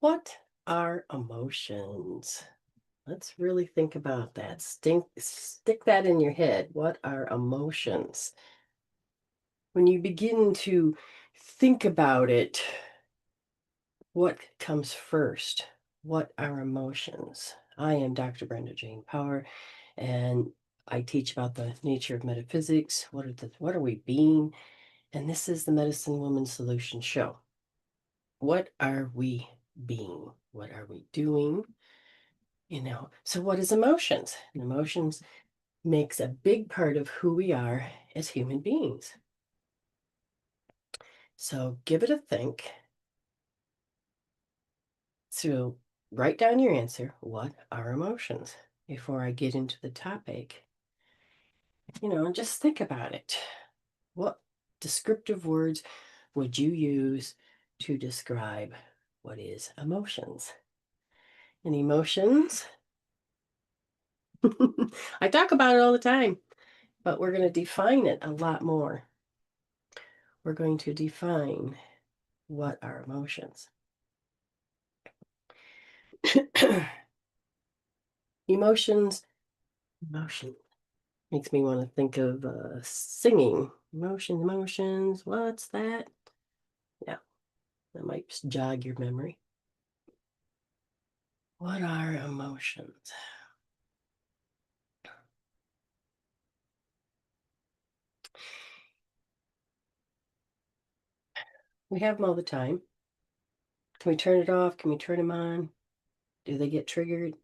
What are emotions? Let's really think about that. Stick that in your head. What are emotions? When you begin to think about it, what comes first? What are emotions? I am Dr. Brenda Power, and I teach about the nature of metaphysics. What are we being? And this is the Medicine Woman Solution Show. What are we being? What are we doing? So what is emotions? And emotions makes a big part of who we are as human beings. So give it a think. So write down your answer. What are emotions? Before I get into the topic, just think about it. What descriptive words would you use to describe what is emotions? And emotions, I talk about it all the time, but we're going to define it a lot more. We're going to define what are emotions. Emotions, emotion makes me want to think of singing. Emotions, what's that? Yeah, that might just jog your memory. What are emotions? We have them all the time. Can we turn it off? Can we turn them on? Do they get triggered?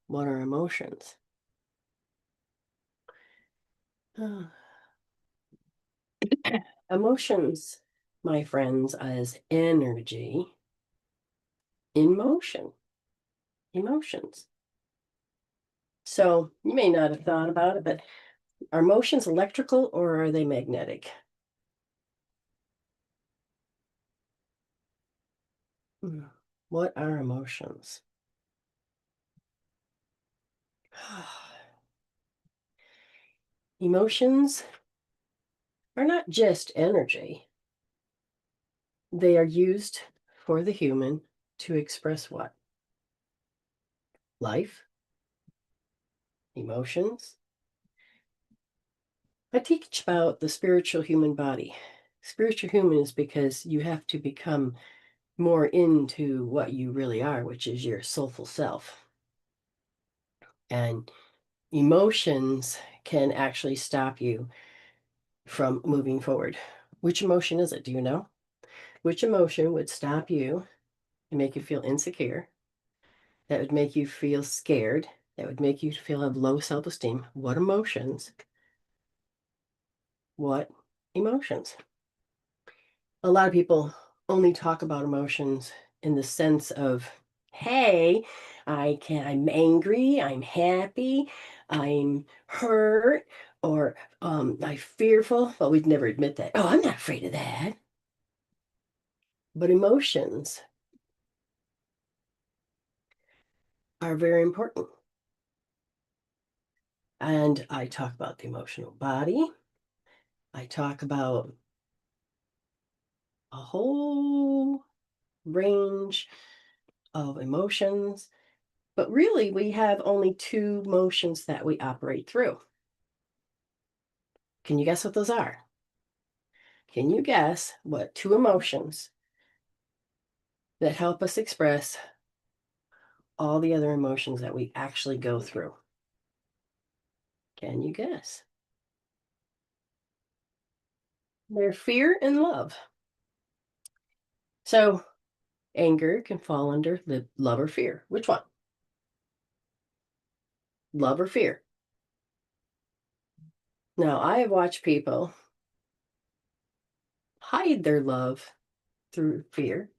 What are emotions? Emotions, my friends, as energy in motion. Emotions. So you may not have thought about it, but are motions electrical or are they magnetic? What are emotions? Emotions are not just energy. They are used for the human to express what? Life, emotions. I teach about the spiritual human body. Spiritual human is because you have to become more into what you really are, which is your soulful self. And emotions can actually stop you from moving forward. Which emotion is it? Do you know? Which emotion would stop you and make you feel insecure? That would make you feel scared. That would make you feel have low self-esteem. What emotions? What emotions? A lot of people only talk about emotions in the sense of, hey, I'm angry, I'm happy, I'm hurt, or I'm fearful. Well, we'd never admit that. Oh, I'm not afraid of that. But emotions are very important. And I talk about the emotional body. I talk about a whole range of emotions, but really we have only two motions that we operate through. Can you guess what those are? Can you guess what two emotions that help us express all the other emotions that we actually go through? Can you guess? They're fear and love. So anger can fall under love or fear. Which one? Love or fear? Now, I have watched people hide their love through fear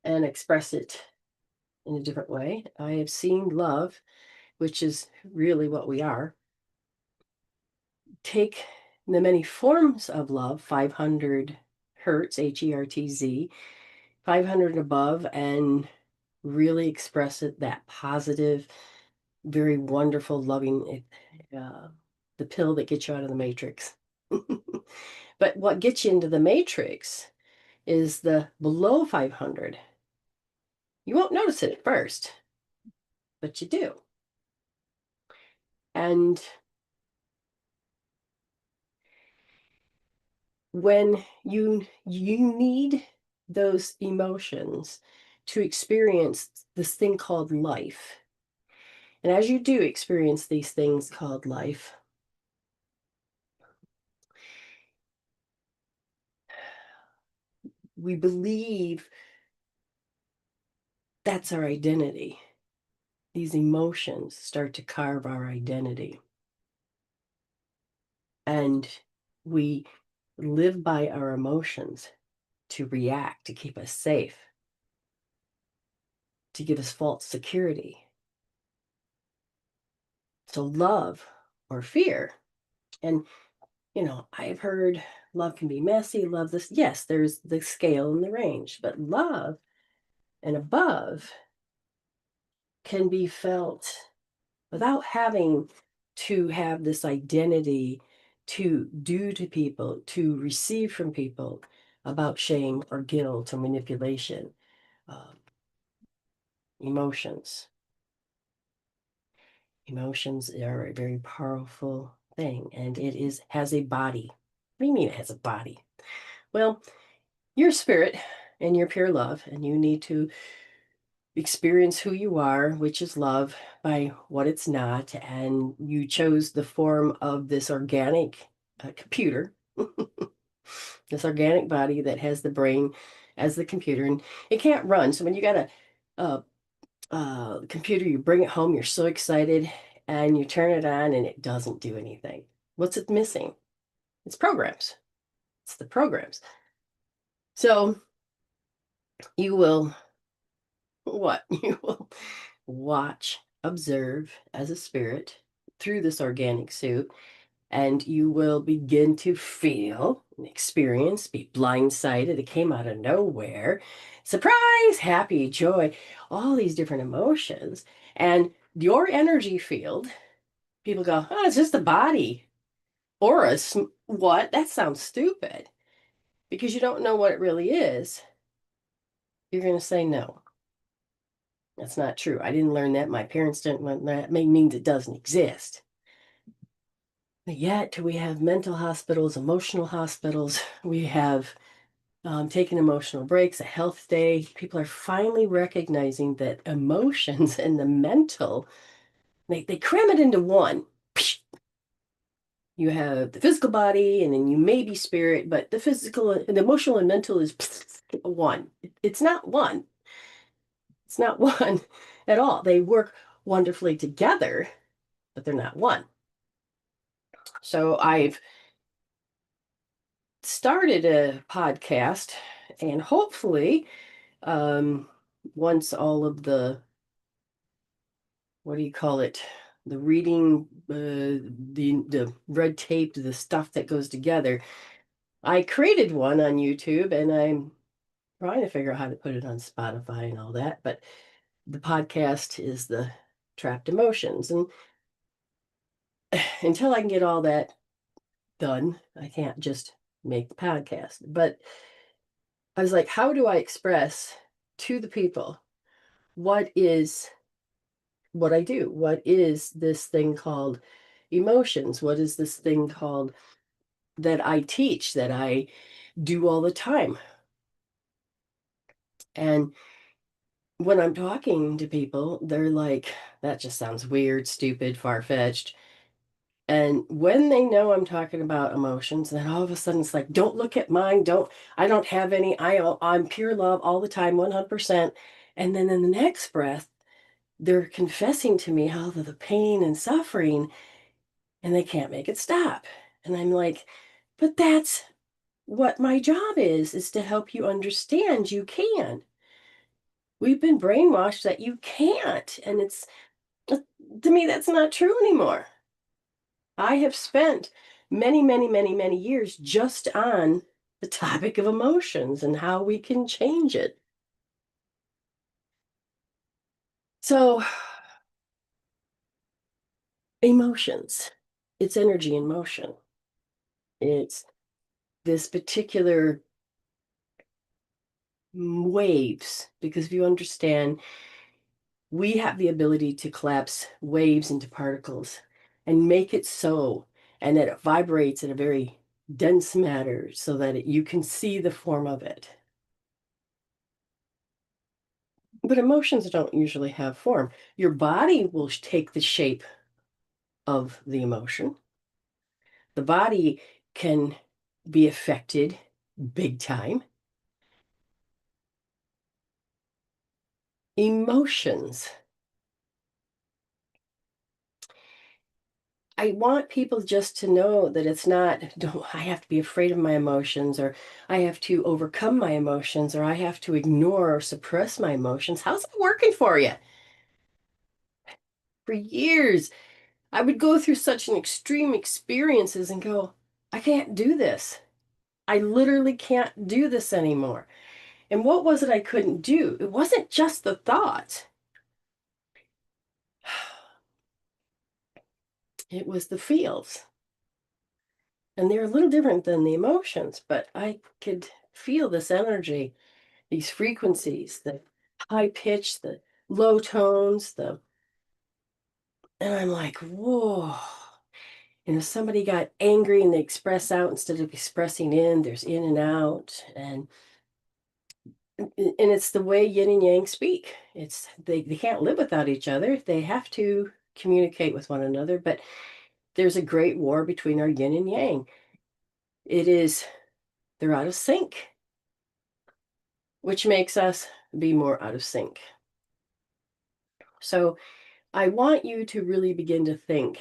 and express it in a different way. I have seen love, which is really what we are, take the many forms of love, 500 hertz, Hertz, 500 and above, and really express it that positive, very wonderful, loving, the pill that gets you out of the matrix. But what gets you into the matrix is the below 500. You won't notice it at first, but you do. And when you need those emotions to experience this thing called life. And as you do experience these things called life, we believe that's our identity. These emotions start to carve our identity. And we live by our emotions to react, to keep us safe, to give us false security. So love or fear. And, I've heard love can be messy, love this. Yes, there's the scale and the range, but love and above can be felt without having to have this identity to do to people, to receive from people about shame or guilt or manipulation, uh, emotions. Emotions are a very powerful thing, and has a body. What do you mean it has a body? Well, you're spirit and you're pure love, and you need to experience who you are, which is love, by what it's not. And you chose the form of this organic computer, this organic body that has the brain as the computer, and it can't run. So when you got a computer, you bring it home, you're so excited, and you turn it on, and it doesn't do anything. What's it missing? It's programs. It's the programs. So you will what? You will watch, observe as a spirit through this organic suit, and you will begin to feel and experience, be blindsided. It came out of nowhere. Surprise, happy, joy, all these different emotions. And your energy field, people go, oh, it's just a body. Aura, what? That sounds stupid. Because you don't know what it really is. You're going to say no. That's not true. I didn't learn that. My parents didn't learn that. It means it doesn't exist. But yet we have mental hospitals, emotional hospitals. We have taken emotional breaks, a health day. People are finally recognizing that emotions and the mental, they cram it into one. You have the physical body, and then you may be spirit, but the physical and the emotional and mental is one. It's not one. It's not one at all. They work wonderfully together, but they're not one. So I've started a podcast, and hopefully, once all of the, what do you call it? The reading, the red tape, the stuff that goes together. I created one on YouTube, and I'm trying to figure out how to put it on Spotify and all that. But the podcast is the trapped emotions, and until I can get all that done, I can't just make the podcast. But I was like, how do I express to the people what is what I do? What is this thing called emotions? What is this thing called that I teach, that I do all the time? And when I'm talking to people, they're like, that just sounds weird, stupid, far-fetched. And when they know I'm talking about emotions, then all of a sudden it's like, don't look at mine. I don't have any. I'm pure love all the time, 100%. And then in the next breath, they're confessing to me how the pain and suffering, and they can't make it stop. And I'm like, but that's what my job is to help you understand you can. We've been brainwashed that you can't. And to me, that's not true anymore. I have spent many, many, many, many years just on the topic of emotions and how we can change it. So, emotions, it's energy in motion. It's this particular waves, because if you understand, we have the ability to collapse waves into particles and make it so, and that it vibrates in a very dense matter so that you can see the form of it. But emotions don't usually have form. Your body will take the shape of the emotion. The body can be affected big time. Emotions. I want people just to know that it's not, don't I have to be afraid of my emotions, or I have to overcome my emotions, or I have to ignore or suppress my emotions. How's that working for you? For years, I would go through such an extreme experiences and go, I can't do this. I literally can't do this anymore. And what was it I couldn't do? It wasn't just the thought. It was the feels. And they're a little different than the emotions, but I could feel this energy, these frequencies, the high pitch, the low tones, and I'm like, whoa. And if somebody got angry and they express out instead of expressing in, there's in and out. And it's the way yin and yang speak. It's they can't live without each other. They have to communicate with one another, but there's a great war between our yin and yang. It is, they're out of sync, which makes us be more out of sync. So I want you to really begin to think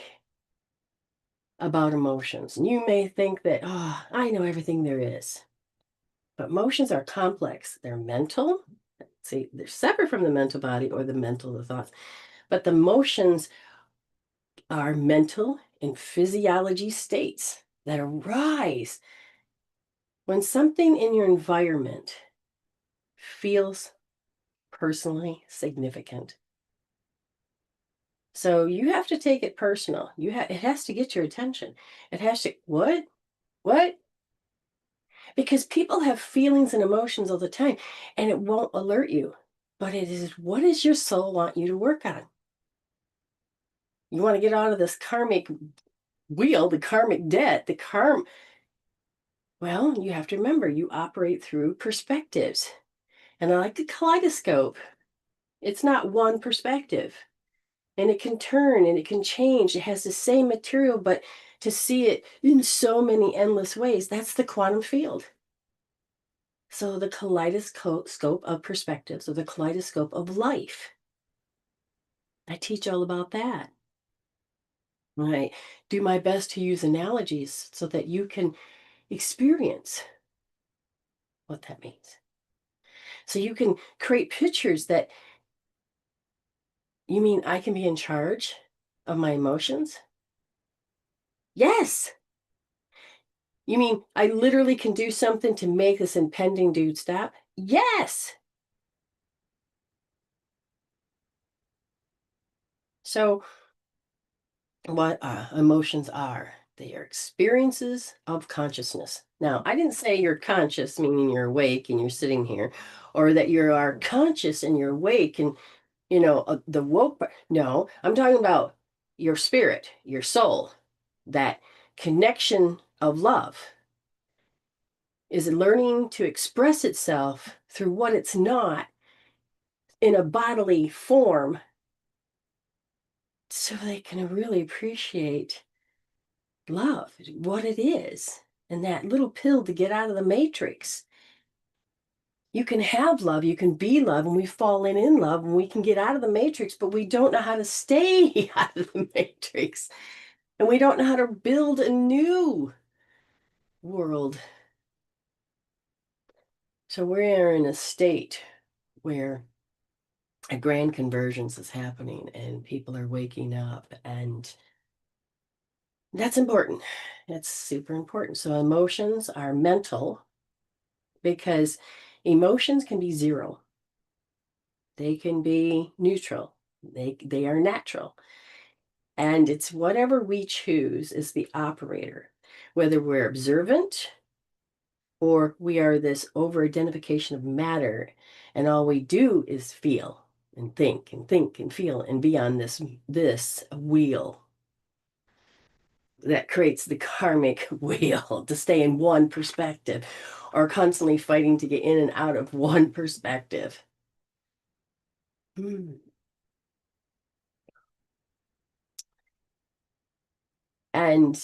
about emotions. And you may think that, oh, I know everything there is. But emotions are complex. They're mental. See, they're separate from the mental body or the mental, the thoughts. But the emotions are mental and physiology states that arise when something in your environment feels personally significant. So you have to take it personal. It has to get your attention. It has to, what? What? Because people have feelings and emotions all the time and it won't alert you. But it is, what does your soul want you to work on? You want to get out of this karmic wheel, the karmic debt, well, you have to remember you operate through perspectives. And I like the kaleidoscope. It's not one perspective. And it can turn and it can change. It has the same material, but to see it in so many endless ways, that's the quantum field. So the kaleidoscope of perspectives, or the kaleidoscope of life. I teach all about that. I do my best to use analogies so that you can experience what that means. So you can create pictures that, you mean I can be in charge of my emotions? Yes. You mean I literally can do something to make this impending dude stop? Yes. So what emotions are? They are experiences of consciousness. Now, I didn't say you're conscious, meaning you're awake and you're sitting here, or that you are conscious and you're awake and, the woke. No, I'm talking about your spirit, your soul, that connection of love is learning to express itself through what it's not in a bodily form so they can really appreciate love, what it is, and that little pill to get out of the matrix. You can have love, you can be love, and we fall in love, and we can get out of the matrix, but we don't know how to stay out of the matrix. And we don't know how to build a new world. So we're in a state where a grand convergence is happening and people are waking up, and that's important. It's super important. So emotions are mental because emotions can be zero. They can be neutral. They are natural. And it's whatever we choose is the operator, whether we're observant or we are this over identification of matter, and all we do is feel and think and feel and be on this wheel that creates the karmic wheel to stay in one perspective, or constantly fighting to get in and out of one perspective. And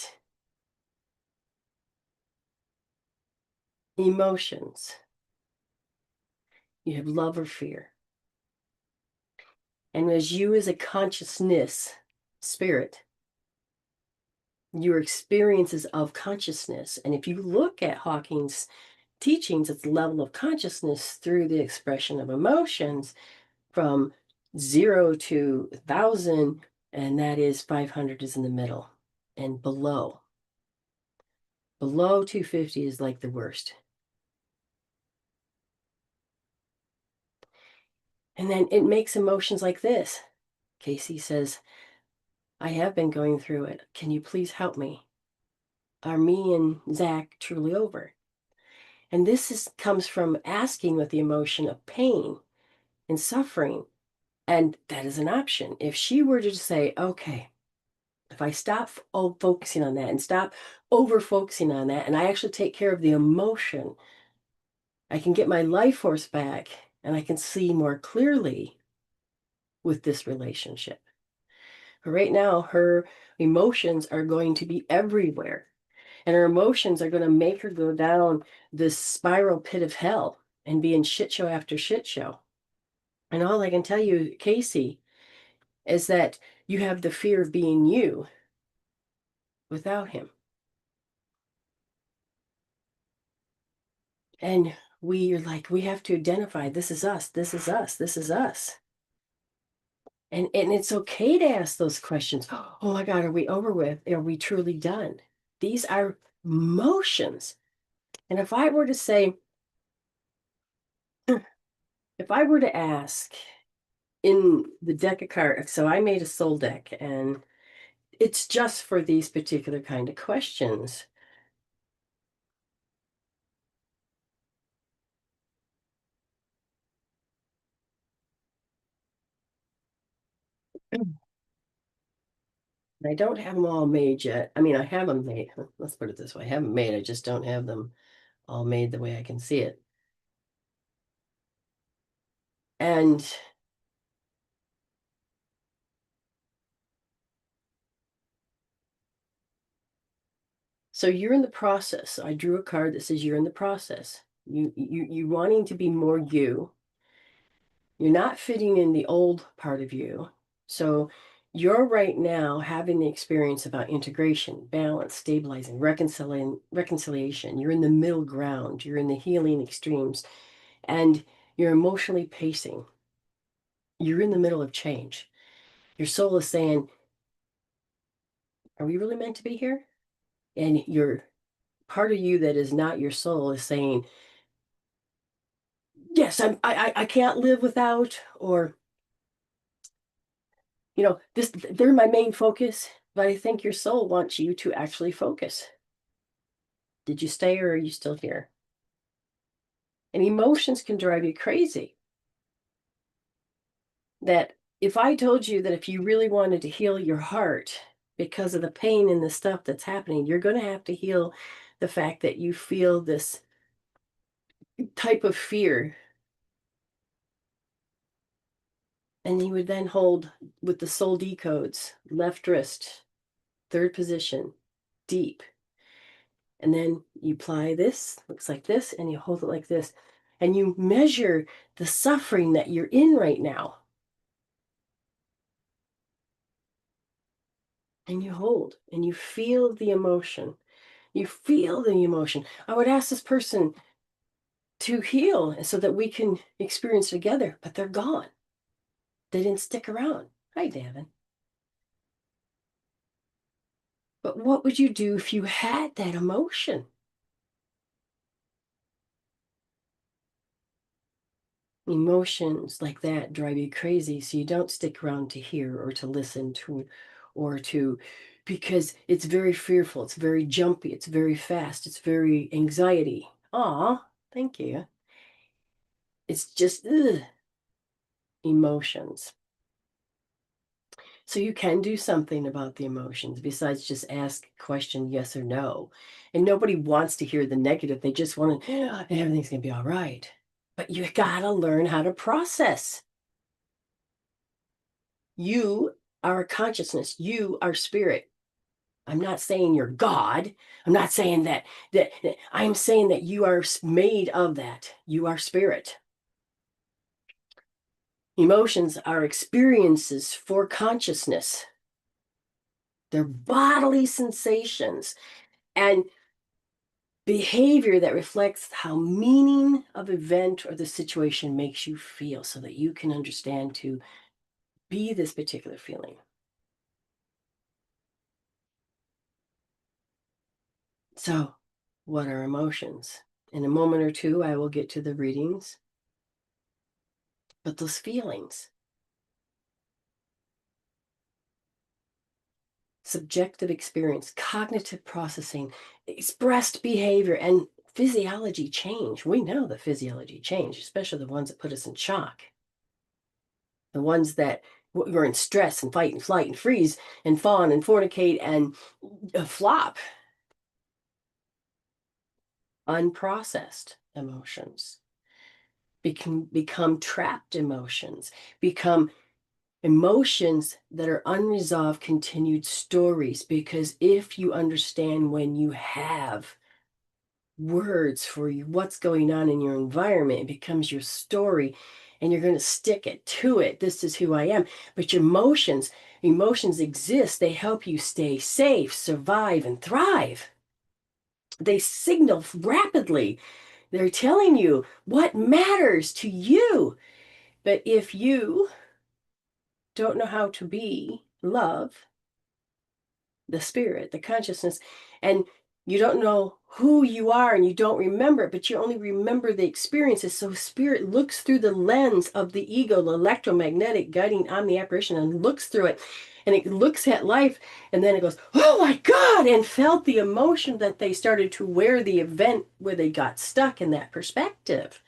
emotions, you have love or fear. And as you as a consciousness spirit, your experiences of consciousness, and if you look at Hawking's teachings, it's the level of consciousness through the expression of emotions from 0 to 1,000, and that is 500 is in the middle, and below 250 is like the worst. And then it makes emotions like this. Casey says, I have been going through it. Can you please help me? Are me and Zach truly over? And this comes from asking with the emotion of pain and suffering. And that is an option. If she were to say, okay, if I stop focusing on that and stop over focusing on that, and I actually take care of the emotion, I can get my life force back and I can see more clearly with this relationship. But right now, her emotions are going to be everywhere. And her emotions are going to make her go down this spiral pit of hell and be in shit show after shit show. And all I can tell you, Casey, is that you have the fear of being you without him. And we have to identify, this is us, this is us, this is us. And it's okay to ask those questions. Oh my God, are we over with? Are we truly done? These are emotions. And if I were to say, if I were to ask in the deck of cards, so I made a soul deck and it's just for these particular kind of questions. I don't have them all made yet. I mean, I have them made. Let's put it this way. I have them made. I just don't have them all made the way I can see it. And so you're in the process. I drew a card that says you're in the process. You wanting to be more you. You're not fitting in the old part of you. So you're right now having the experience about integration, balance, stabilizing, reconciliation. You're in the middle ground. You're in the healing extremes. And you're emotionally pacing. You're in the middle of change. Your soul is saying, are we really meant to be here? And your part of you that is not your soul is saying, yes, I can't live without, or they're my main focus, but I think your soul wants you to actually focus. Did you stay or are you still here? And emotions can drive you crazy. That if I told you that if you really wanted to heal your heart because of the pain and the stuff that's happening, you're going to have to heal the fact that you feel this type of fear. And you would then hold with the soul decodes, left wrist, third position, deep. And then you apply this, looks like this, and you hold it like this. And you measure the suffering that you're in right now. And you hold and you feel the emotion. You feel the emotion. I would ask this person to heal so that we can experience together, but they're gone. They didn't stick around. Hi, Davin. But what would you do if you had that emotion? Emotions like that drive you crazy, so you don't stick around to hear or to listen to, or to, because it's very fearful, it's very jumpy, it's very fast, it's very anxiety. Aw, thank you. It's just emotions. So you can do something about the emotions besides just ask a question yes or no. And nobody wants to hear the negative. They just want to, everything's going to be all right. But you got to learn how to process. You are a consciousness. You are spirit. I'm not saying you're God. I'm not saying that I'm saying that you are made of that. You are spirit. Emotions are experiences for consciousness. They're bodily sensations and behavior that reflects how meaning of event or the situation makes you feel so that you can understand to be this particular feeling. So, what are emotions? In a moment or two, I will get to the readings, but those feelings, subjective experience, cognitive processing, expressed behavior, and physiology change. We know the physiology change, especially the ones that put us in shock. The ones that we're in stress and fight and flight and freeze and fawn and fornicate and flop. Unprocessed emotions become trapped emotions, become emotions that are unresolved continued stories. Because if you understand when you have words for you, what's going on in your environment, it becomes your story and you're going to stick it to it. This is who I am. But your emotions exist. They help you stay safe, survive, and thrive. They signal rapidly. They're telling you what matters to you. But if you don't know how to be love, the spirit, the consciousness, and you don't know who you are and you don't remember it, but you only remember the experiences. So spirit looks through the lens of the ego, the electromagnetic guiding omni-apparition, and looks through it. And it looks at life and then it goes, oh my God, and felt the emotion that they started to wear the event where they got stuck in that perspective.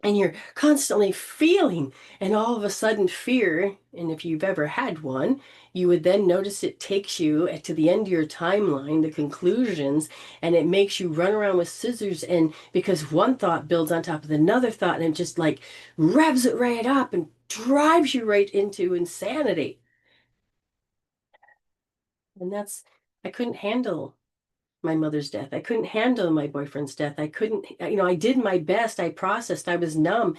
And you're constantly feeling, and all of a sudden fear, and if you've ever had one, you would then notice it takes you to the end of your timeline, the conclusions, and it makes you run around with scissors. And because one thought builds on top of another thought, and it just like revs it right up and drives you right into insanity. And that's, I couldn't handle my mother's death. I couldn't handle my boyfriend's death. I couldn't, I did my best. I processed. I was numb.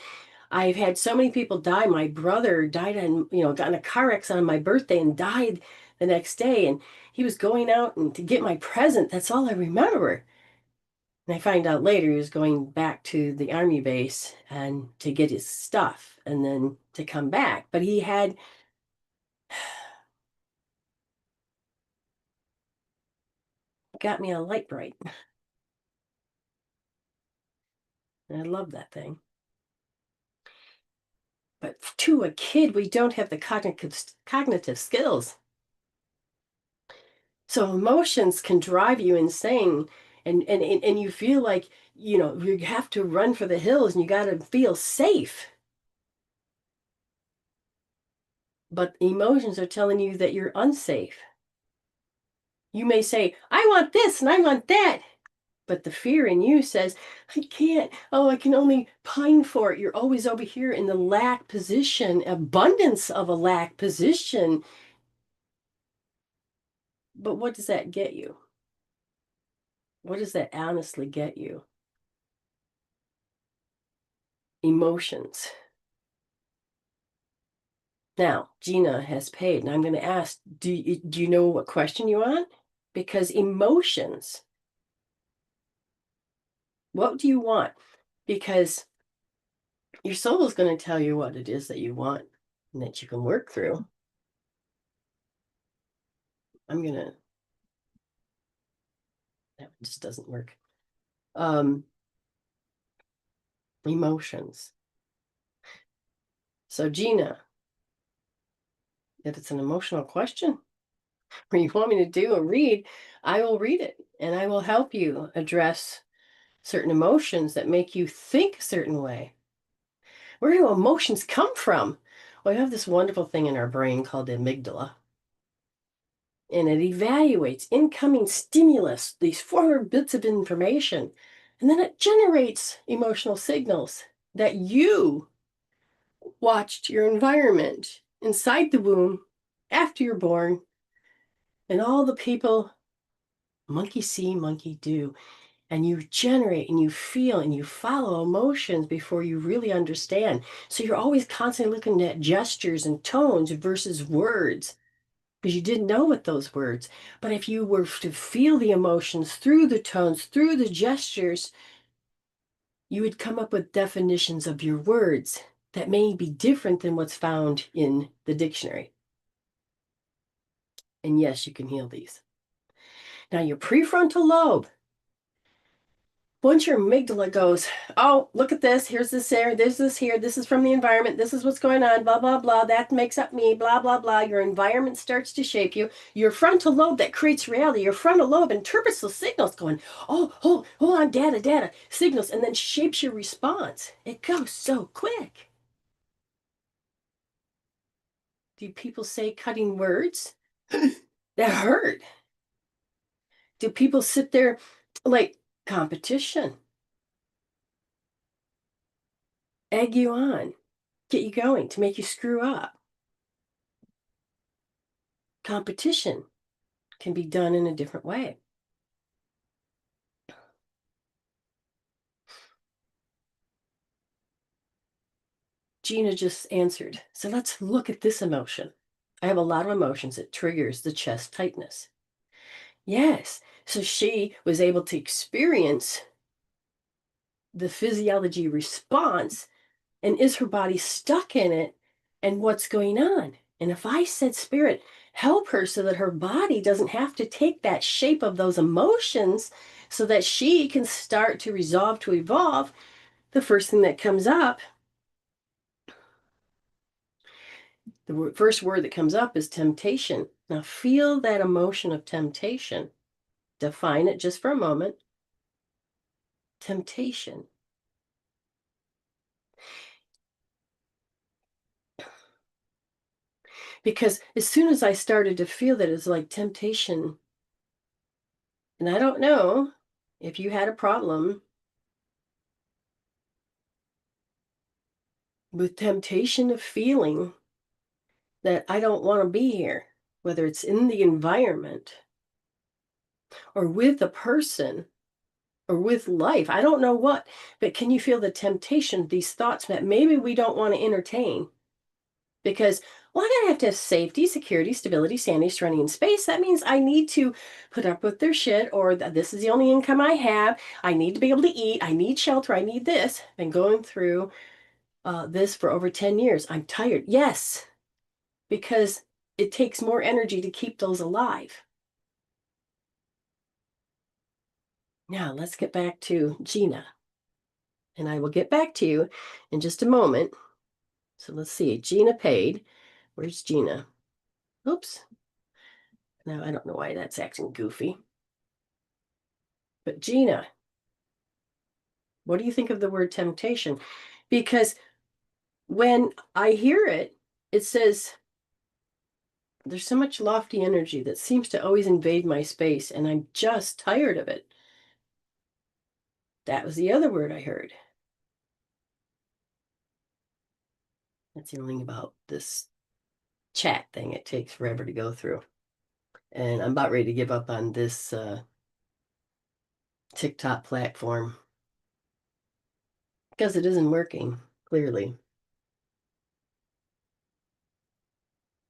I've had so many people die. My brother died and, got in a car accident on my birthday and died the next day. And he was going out and to get my present. That's all I remember. And I find out later he was going back to the army base and to get his stuff and then to come back. But he had got me a light bright. And I love that thing. But to a kid, we don't have the cognitive skills. So emotions can drive you insane and you feel like, you have to run for the hills and you got to feel safe. But emotions are telling you that you're unsafe. You may say, I want this and I want that. But the fear in you says, I can't. Oh, I can only pine for it. You're always over here in the lack position, abundance of a lack position. But what does that get you? What does that honestly get you? Emotions. Now, Gina has paid, and I'm going to ask, do you know what question you want? Because emotions, what do you want? Because your soul is going to tell you what it is that you want and that you can work through. I'm going to, that just doesn't work. Emotions. So, Gina, if it's an emotional question or you want me to do a read, I will read it and I will help you address certain emotions that make you think a certain way. Where do emotions come from? Well, we have this wonderful thing in our brain called the amygdala, and it evaluates incoming stimulus, these forward bits of information, and then it generates emotional signals that you watched your environment inside the womb after you're born, and all the people monkey see, monkey do. And you generate and you feel and you follow emotions before you really understand. So you're always constantly looking at gestures and tones versus words because you didn't know what those words. But if you were to feel the emotions through the tones, through the gestures, you would come up with definitions of your words that may be different than what's found in the dictionary. And yes, you can heal these. Now, your prefrontal lobe. Once your amygdala goes, oh, look at this, here's this there, there's this here, this is from the environment, this is what's going on, blah, blah, blah, that makes up me, blah, blah, blah. Your environment starts to shape you. Your frontal lobe that creates reality, your frontal lobe interprets those signals going, oh, hold on, data, signals, and then shapes your response. It goes so quick. Do people say cutting words? That hurt. Do people sit there like competition? Egg you on, get you going to make you screw up. Competition can be done in a different way. Gina just answered. So let's look at this emotion. I have a lot of emotions. It triggers the chest tightness. Yes. So she was able to experience the physiology response. And is her body stuck in it? And what's going on? And if I said, Spirit, help her so that her body doesn't have to take that shape of those emotions so that she can start to resolve, to evolve, the first thing that comes up, the first word that comes up is temptation. Now feel that emotion of temptation. Define it just for a moment. Temptation. Because as soon as I started to feel that it's like temptation, and I don't know if you had a problem with temptation of feeling that I don't want to be here, whether it's in the environment or with a person or with life. I don't know what, but can you feel the temptation, these thoughts that maybe we don't want to entertain? Because, well, I gotta have to have safety, security, stability, sanity, serenity, and space. That means I need to put up with their shit, or this is the only income I have. I need to be able to eat. I need shelter. I need this. Been going through this for over 10 years. I'm tired. Yes, because it takes more energy to keep those alive. Now, let's get back to Gina. And I will get back to you in just a moment. So let's see. Gina paid. Where's Gina? Oops. Now, I don't know why that's acting goofy. But Gina, what do you think of the word temptation? Because when I hear it, it says, there's so much lofty energy that seems to always invade my space, and I'm just tired of it. That was the other word I heard. That's the only thing about this chat thing. It takes forever to go through. And I'm about ready to give up on this TikTok platform because it isn't working, clearly.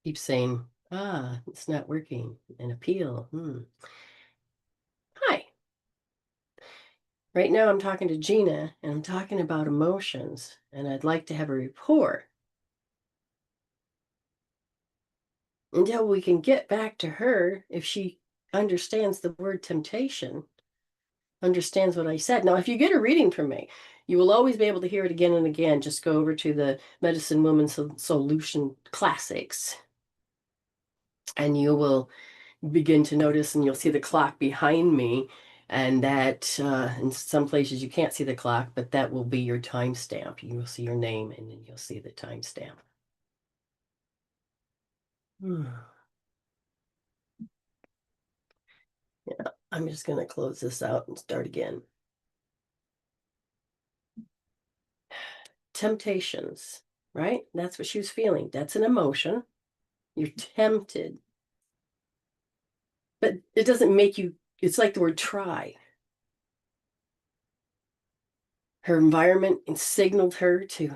Keep saying, it's not working. An appeal. Hi. Right now I'm talking to Gina and I'm talking about emotions, and I'd like to have a rapport until we can get back to her if she understands the word temptation, understands what I said. Now, if you get a reading from me, you will always be able to hear it again and again. Just go over to the Medicine Woman Solution Classics and you will begin to notice, and you'll see the clock behind me. And that in some places you can't see the clock, but that will be your timestamp. You will see your name and then you'll see the timestamp. Yeah, I'm just going to close this out and start again. Temptations, right? That's what she was feeling. That's an emotion. You're tempted. But it doesn't make you, it's like the word try. Her environment signaled her to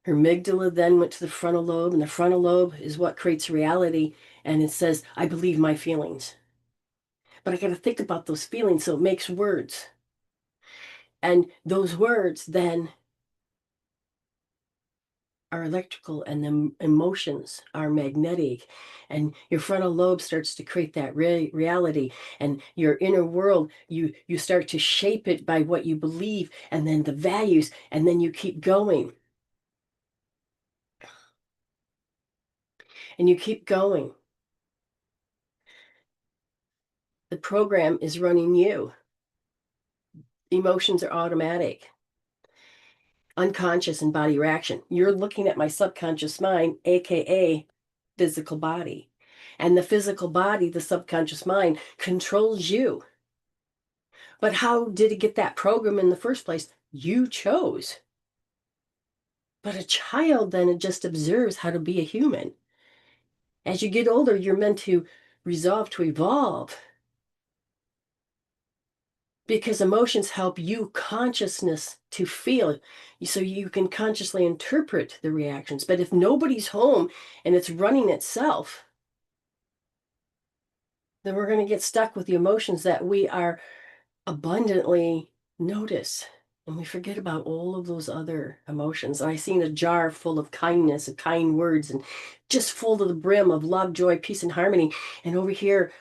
her amygdala, then went to the frontal lobe, and the frontal lobe is what creates reality. And it says, I believe my feelings. But I got to think about those feelings, so it makes words. And those words then are electrical, and the emotions are magnetic, and your frontal lobe starts to create that reality, and your inner world, you start to shape it by what you believe, and then the values, and then you keep going, and you keep going. The program is running you. Emotions are automatic, unconscious, and body reaction. You're looking at my subconscious mind, aka physical body. And the physical body, the subconscious mind, controls you. But how did it get that program in the first place? You chose. But a child then just observes how to be a human. As you get older, you're meant to resolve to evolve, because emotions help you consciousness to feel, so you can consciously interpret the reactions. But if nobody's home and it's running itself, then we're going to get stuck with the emotions that we are abundantly notice, and we forget about all of those other emotions. I seen a jar full of kindness, of kind words, and just full to the brim of love, joy, peace, and harmony. And over here,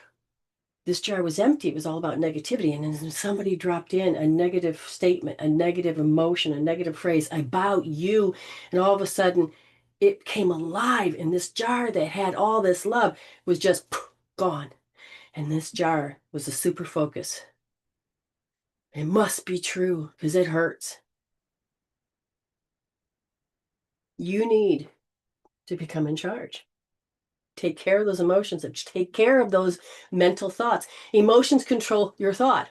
this jar was empty. It was all about negativity. And then somebody dropped in a negative statement, a negative emotion, a negative phrase about you. And all of a sudden, it came alive. And this jar that had all this love was just gone. And this jar was a super focus. It must be true because it hurts. You need to become in charge. Take care of those emotions, and take care of those mental thoughts. Emotions control your thought.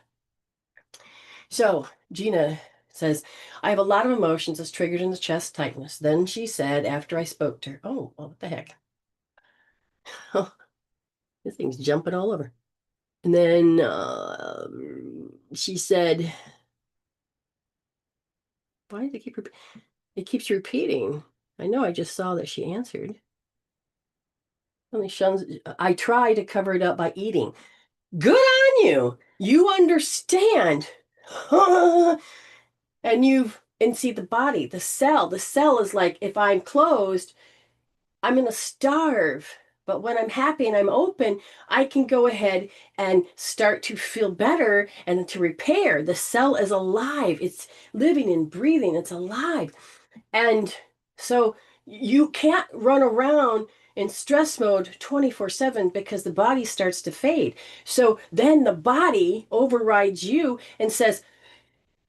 So Gina says, I have a lot of emotions as triggered in the chest tightness. Then she said, after I spoke to her, oh, well, what the heck? This thing's jumping all over. And then she said, why does it keep repeating? It keeps repeating. I know I just saw that she answered. Only shuns. I try to cover it up by eating. Good on you. You understand. And see the body, the cell. The cell is like, if I'm closed, I'm going to starve. But when I'm happy and I'm open, I can go ahead and start to feel better and to repair. The cell is alive. It's living and breathing. It's alive. And so you can't run around in stress mode 24/7 because the body starts to fade. So then the body overrides you and says,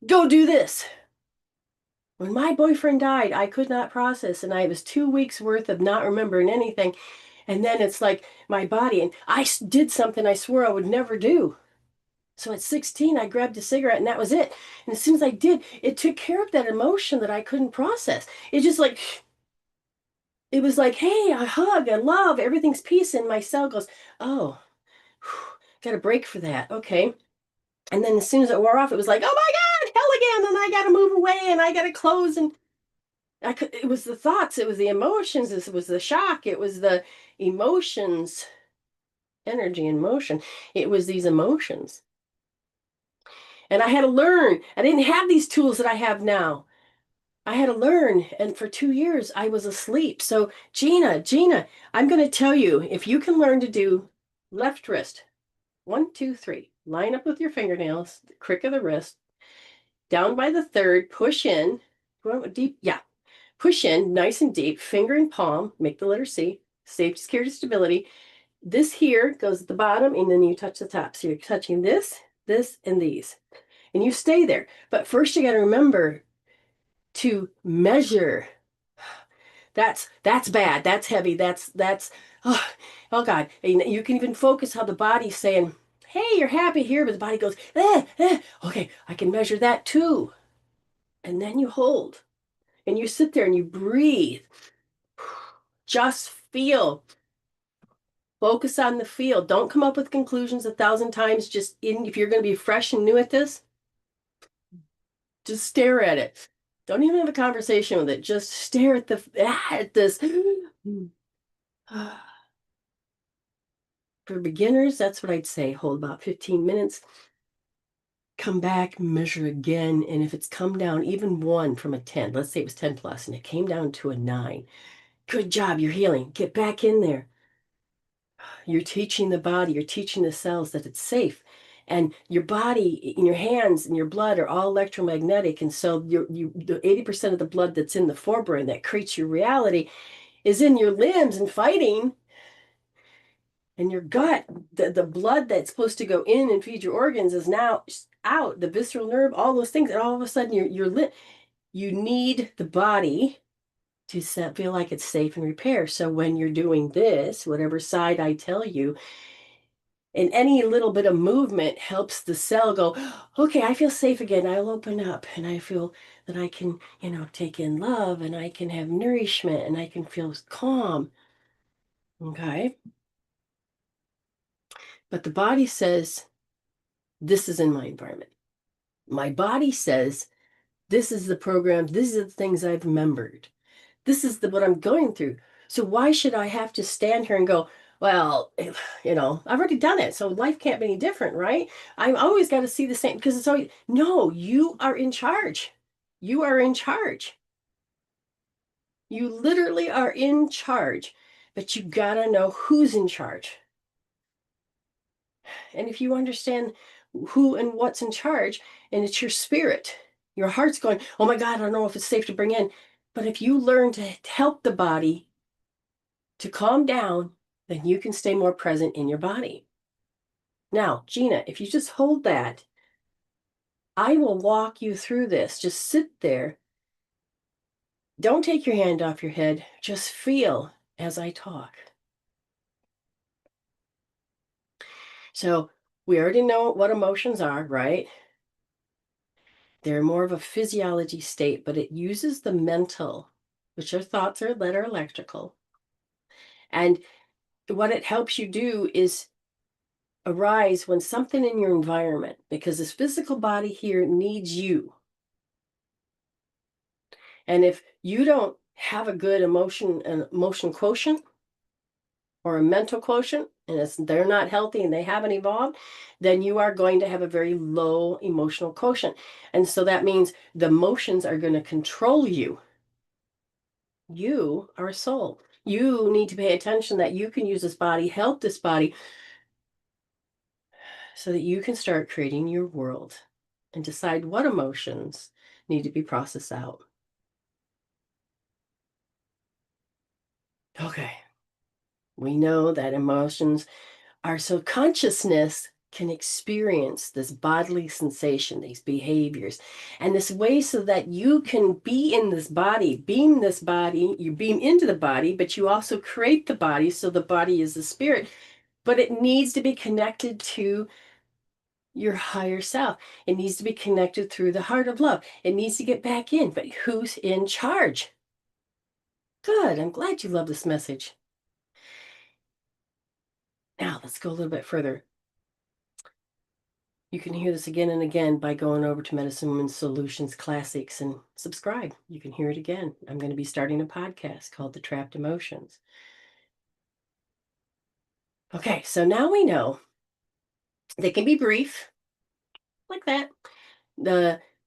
go do this. When my boyfriend died, I could not process, and I was 2 weeks worth of not remembering anything. And then it's like my body, and I did something I swore I would never do. So at 16, I grabbed a cigarette and that was it. And as soon as I did, it took care of that emotion that I couldn't process. It just like, it was like, hey, a hug, a love, everything's peace. And my cell goes, oh, got a break for that. Okay. And then as soon as it wore off, it was like, oh my God, hell again. And I got to move away and I got to close. And it was the thoughts, it was the emotions, it was the shock, it was the emotions, energy and motion. It was these emotions. And I had to learn. I didn't have these tools that I have now. I had to learn. And for 2 years, I was asleep. So, Gina, I'm going to tell you, if you can learn to do left wrist, 1, 2, 3, line up with your fingernails, the crick of the wrist, down by the third, push in, deep, yeah, push in nice and deep, finger and palm, make the letter C, safety, security, stability. This here goes at the bottom, and then you touch the top. So you're touching this this, and these. And you stay there. But first you got to remember to measure. That's bad. That's heavy. That's oh God. And you can even focus how the body's saying, "Hey, you're happy here," but the body goes, okay, I can measure that too. And then you hold and you sit there and you breathe. Just feel. Focus on the feel. Don't come up with conclusions 1,000 times. Just if you're going to be fresh and new at this, just stare at it. Don't even have a conversation with it. Just stare at this. For beginners, that's what I'd say. Hold about 15 minutes. Come back, measure again. And if it's come down even 1 from a 10, let's say it was 10 plus and it came down to a 9. Good job, you're healing. Get back in there. You're teaching the body, you're teaching the cells that it's safe. And your body, in your hands and your blood are all electromagnetic. And so the 80% of the blood that's in the forebrain that creates your reality is in your limbs and fighting. And your gut, the blood that's supposed to go in and feed your organs is now out, the visceral nerve, all those things. And all of a sudden you're lit. You need the body to feel like it's safe and repair. So when you're doing this, whatever side I tell you, and any little bit of movement helps the cell go, okay, I feel safe again. I'll open up and I feel that I can, take in love and I can have nourishment and I can feel calm. Okay. But the body says, this is in my environment. My body says, this is the program. These are the things I've remembered. This is what I'm going through. So why should I have to stand here and go, well, I've already done it. So life can't be any different, right? I'm always got to see the same because it's always, no, you are in charge. You are in charge. You literally are in charge, but you got to know who's in charge. And if you understand who and what's in charge, and it's your spirit, your heart's going, oh my God, I don't know if it's safe to bring in. But if you learn to help the body to calm down, then you can stay more present in your body. Now, Gina, if you just hold that, I will walk you through this. Just sit there. Don't take your hand off your head. Just feel as I talk. So we already know what emotions are, right? They're more of a physiology state, but it uses the mental, which are thoughts that are electrical. And what it helps you do is arise when something in your environment, because this physical body here needs you. And if you don't have a good emotion quotient or a mental quotient, and they're not healthy and they haven't evolved, then you are going to have a very low emotional quotient. And so that means the emotions are going to control you. You are a soul. You need to pay attention that you can use this body, help this body, so that you can start creating your world and decide what emotions need to be processed out. Okay. We know that emotions are so consciousness can experience this bodily sensation, these behaviors, and this way so that you can be in this body, you beam into the body, but you also create the body. So the body is the spirit, but it needs to be connected to your higher self. It needs to be connected through the heart of love. It needs to get back in, but who's in charge? Good. I'm glad you love this message. Now let's go a little bit further. You can hear this again and again by going over to Medicine Woman Solutions Classics and subscribe. You can hear it again. I'm going to be starting a podcast called The Trapped Emotions. Okay, so now we know they can be brief, like that.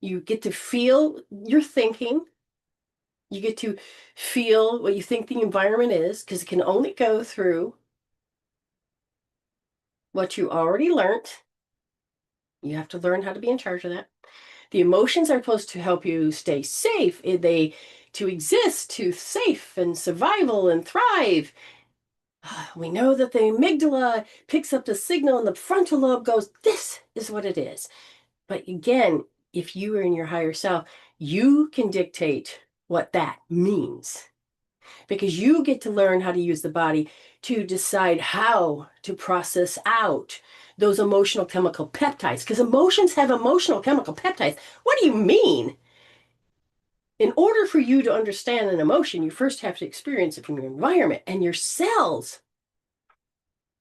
You get to feel your thinking. You get to feel what you think the environment is, because it can only go through what you already learned. You have to learn how to be in charge of that. The emotions are supposed to help you stay safe. To exist, to safe and survival and thrive. We know that the amygdala picks up the signal and the frontal lobe goes, this is what it is. But again, if you are in your higher self, you can dictate what that means because you get to learn how to use the body to decide how to process out those emotional chemical peptides, because emotions have emotional chemical peptides. What do you mean? In order for you to understand an emotion, you first have to experience it from your environment and your cells.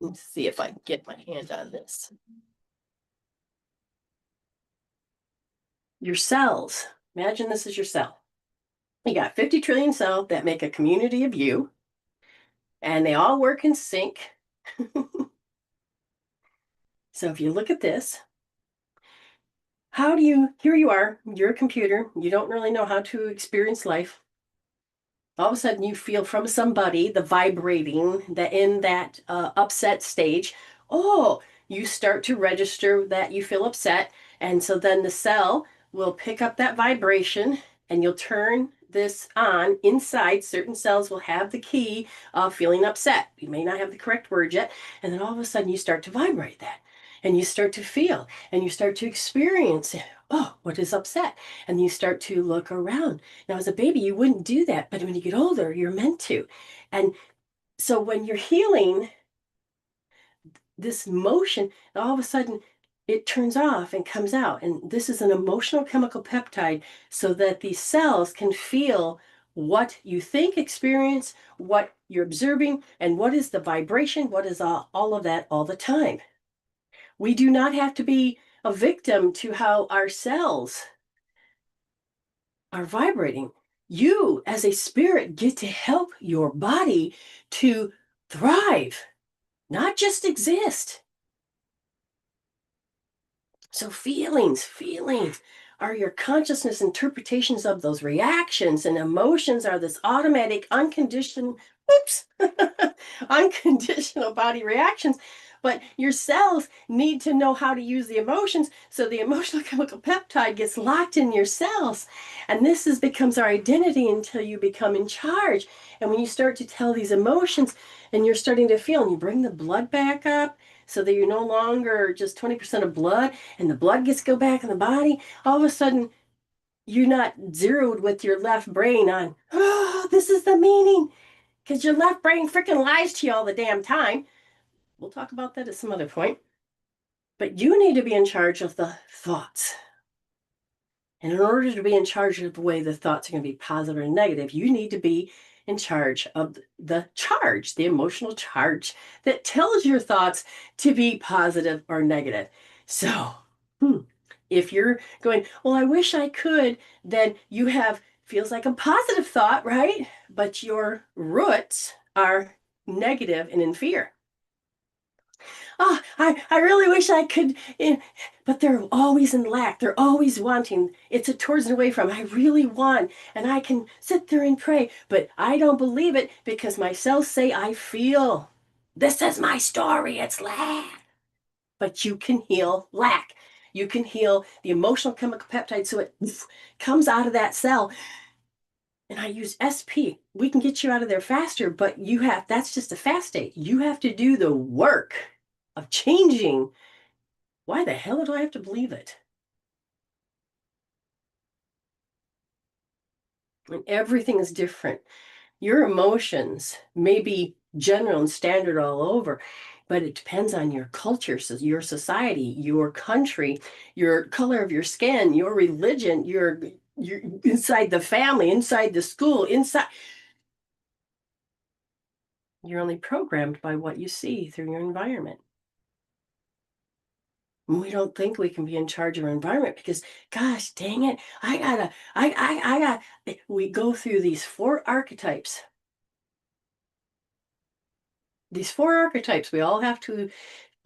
Let's see if I can get my hand on this. Your cells. Imagine this is your cell. You got 50 trillion cells that make a community of you, and they all work in sync. So if you look at this, here you are, you're a computer, you don't really know how to experience life. All of a sudden you feel from somebody the vibrating that in that upset stage. Oh, you start to register that you feel upset. And so then the cell will pick up that vibration and you'll turn this on inside. Certain cells will have the key of feeling upset. You may not have the correct word yet. And then all of a sudden you start to vibrate that and you start to feel and you start to experience it. Oh, what is upset? And you start to look around. Now, as a baby, you wouldn't do that, but when you get older, you're meant to. And so when you're healing this motion, all of a sudden it turns off and comes out. And this is an emotional chemical peptide so that these cells can feel what you think, experience, what you're observing, and what is the vibration, what is all of that all the time. We do not have to be a victim to how our cells are vibrating. You, as a spirit, get to help your body to thrive, not just exist. So feelings are your consciousness interpretations of those reactions, and emotions are this automatic, unconditional, oops, unconditional body reactions. But your cells need to know how to use the emotions, so the emotional chemical peptide gets locked in your cells. And becomes our identity until you become in charge. And when you start to tell these emotions and you're starting to feel, and you bring the blood back up, so that you're no longer just 20% of blood and the blood gets to go back in the body, all of a sudden you're not zeroed with your left brain on, oh, this is the meaning, because your left brain freaking lies to you all the damn time. We'll talk about that at some other point. But you need to be in charge of the thoughts. And in order to be in charge of the way the thoughts are going to be positive or negative, you need to be in charge of the emotional charge that tells your thoughts to be positive or negative. So, if you're going, well, I wish I could, then you have, feels like a positive thought, right? But your roots are negative and in fear. Oh, I really wish I could, but they're always in lack. They're always wanting. It's a towards and away from. I really want, and I can sit there and pray, but I don't believe it because my cells say I feel. This is my story. It's lack. But you can heal lack. You can heal the emotional chemical peptide so it comes out of that cell. And I use SP. We can get you out of there faster, but that's just a fast state. You have to do the work of changing. Why the hell do I have to believe it? And everything is different. Your emotions may be general and standard all over, but it depends on your culture, so your society, your country, your color of your skin, your religion, your inside the family, inside the school, inside. You're only programmed by what you see through your environment. We don't think we can be in charge of our environment because, gosh, dang it, we go through these four archetypes. These four archetypes, we all have to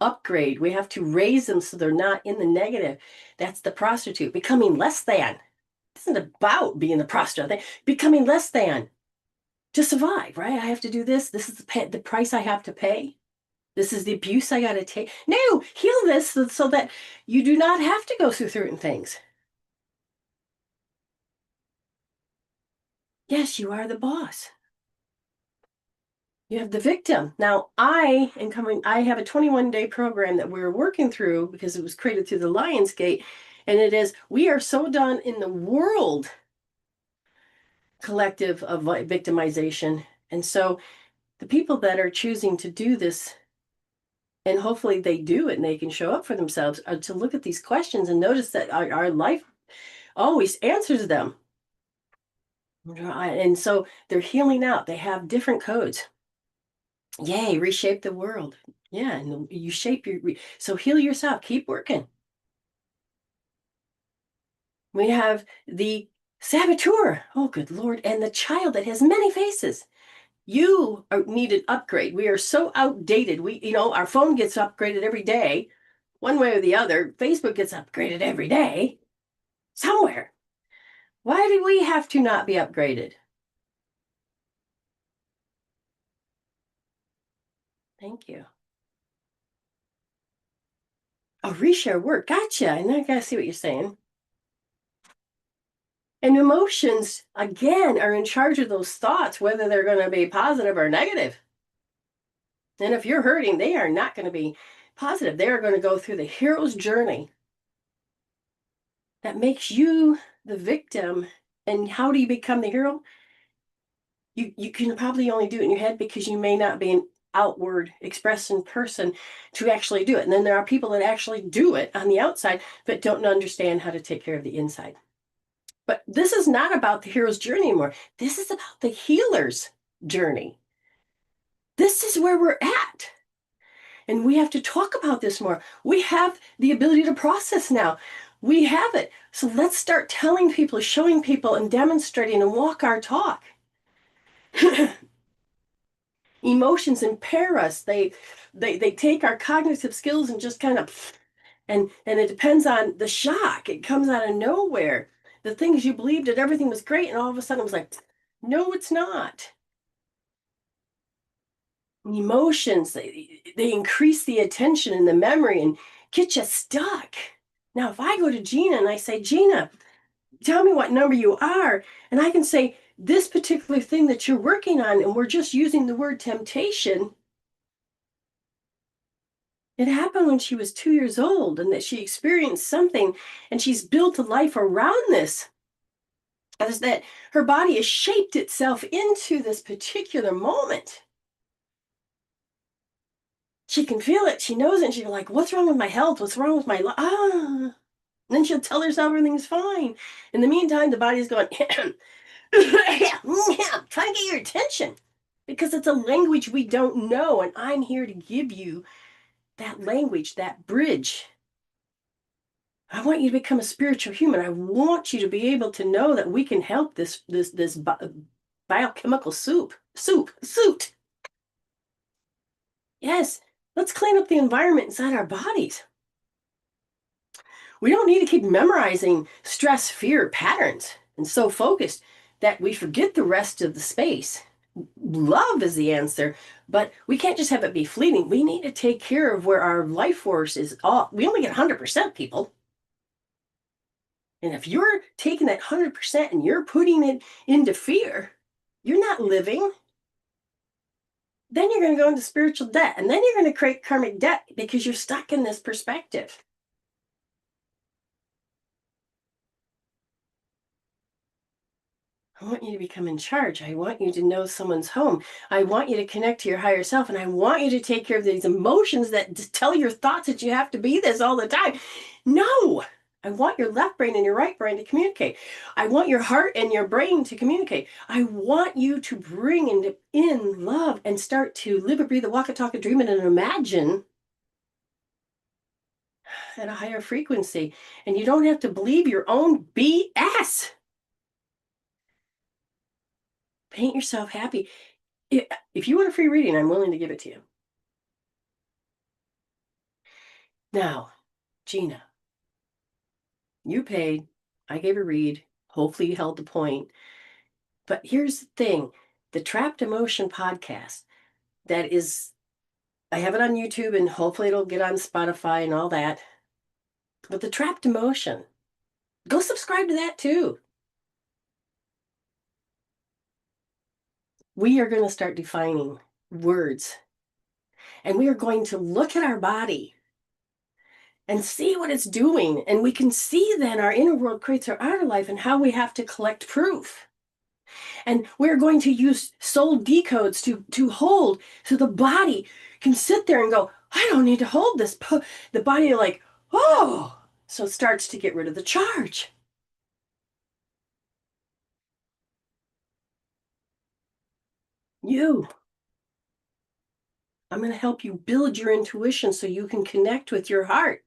upgrade. We have to raise them so they're not in the negative. That's the prostitute, becoming less than. It isn't about being the prostitute, becoming less than to survive, right? I have to do this. This is the price I have to pay. This is the abuse I got to take. No, heal this so that you do not have to go through certain things. Yes, you are the boss. You have the victim. Now, I have a 21-day program that we're working through because it was created through the Lion's Gate. And it is, we are so done in the world collective of victimization. And so the people that are choosing to do this, and hopefully they do it and they can show up for themselves, to look at these questions and notice that our life always answers them. And so they're healing out. They have different codes. Yay, reshape the world. Yeah, and you shape so heal yourself, keep working. We have the saboteur. Oh, good Lord. And the child that has many faces. You need an upgrade. We are so outdated. Our phone gets upgraded every day, one way or the other. Facebook gets upgraded every day, somewhere. Why do we have to not be upgraded? Thank you. Oh, reshare work. Gotcha. And I gotta see what you're saying. And emotions, again, are in charge of those thoughts, whether they're going to be positive or negative. And if you're hurting, they are not going to be positive. They are going to go through the hero's journey that makes you the victim. And how do you become the hero? You can probably only do it in your head because you may not be an outward expressing person to actually do it. And then there are people that actually do it on the outside, but don't understand how to take care of the inside. But this is not about the hero's journey anymore. This is about the healer's journey. This is where we're at. And we have to talk about this more. We have the ability to process now. We have it. So let's start telling people, showing people, and demonstrating and walk our talk. Emotions impair us. They take our cognitive skills and just kind of, and it depends on the shock. It comes out of nowhere. The things you believed that everything was great, and all of a sudden it was like, no, it's not. Emotions, they increase the attention and the memory and get you stuck. Now, if I go to Gina and I say, Gina, tell me what number you are, and I can say this particular thing that you're working on, and we're just using the word temptation. It happened when she was 2 years old, and that she experienced something, and she's built a life around this. Is that her body has shaped itself into this particular moment. She can feel it. She knows it. And she's like, what's wrong with my health? What's wrong with my life? And then she'll tell herself everything's fine. In the meantime, the body's going, trying to get your attention because it's a language we don't know. And I'm here to give you that language, that bridge. I want you to become a spiritual human. I want you to be able to know that we can help this biochemical suit. Yes, let's clean up the environment inside our bodies. We don't need to keep memorizing stress, fear patterns and so focused that we forget the rest of the space. Love is the answer, but we can't just have it be fleeting. We need to take care of where our life force is all. We only get 100% people. And if you're taking that 100% and you're putting it into fear, you're not living. Then you're going to go into spiritual debt, and then you're going to create karmic debt because you're stuck in this perspective. I want you to become in charge. I want you to know someone's home. I want you to connect to your higher self, and I want you to take care of these emotions that just tell your thoughts that you have to be this all the time. No, I want your left brain and your right brain to communicate. I want your heart and your brain to communicate. I want you to bring in love and start to live a breathe a walk a talk a dream it and imagine at a higher frequency. And you don't have to believe your own BS. Paint yourself happy. If you want a free reading, I'm willing to give it to you. Now, Gina, you paid. I gave a read. Hopefully you held the point. But here's the thing. The Trapped Emotion podcast, that is, I have it on YouTube and hopefully it'll get on Spotify and all that. But the Trapped Emotion, go subscribe to that too. We are going to start defining words. And we are going to look at our body and see what it's doing. And we can see then our inner world creates our outer life and how we have to collect proof. And we're going to use soul decodes to hold so the body can sit there and go, I don't need to hold this. The body like, oh, so it starts to get rid of the charge. You, I'm going to help you build your intuition so you can connect with your heart.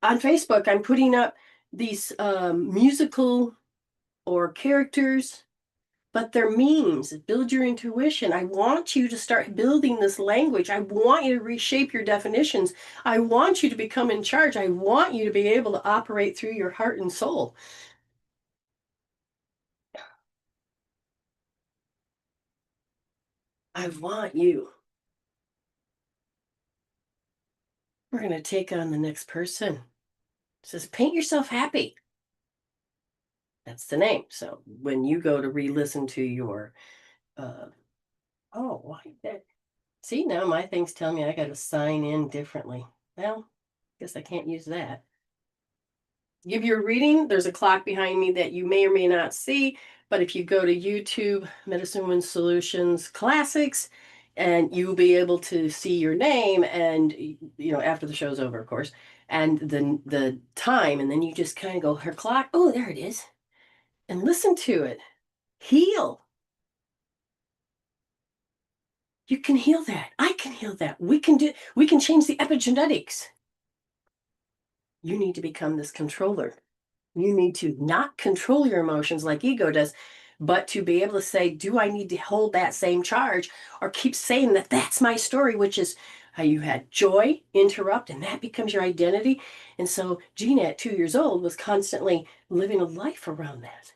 On Facebook, I'm putting up these musical or characters, but they're memes. Build your intuition. I want you to start building this language. I want you to reshape your definitions. I want you to become in charge. I want you to be able to operate through your heart and soul. I want you. We're going to take on the next person. It says, paint yourself happy. That's the name. So when you go to re-listen to your, oh, why that? See, now my thing's telling me I got to sign in differently. Well, guess I can't use that. Give you a reading. There's a clock behind me that you may or may not see, but if you go to YouTube, Medicine Wind Solutions Classics, and you'll be able to see your name and after the show's over, of course, and the time, and then you just kind of go, her clock, oh, there it is, and listen to it. Heal. You can heal that. I can heal that. We can change the epigenetics. You need to become this controller. You need to not control your emotions like ego does, but to be able to say, do I need to hold that same charge or keep saying that that's my story, which is how you had joy interrupt and that becomes your identity. And so Gina at 2 years old was constantly living a life around that.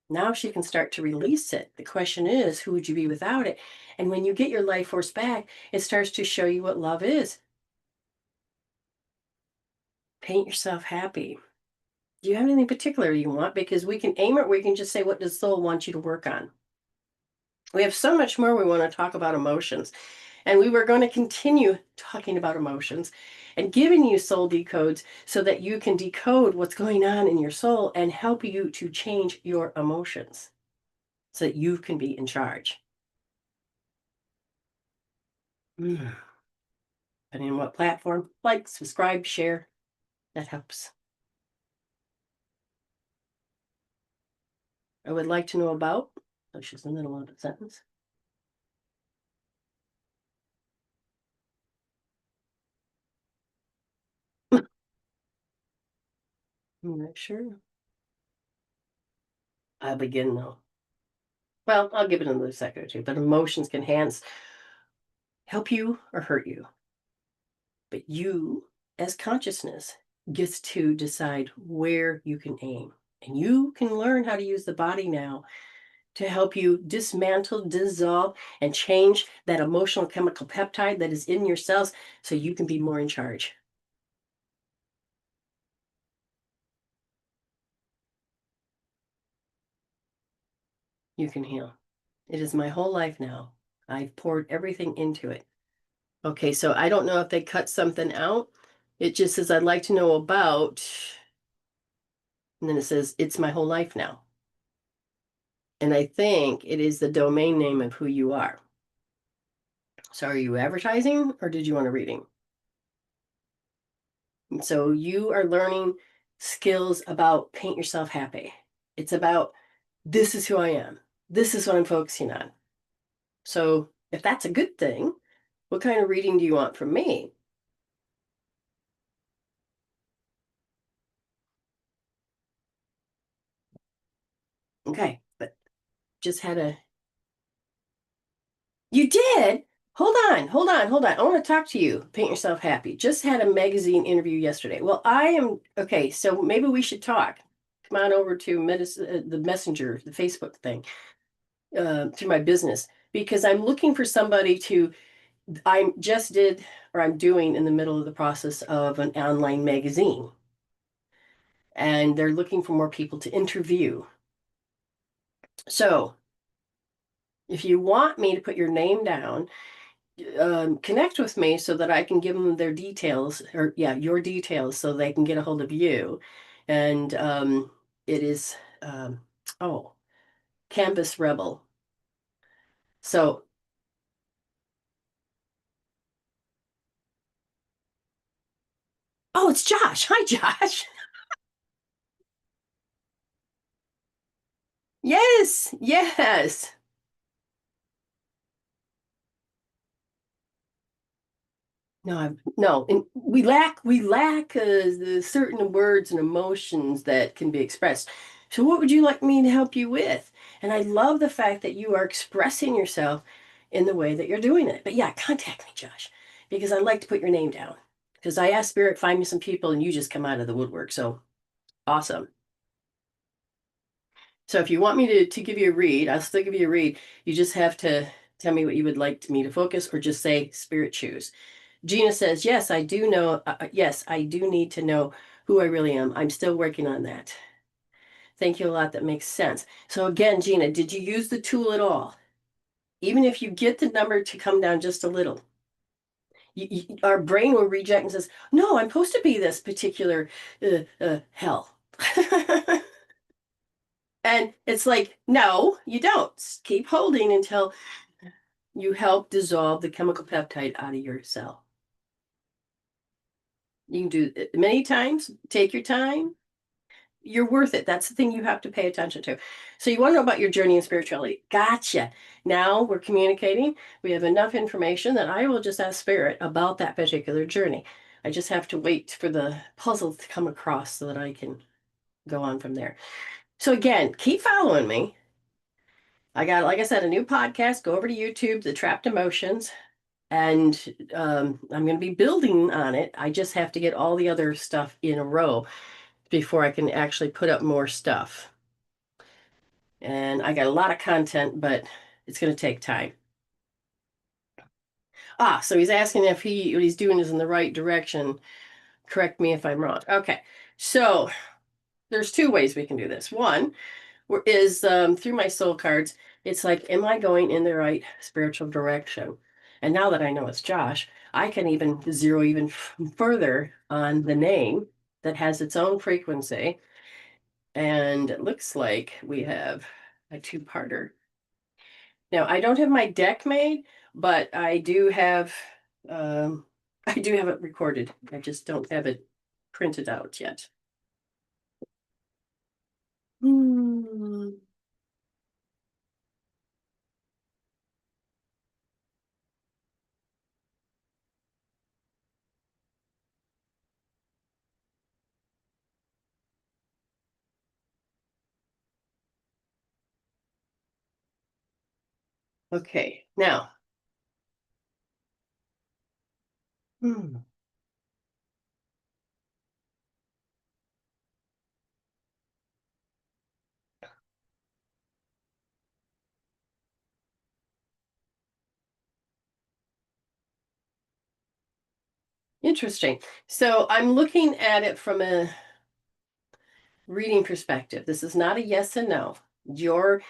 Now she can start to release it. The question is, who would you be without it? And when you get your life force back, it starts to show you what love is. Paint yourself happy. Do you have anything particular you want? Because we can aim it, we can just say, what does soul want you to work on? We have so much more we want to talk about emotions. And we were going to continue talking about emotions and giving you soul decodes so that you can decode what's going on in your soul and help you to change your emotions so that you can be in charge. Depending on what platform, like, subscribe, share, that helps. I would like to know about, oh, she's in the middle of the sentence. I'm not sure. I'll begin though. Well, I'll give it another second or two, but emotions can help you or hurt you. But you, as consciousness, gets to decide where you can aim. And you can learn how to use the body now to help you dismantle, dissolve, and change that emotional chemical peptide that is in your cells so you can be more in charge. You can heal. It is my whole life now. I've poured everything into it. Okay, so I don't know if they cut something out. It just says, I'd like to know about, and then it says, it's my whole life now. And I think it is the domain name of who you are. So are you advertising or did you want a reading? And so you are learning skills about paint yourself happy. It's about, this is who I am. This is what I'm focusing on. So if that's a good thing, what kind of reading do you want from me? Okay, but just had a, you did? Hold on. I want to talk to you. Paint yourself happy. Just had a magazine interview yesterday. Well, I am, okay, so maybe we should talk. Come on over to the messenger, the Facebook thing, through my business, because I'm looking for somebody to, I just did, or I'm doing in the middle of the process of an online magazine. And they're looking for more people to interview. So If you want me to put your name down, connect with me so that I can give them their details, or yeah, your details, so they can get a hold of you. And it is, oh, Campus Rebel. So, oh, it's Josh. Hi, Josh. Yes, yes. No, no, and we lack the certain words and emotions that can be expressed. So, what would you like me to help you with? And I love the fact that you are expressing yourself in the way that you're doing it. But yeah, contact me, Josh, because I like to put your name down. Because I asked Spirit, find me some people, and you just come out of the woodwork. So awesome. So if you want me to give you a read, I'll still give you a read. You just have to tell me what you would like me to focus, or just say Spirit choose. Gina says, yes, I do know. Yes, I do need to know who I really am. I'm still working on that. Thank you a lot. That makes sense. So again, Gina, did you use the tool at all? Even if you get the number to come down just a little, our brain will reject and says, no, I'm supposed to be this particular hell. And it's like, no, you don't. Keep holding until you help dissolve the chemical peptide out of your cell. You can do it many times. Take your time. You're worth it. That's the thing you have to pay attention to. So you want to know about your journey in spirituality. Gotcha. Now we're communicating. We have enough information that I will just ask Spirit about that particular journey. I just have to wait for the puzzle to come across so that I can go on from there. So again, keep following me. I got, like I said, a new podcast. Go over to YouTube, The Trapped Emotions, and I'm going to be building on it. I just have to get all the other stuff in a row before I can actually put up more stuff. And I got a lot of content, but it's going to take time. So he's asking if what he's doing is in the right direction. Correct me if I'm wrong. Okay, so there's two ways we can do this. One is through my soul cards. It's like, am I going in the right spiritual direction? And now that I know it's Josh, I can even zero even further on the name that has its own frequency. And it looks like we have a two-parter. Now, I don't have my deck made, but um, I do have it recorded. I just don't have it printed out yet. Hmm. Okay, now, hmm, interesting. So I'm looking at it from a reading perspective. This is not a yes and no. You're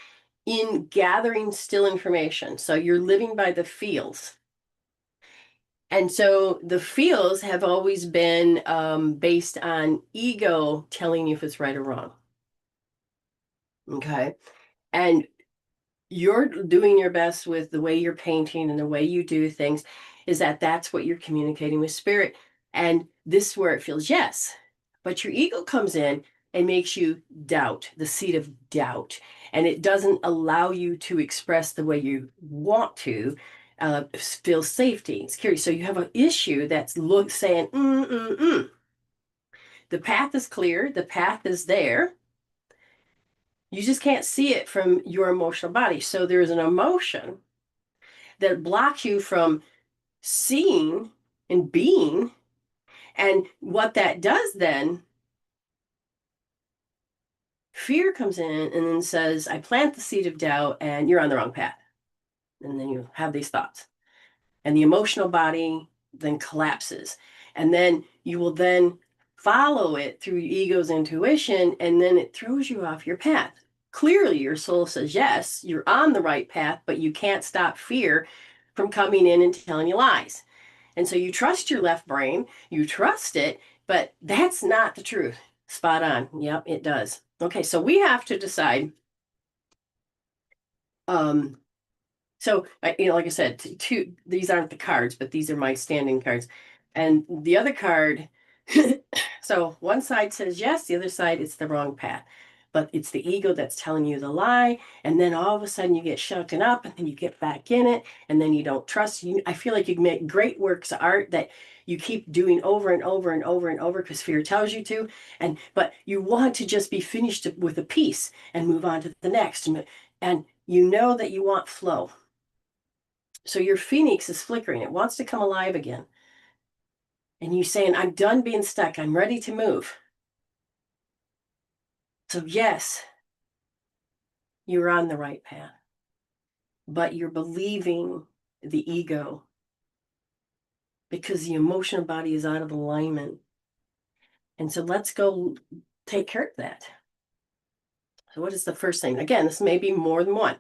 in gathering still information. So you're living by the feels. And so the feels have always been based on ego telling you if it's right or wrong. Okay. And you're doing your best with the way you're painting and the way you do things, is that that's what you're communicating with spirit. And this is where it feels yes. But your ego comes in and makes you doubt, the seed of doubt. And it doesn't allow you to express the way you want to. Feel safety and security. So you have an issue that's saying, the path is clear, the path is there. You just can't see it from your emotional body. So there's an emotion that blocks you from seeing and being. And what that does then, fear comes in and then says, I plant the seed of doubt and you're on the wrong path. And then you have these thoughts. And the emotional body then collapses. And then you will then follow it through your ego's intuition, and then it throws you off your path. clearly your soul says, yes, you're on the right path, but you can't stop fear from coming in and telling you lies. And so you trust your left brain, you trust it, but that's not the truth. Spot on. Yep, it does. Okay, so we have to decide. Um, so like I said, two, these aren't the cards, but these are my standing cards. And the other card, so one side says yes, the other side it's the wrong path. But it's the ego that's telling you the lie, and then all of a sudden you get shaken up, and then you get back in it, and then you don't trust you. I feel like you make great works of art that you keep doing over and over and over and over because fear tells you to, but you want to just be finished with a piece and move on to the next, and you know that you want flow. So your phoenix is flickering. It wants to come alive again. And you saying, I'm done being stuck. I'm ready to move. So yes, you're on the right path, but you're believing the ego because the emotional body is out of alignment. And so let's go take care of that. So what is the first thing? Again, this may be more than one.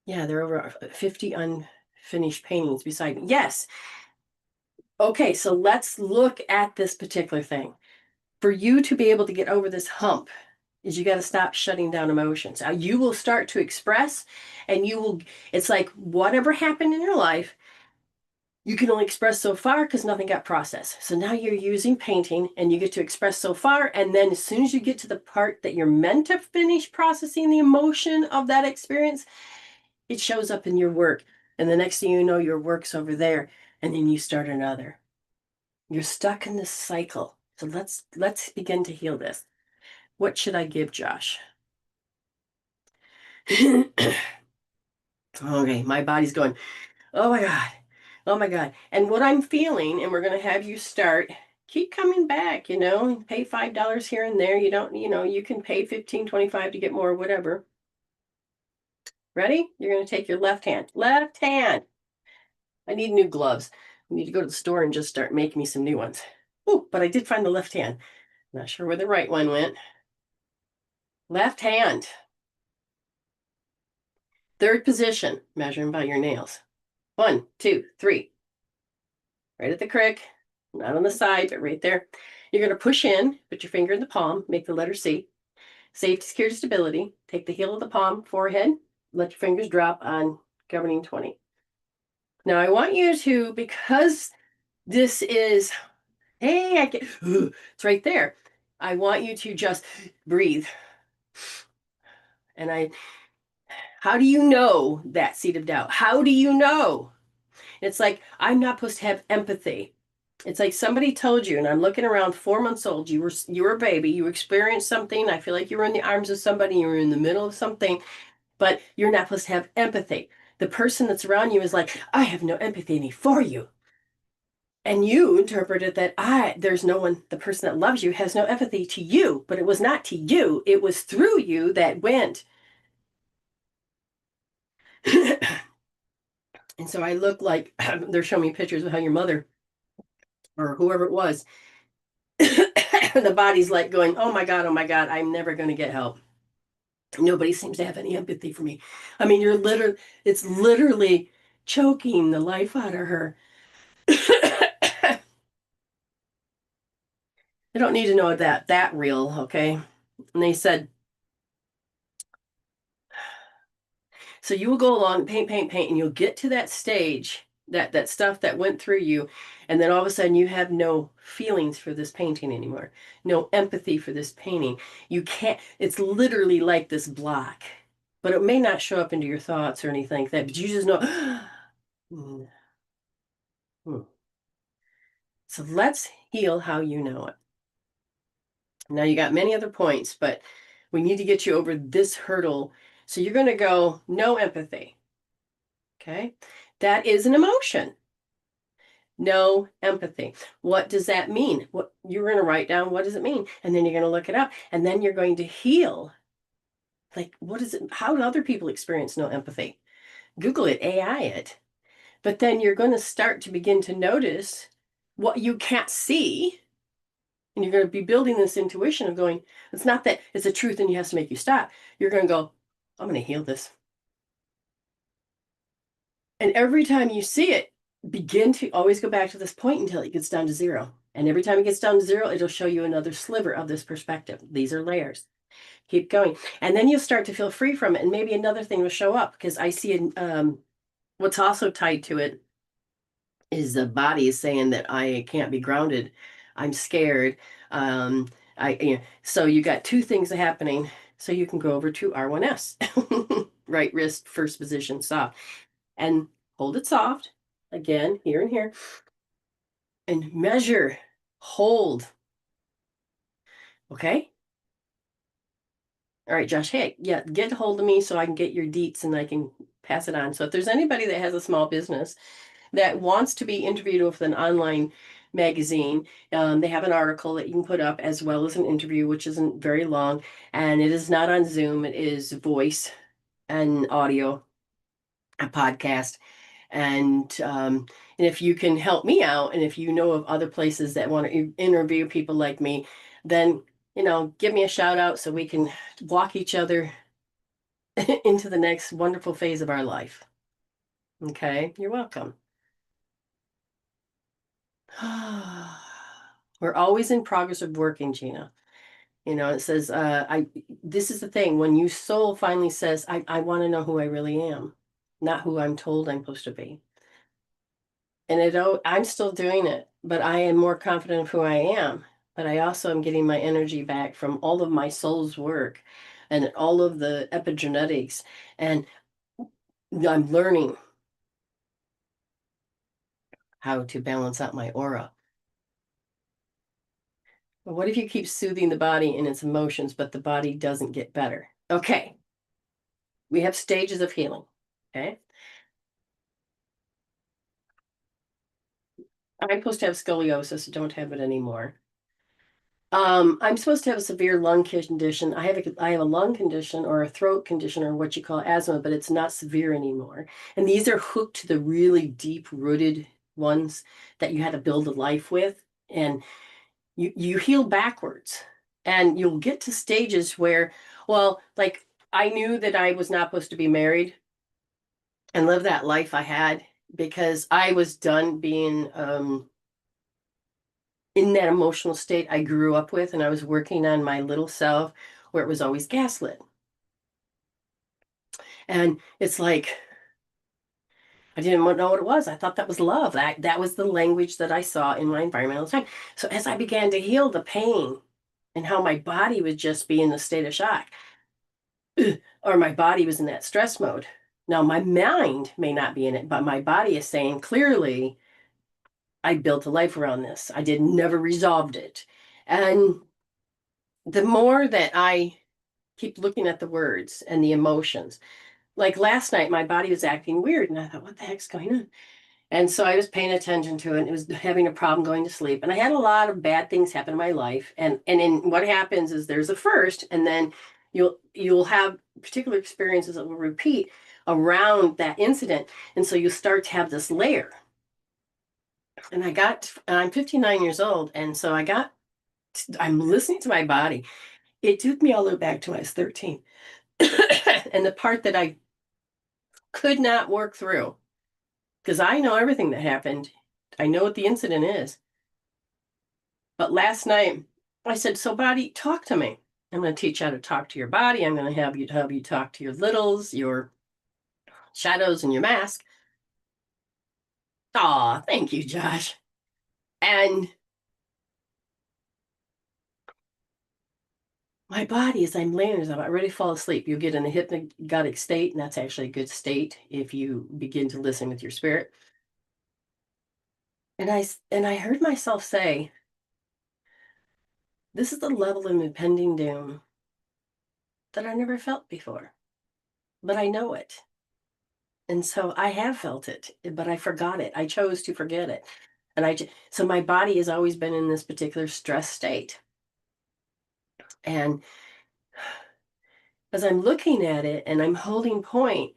Yeah, there are over 50 unfinished paintings beside me. Yes. Okay, so let's look at this particular thing. For you to be able to get over this hump is you got to stop shutting down emotions. Now you will start to express and it's like whatever happened in your life, you can only express so far because nothing got processed. So now you're using painting and you get to express so far. And then as soon as you get to the part that you're meant to finish processing the emotion of that experience, it shows up in your work. And the next thing you know, your work's over there. And then you start another. You're stuck in this cycle. So let's begin to heal this. What should I give Josh? Okay, my body's going, oh my God, oh my God. And what I'm feeling, and we're going to have you start, keep coming back, pay $5 here and there. You don't, you can pay 15, 25 to get more, whatever. Ready? You're going to take your left hand. Left hand. I need new gloves. I need to go to the store and just start making me some new ones. Oh, but I did find the left hand. Not sure where the right one went. Left hand. Third position, measuring by your nails. 1, 2, 3. Right at the crick, not on the side, but right there. You're going to push in, put your finger in the palm, make the letter C. Safety, security, stability. Take the heel of the palm, forehead, let your fingers drop on governing 20. Now I want you to, because this is, hey, I get, it's right there. I want you to just breathe. And how do you know that seed of doubt? How do you know? It's like, I'm not supposed to have empathy. It's like somebody told you, and I'm looking around 4 months old, you were a baby, you experienced something. I feel like you were in the arms of somebody, you were in the middle of something, but you're not supposed to have empathy. The person that's around you is like, I have no empathy for you. And you interpreted that there's no one, the person that loves you has no empathy to you, but it was not to you. It was through you that went. And so I look like they're showing me pictures of how your mother or whoever it was, the body's like going, oh my God, I'm never going to get help. Nobody seems to have any empathy for me. I mean, it's literally choking the life out of her. I don't need to know that real, okay? And they said, so you will go along, paint, and you'll get to that stage, that stuff that went through you, and then all of a sudden you have no feelings for this painting anymore, no empathy for this painting. You can't, it's literally like this block, but it may not show up into your thoughts or anything like that, but you just know. Hmm. So let's heal how you know it. Now you got many other points, but we need to get you over this hurdle. So you're going to go, no empathy. Okay. That is an emotion. No empathy. What does that mean? What you're going to write down, what does it mean? And then you're going to look it up and then you're going to heal. Like, what is it? How do other people experience no empathy? Google it, AI it. But then you're going to start to begin to notice what you can't see. And you're going to be building this intuition of going, it's not that it's a truth and it has to make you stop. You're going to go, I'm going to heal this. And every time you see it, begin to always go back to this point until it gets down to zero. And every time it gets down to zero, it'll show you another sliver of this perspective. These are layers. Keep going. And then you'll start to feel free from it. And maybe another thing will show up because I see what's also tied to it is the body is saying that I can't be grounded. I'm scared. So you got two things happening. So you can go over to R1S, right wrist, first position, soft, and hold it soft. Again, here and here, and measure, hold. Okay. All right, Josh. Hey, yeah, get a hold of me so I can get your deets and I can pass it on. So if there's anybody that has a small business that wants to be interviewed with an online magazine, they have an article that you can put up as well as an interview, which isn't very long. And it is not on Zoom, it is voice and audio, a podcast. And if you can help me out, and if you know of other places that want to interview people like me, then give me a shout out so we can walk each other into the next wonderful phase of our life. Okay, you're welcome. We're always in progress of working, Gina. It says, this is the thing, when your soul finally says, I want to know who I really am, not who I'm told I'm supposed to be. And I'm still doing it, but I am more confident of who I am. But I also am getting my energy back from all of my soul's work and all of the epigenetics. And I'm learning how to balance out my aura. But what if you keep soothing the body and its emotions, but the body doesn't get better? Okay. We have stages of healing. Okay. I'm supposed to have scoliosis. Don't have it anymore. I'm supposed to have a severe lung condition. I have a lung condition or a throat condition or what you call asthma, but it's not severe anymore. And these are hooked to the really deep rooted ones that you had to build a life with. And you heal backwards. And you'll get to stages where, well, like I knew that I was not supposed to be married and live that life I had because I was done being in that emotional state I grew up with, and I was working on my little self where it was always gaslit. And it's like, I didn't know what it was. I thought that was love. That was the language that I saw in my environment all the time. So as I began to heal the pain and how my body would just be in a state of shock, or my body was in that stress mode. Now, my mind may not be in it, but my body is saying clearly, I built a life around this. I never resolved it. And the more that I keep looking at the words and the emotions, like last night, my body was acting weird. And I thought, what the heck's going on? And so I was paying attention to it. And it was having a problem going to sleep. And I had a lot of bad things happen in my life. And in what happens is there's a first, and then you'll have particular experiences that will repeat around that incident. And so you start to have this layer. And I'm 59 years old. And so I'm listening to my body. It took me all the way back to when I was 13. And the part that I could not work through, because I know everything that happened. I know what the incident is. But last night, I said, so body, talk to me. I'm going to teach you how to talk to your body. I'm going to have you talk to your littles, your shadows, and your mask. Aw, thank you, Josh. And my body, as I'm laying there, I'm about ready to fall asleep. You get in a hypnagogic state, and that's actually a good state if you begin to listen with your spirit. And I heard myself say, this is the level of impending doom that I never felt before, but I know it. And so I have felt it, but I forgot it. I chose to forget it. So my body has always been in this particular stress state. And as I'm looking at it and I'm holding point,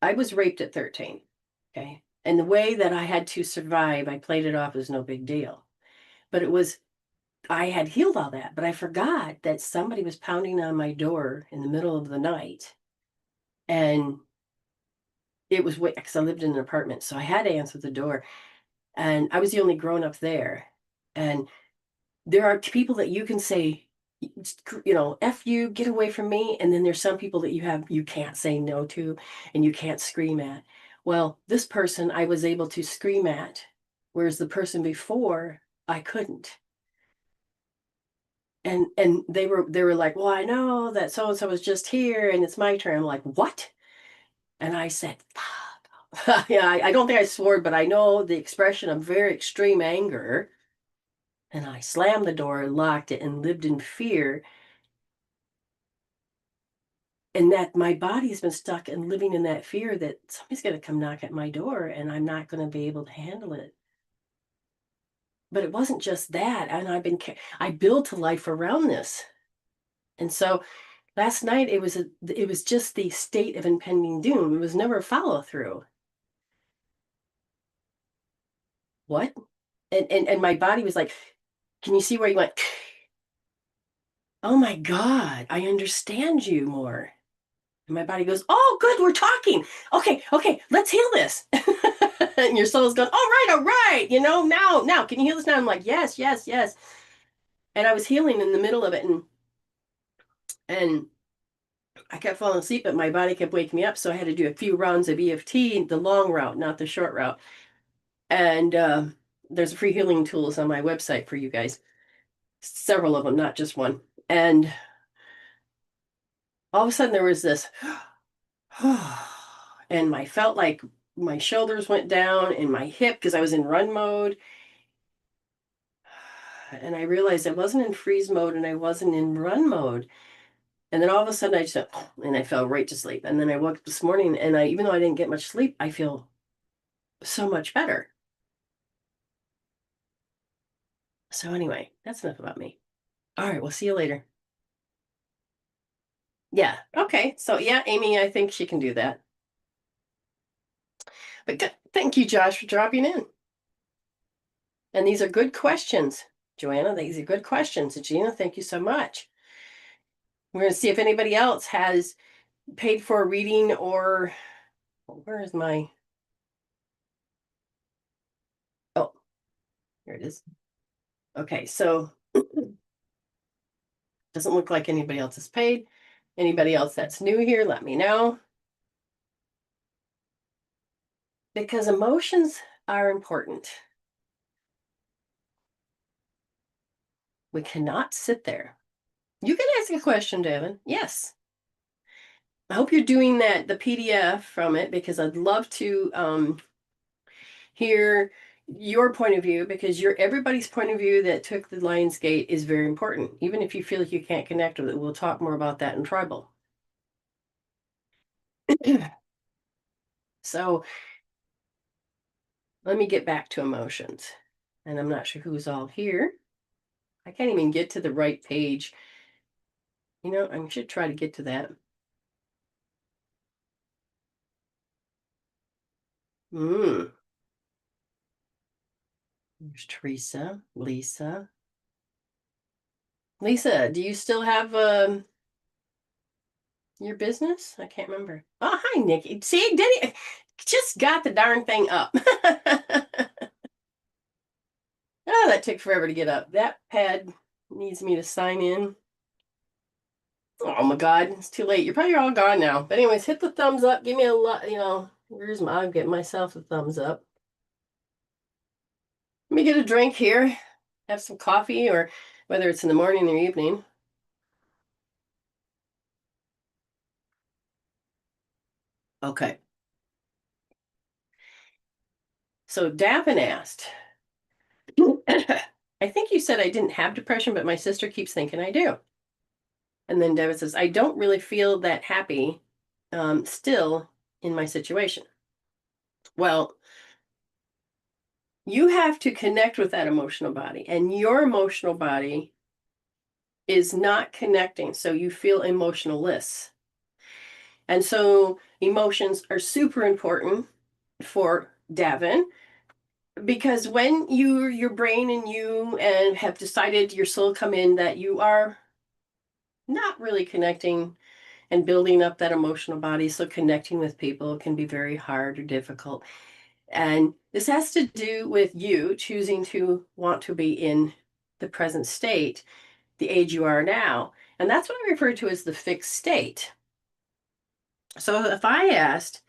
I was raped at 13. Okay. And the way that I had to survive, I played it off as no big deal. But it was I had healed all that, but I forgot that somebody was pounding on my door in the middle of the night. And it was because I lived in an apartment. So I had to answer the door. And I was the only grown up there. And there are people that you can say, F you, get away from me. And then there's some people that you can't say no to and you can't scream at. Well, this person I was able to scream at, whereas the person before I couldn't. And they were like, well, I know that so and so was just here and it's my turn. I'm like, what? And I said, fuck. Yeah, I don't think I swore, but I know the expression of very extreme anger. And I slammed the door and locked it and lived in fear. And that my body's been stuck and living in that fear that somebody's going to come knock at my door and I'm not going to be able to handle it. But it wasn't just that. And I built a life around this. And so last night it was just the state of impending doom. It was never a follow through. What? And my body was like, can you see where you went? Oh my God, I understand you more. And my body goes, oh, good, we're talking. Okay, let's heal this. And your soul's going, all right. Now, can you heal this now? I'm like, yes. And I was healing in the middle of it, and I kept falling asleep, but my body kept waking me up. So I had to do a few rounds of EFT, the long route, not the short route. And there's free healing tools on my website for you guys, several of them, not just one. And all of a sudden there was this, and I felt like my shoulders went down and my hip because I was in run mode. And I realized I wasn't in freeze mode and I wasn't in run mode. And then all of a sudden I just went, and I fell right to sleep. And then I woke up this morning and even though I didn't get much sleep, I feel so much better. So anyway, that's enough about me. All right, we'll see you later. Yeah. Okay. So yeah, Amy, I think she can do that. But thank you, Josh, for dropping in. And these are good questions. Joanna, these are good questions. And Gina, thank you so much. We're going to see if anybody else has paid for a reading or where is my, oh, here it is. Okay, so doesn't look like anybody else has paid. Anybody else that's new here, let me know. Because emotions are important. We cannot sit there. You can ask a question, Devin. Yes. I hope you're doing the PDF from it, because I'd love to hear your point of view, because everybody's point of view that took the Lion's Gate is very important. Even if you feel like you can't connect with it, we'll talk more about that in Tribal. So let me get back to emotions. And I'm not sure who's all here. I can't even get to the right page. I should try to get to that. There's Teresa, Lisa. Lisa, do you still have your business? I can't remember. Oh, hi, Nikki. See, Denny just got the darn thing up. Oh, that took forever to get up. That pad needs me to sign in. Oh my God, it's too late. You're probably all gone now. But anyways, hit the thumbs up. Give me a lot, I'll get myself a thumbs up. Let me get a drink here. Have some coffee, or whether it's in the morning or evening. Okay. So Davin asked, I think you said I didn't have depression, but my sister keeps thinking I do. And then Devin says, I don't really feel that happy still in my situation. Well, you have to connect with that emotional body, and your emotional body is not connecting. So you feel emotionless. And so emotions are super important for Davin. Because when your brain and you and have decided your soul come in that you are not really connecting and building up that emotional body, so connecting with people can be very hard or difficult. And this has to do with you choosing to want to be in the present state, the age you are now. And that's what I refer to as the fixed state. So if I asked,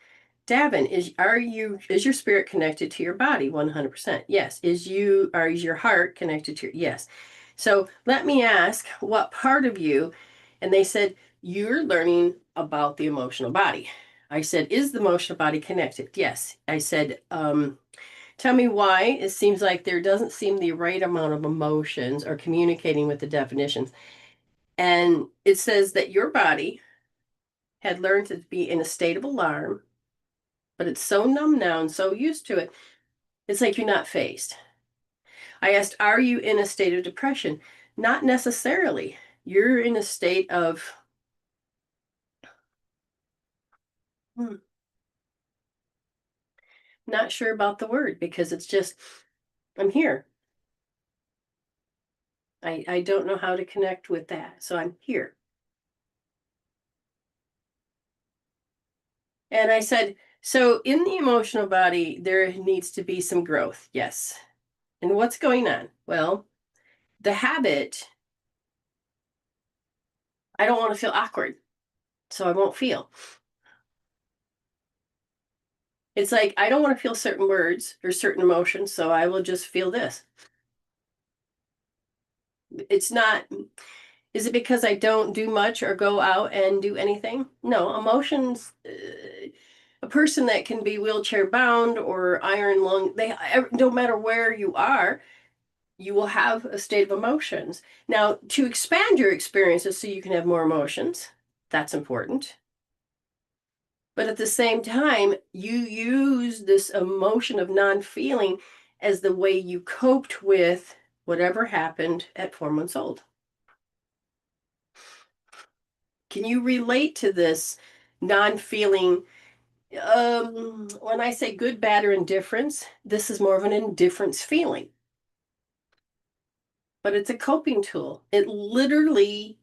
Davin, is your spirit connected to your body? 100%. Yes. Is your heart connected to your, yes. So let me ask, what part of you? And they said, you're learning about the emotional body. I said, is the emotional body connected? Yes. I said, tell me why it seems like there doesn't seem the right amount of emotions or communicating with the definitions. And it says that your body had learned to be in a state of alarm, but it's so numb now and so used to it, it's like you're not phased. I asked, are you in a state of depression? Not necessarily. You're in a state of, not sure about the word because it's just, I'm here. I don't know how to connect with that. So I'm here. And I said, so in the emotional body, there needs to be some growth. Yes. And what's going on? Well, the habit, I don't want to feel awkward, so I won't feel. It's like, I don't want to feel certain words or certain emotions, so I will just feel this. It's not, is it because I don't do much or go out and do anything? No, emotions, a person that can be wheelchair bound or iron lung, no matter where you are, you will have a state of emotions. Now, to expand your experiences so you can have more emotions, that's important. But at the same time, you use this emotion of non-feeling as the way you coped with whatever happened at 4 months old. Can you relate to this non-feeling? When I say good, bad, or indifference, this is more of an indifference feeling, but it's a coping tool. It literally,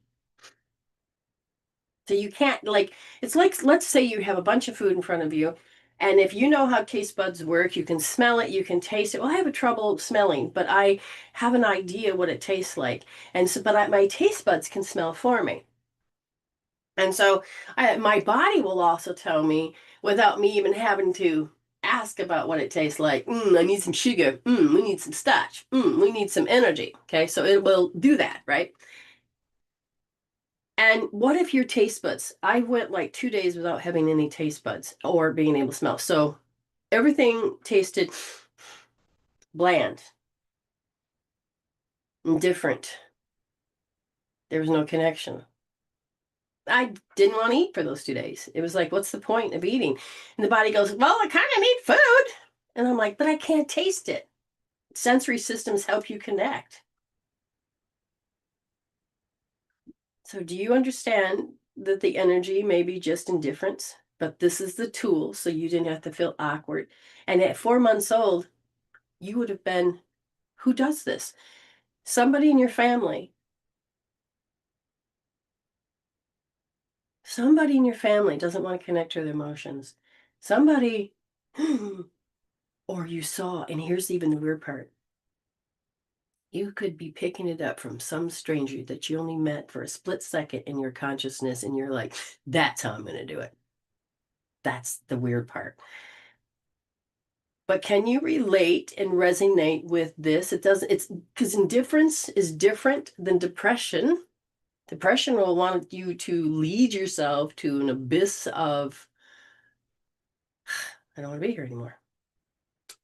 so you can't like, it's like, let's say you have a bunch of food in front of you, and if you know how taste buds work, you can smell it, you can taste it. Well, I have a trouble smelling, but I have an idea what it tastes like. And so, my taste buds can smell for me. And so my body will also tell me without me even having to ask about what it tastes like. I need some sugar. We need some starch. We need some energy. Okay, so it will do that, right? And what if your taste buds? I went like 2 days without having any taste buds or being able to smell. So everything tasted bland, indifferent. There was no connection. I didn't want to eat for those 2 days. It was like, what's the point of eating? And the body goes, well, I kind of need food. And I'm like, but I can't taste it. Sensory systems help you connect. So do you understand that the energy may be just indifference, but this is the tool so you didn't have to feel awkward. And at 4 months old, you would have been, who does this? Somebody in your family. Somebody in your family doesn't want to connect to their emotions. Somebody, or you saw, and here's even the weird part. You could be picking it up from some stranger that you only met for a split second in your consciousness, and you're like, that's how I'm going to do it. That's the weird part. But can you relate and resonate with this? It's because indifference is different than depression. Depression will want you to lead yourself to an abyss of, I don't want to be here anymore.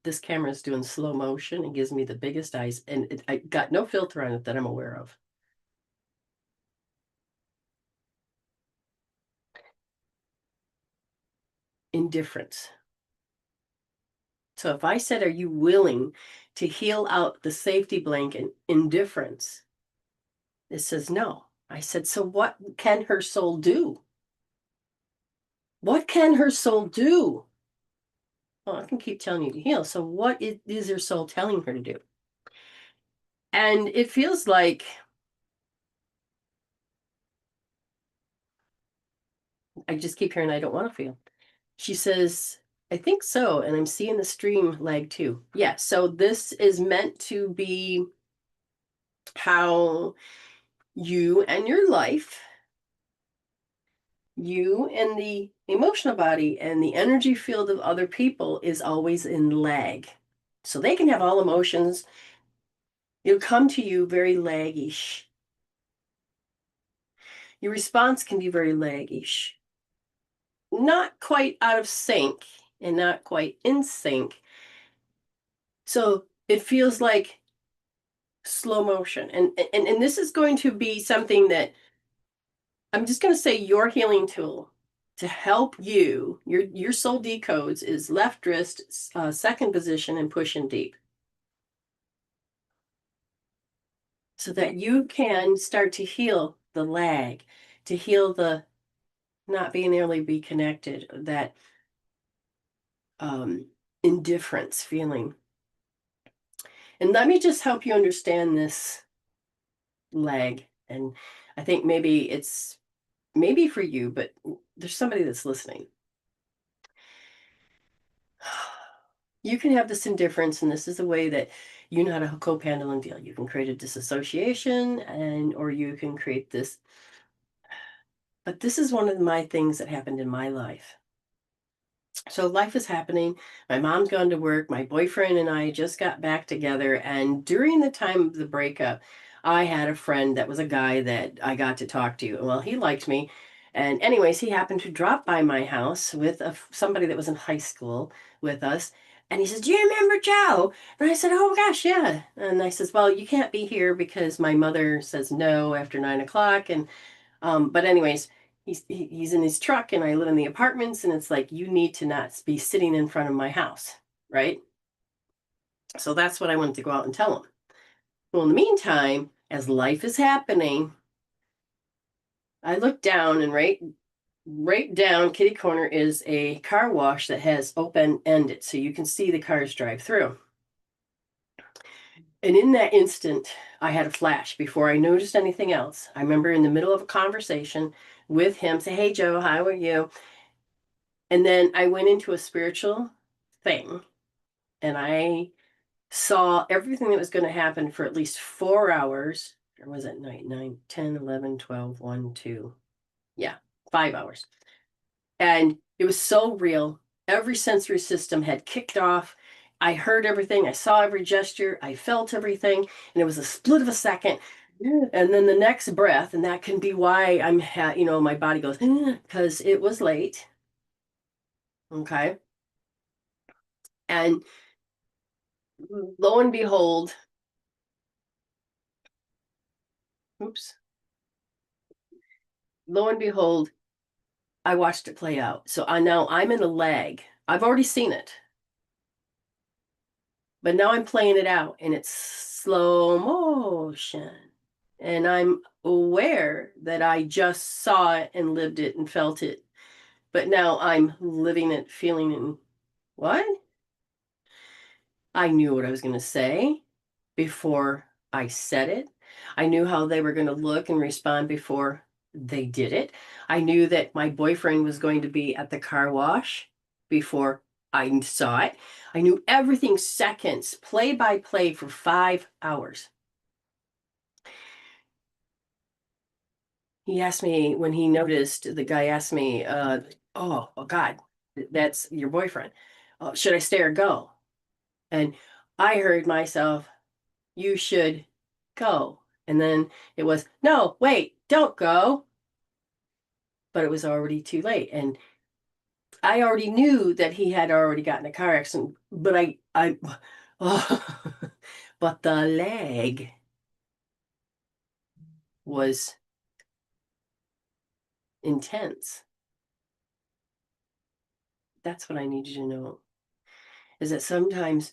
This camera is doing slow motion and gives me the biggest eyes, and I got no filter on it that I'm aware of. Indifference. So if I said, are you willing to heal out the safety blanket indifference? It says no. I said, so what can her soul do? What can her soul do? Well, I can keep telling you to heal. So what is your soul telling her to do? And it feels like I just keep hearing I don't want to feel. She says, I think so. And I'm seeing the stream lag too. Yeah. So this is meant to be how you and your life, you and the emotional body and the energy field of other people is always in lag. So they can have all emotions. It'll come to you very laggish. Your response can be very laggish. Not quite out of sync and not quite in sync. So it feels like slow motion. And this is going to be something that I'm just going to say your healing tool to help you. Your soul decodes is left wrist, second position, and push in deep. So that you can start to heal the lag, to heal the not being able to be connected, that indifference feeling. And let me just help you understand this lag. And I think maybe it's maybe for you, but there's somebody that's listening. You can have this indifference, and this is a way that you know how to cope, handle, and deal. You can create a disassociation, and or you can create this. But this is one of my things that happened in my life. So life is happening. My mom's gone to work. My boyfriend and I just got back together. And during the time of the breakup, I had a friend that was a guy that I got to talk to. Well, he liked me. And anyways, he happened to drop by my house with somebody that was in high school with us. And he says, do you remember Joe? And I said, oh gosh, yeah. And I says, well, you can't be here because my mother says no after 9 o'clock. And but anyways, he's in his truck and I live in the apartments and it's like you need to not be sitting in front of my house, right? So that's what I wanted to go out and tell him. Well, in the meantime, as life is happening, I look down and right down kitty corner is a car wash that has open ended so you can see the cars drive through. And in that instant, I had a flash before I noticed anything else. I remember in the middle of a conversation with him say, hey Joe, how are you? And then I went into a spiritual thing and I saw everything that was going to happen for at least 4 hours. Or was it night? 9, 10, 11, 12, 1, 2. Yeah, 5 hours. And it was so real. Every sensory system had kicked off. I heard everything. I saw every gesture. I felt everything. And it was a split of a second. And then the next breath, and that can be why my body goes, because it was late. Okay. And lo and behold, oops, lo and behold, I watched it play out. So I'm in a lag. I've already seen it, but now I'm playing it out and it's slow motion. And I'm aware that I just saw it and lived it and felt it. But now I'm living it, feeling it. What? I knew what I was going to say before I said it. I knew how they were going to look and respond before they did it. I knew that my boyfriend was going to be at the car wash before I saw it. I knew everything seconds, play by play for 5 hours. He asked me when he noticed, the guy asked me, oh God, that's your boyfriend. Should I stay or go? And I heard myself, you should go. And then it was, no, wait, don't go. But it was already too late. And I already knew that he had already gotten a car accident, but oh, but the leg was intense. That's what I need you to know is that sometimes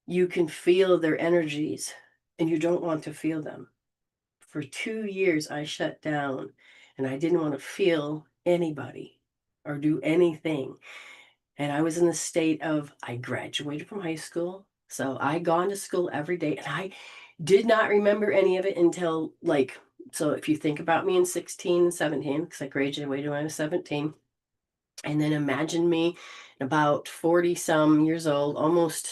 you can feel their energies and you don't want to feel them. For 2 years, I shut down and I didn't want to feel anybody or do anything. And I was in the state of, I graduated from high school. So I gone to school every day and I did not remember any of it until like, so if you think about me in 16 and 17, because I graduated when I was 17, and then imagine me about 40 some years old, almost,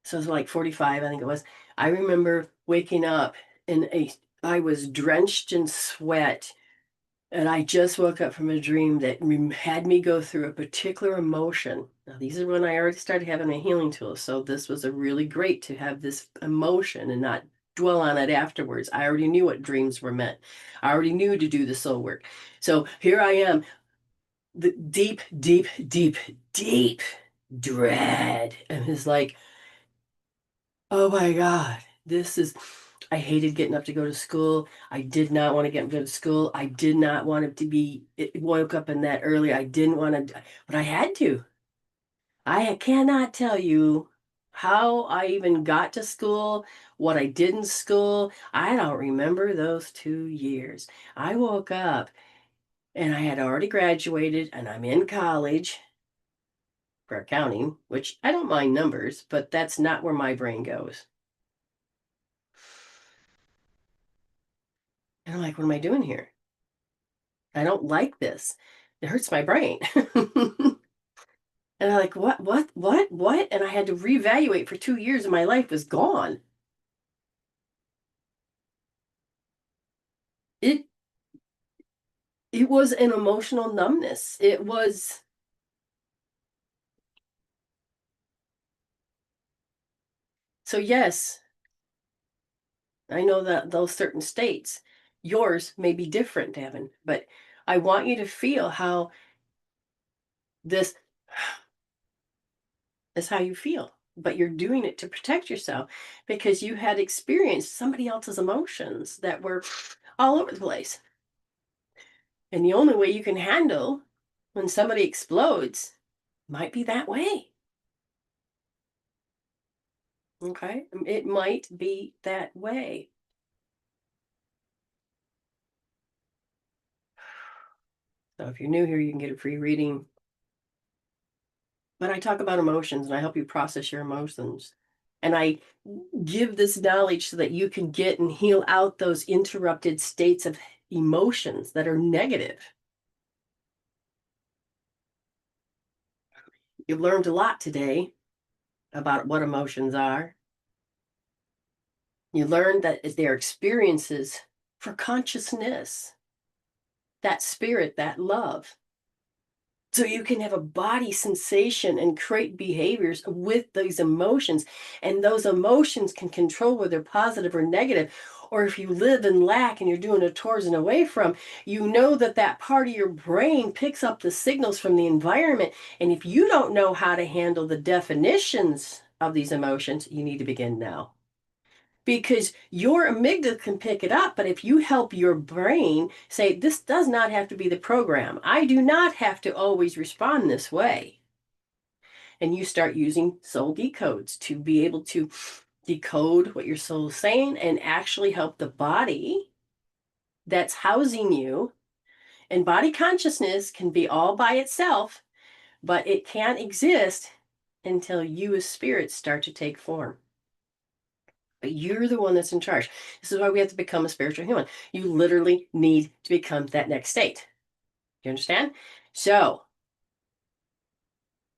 so it was like 45, I think it was. I remember waking up and I was drenched in sweat. And I just woke up from a dream that had me go through a particular emotion. Now, these are when I already started having my healing tools. So this was a really great to have this emotion and not dwell on it afterwards. I already knew what dreams were meant. I already knew to do the soul work. So here I am, the deep, deep, deep, deep dread. And it's like, oh my God, this is, I hated getting up to go to school. I did not want to get up to go to school. I did not want it to be, it woke up in that early. I didn't want to, but I had to. I cannot tell you how I even got to school, what I did in school. I don't remember those 2 years. I woke up and I had already graduated and I'm in college for accounting, which I don't mind numbers, but that's not where my brain goes. And I'm like, what am I doing here? I don't like this. It hurts my brain. And I'm like, what? And I had to reevaluate for 2 years and my life was gone. It it was an emotional numbness. It was, so yes, I know that those certain states, yours may be different, Devin, but I want you to feel how this is how you feel. But you're doing it to protect yourself because you had experienced somebody else's emotions that were all over the place. And the only way you can handle when somebody explodes might be that way. Okay? It might be that way. So if you're new here, you can get a free reading. But I talk about emotions and I help you process your emotions. And I give this knowledge so that you can get and heal out those interrupted states of emotions that are negative. You've learned a lot today about what emotions are. You learned that they're experiences for consciousness, that spirit, that love. So you can have a body sensation and create behaviors with these emotions. And those emotions can control whether positive or negative. Or if you live in lack and you're doing it towards and away from, you know that that part of your brain picks up the signals from the environment. And if you don't know how to handle the definitions of these emotions, you need to begin now, because your amygdala can pick it up. But if you help your brain say, this does not have to be the program, I do not have to always respond this way, and you start using soul decodes to be able to decode what your soul is saying and actually help the body that's housing you. And body consciousness can be all by itself, but it can't exist until you as spirits start to take form. But you're the one that's in charge. This is why we have to become a spiritual human. You literally need to become that next state. You understand? So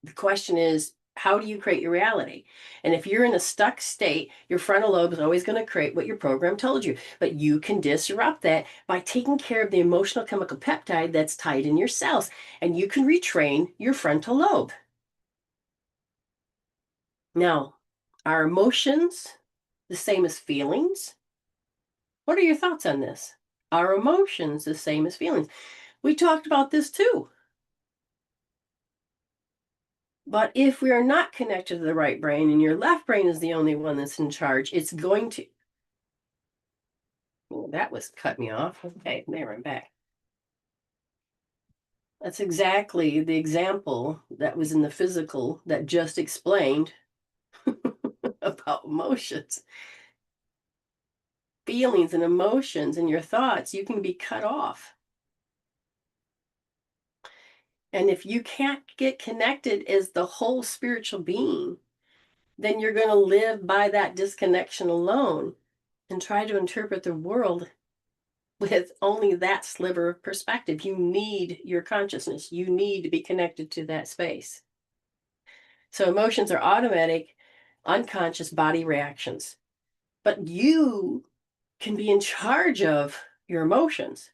the question is, how do you create your reality? And if you're in a stuck state, your frontal lobe is always going to create what your program told you. But you can disrupt that by taking care of the emotional chemical peptide that's tied in your cells. And you can retrain your frontal lobe. Now, are emotions the same as feelings? What are your thoughts on this? Are emotions the same as feelings? We talked about this too. But if we are not connected to the right brain and your left brain is the only one that's in charge, it's going to. Oh, that was cut me off. Okay, there I'm back. That's exactly the example that was in the physical that just explained about emotions. Feelings and emotions and your thoughts, you can be cut off. And if you can't get connected as the whole spiritual being, then you're going to live by that disconnection alone and try to interpret the world with only that sliver of perspective. You need your consciousness. You need to be connected to that space. So emotions are automatic, unconscious body reactions. But you can be in charge of your emotions.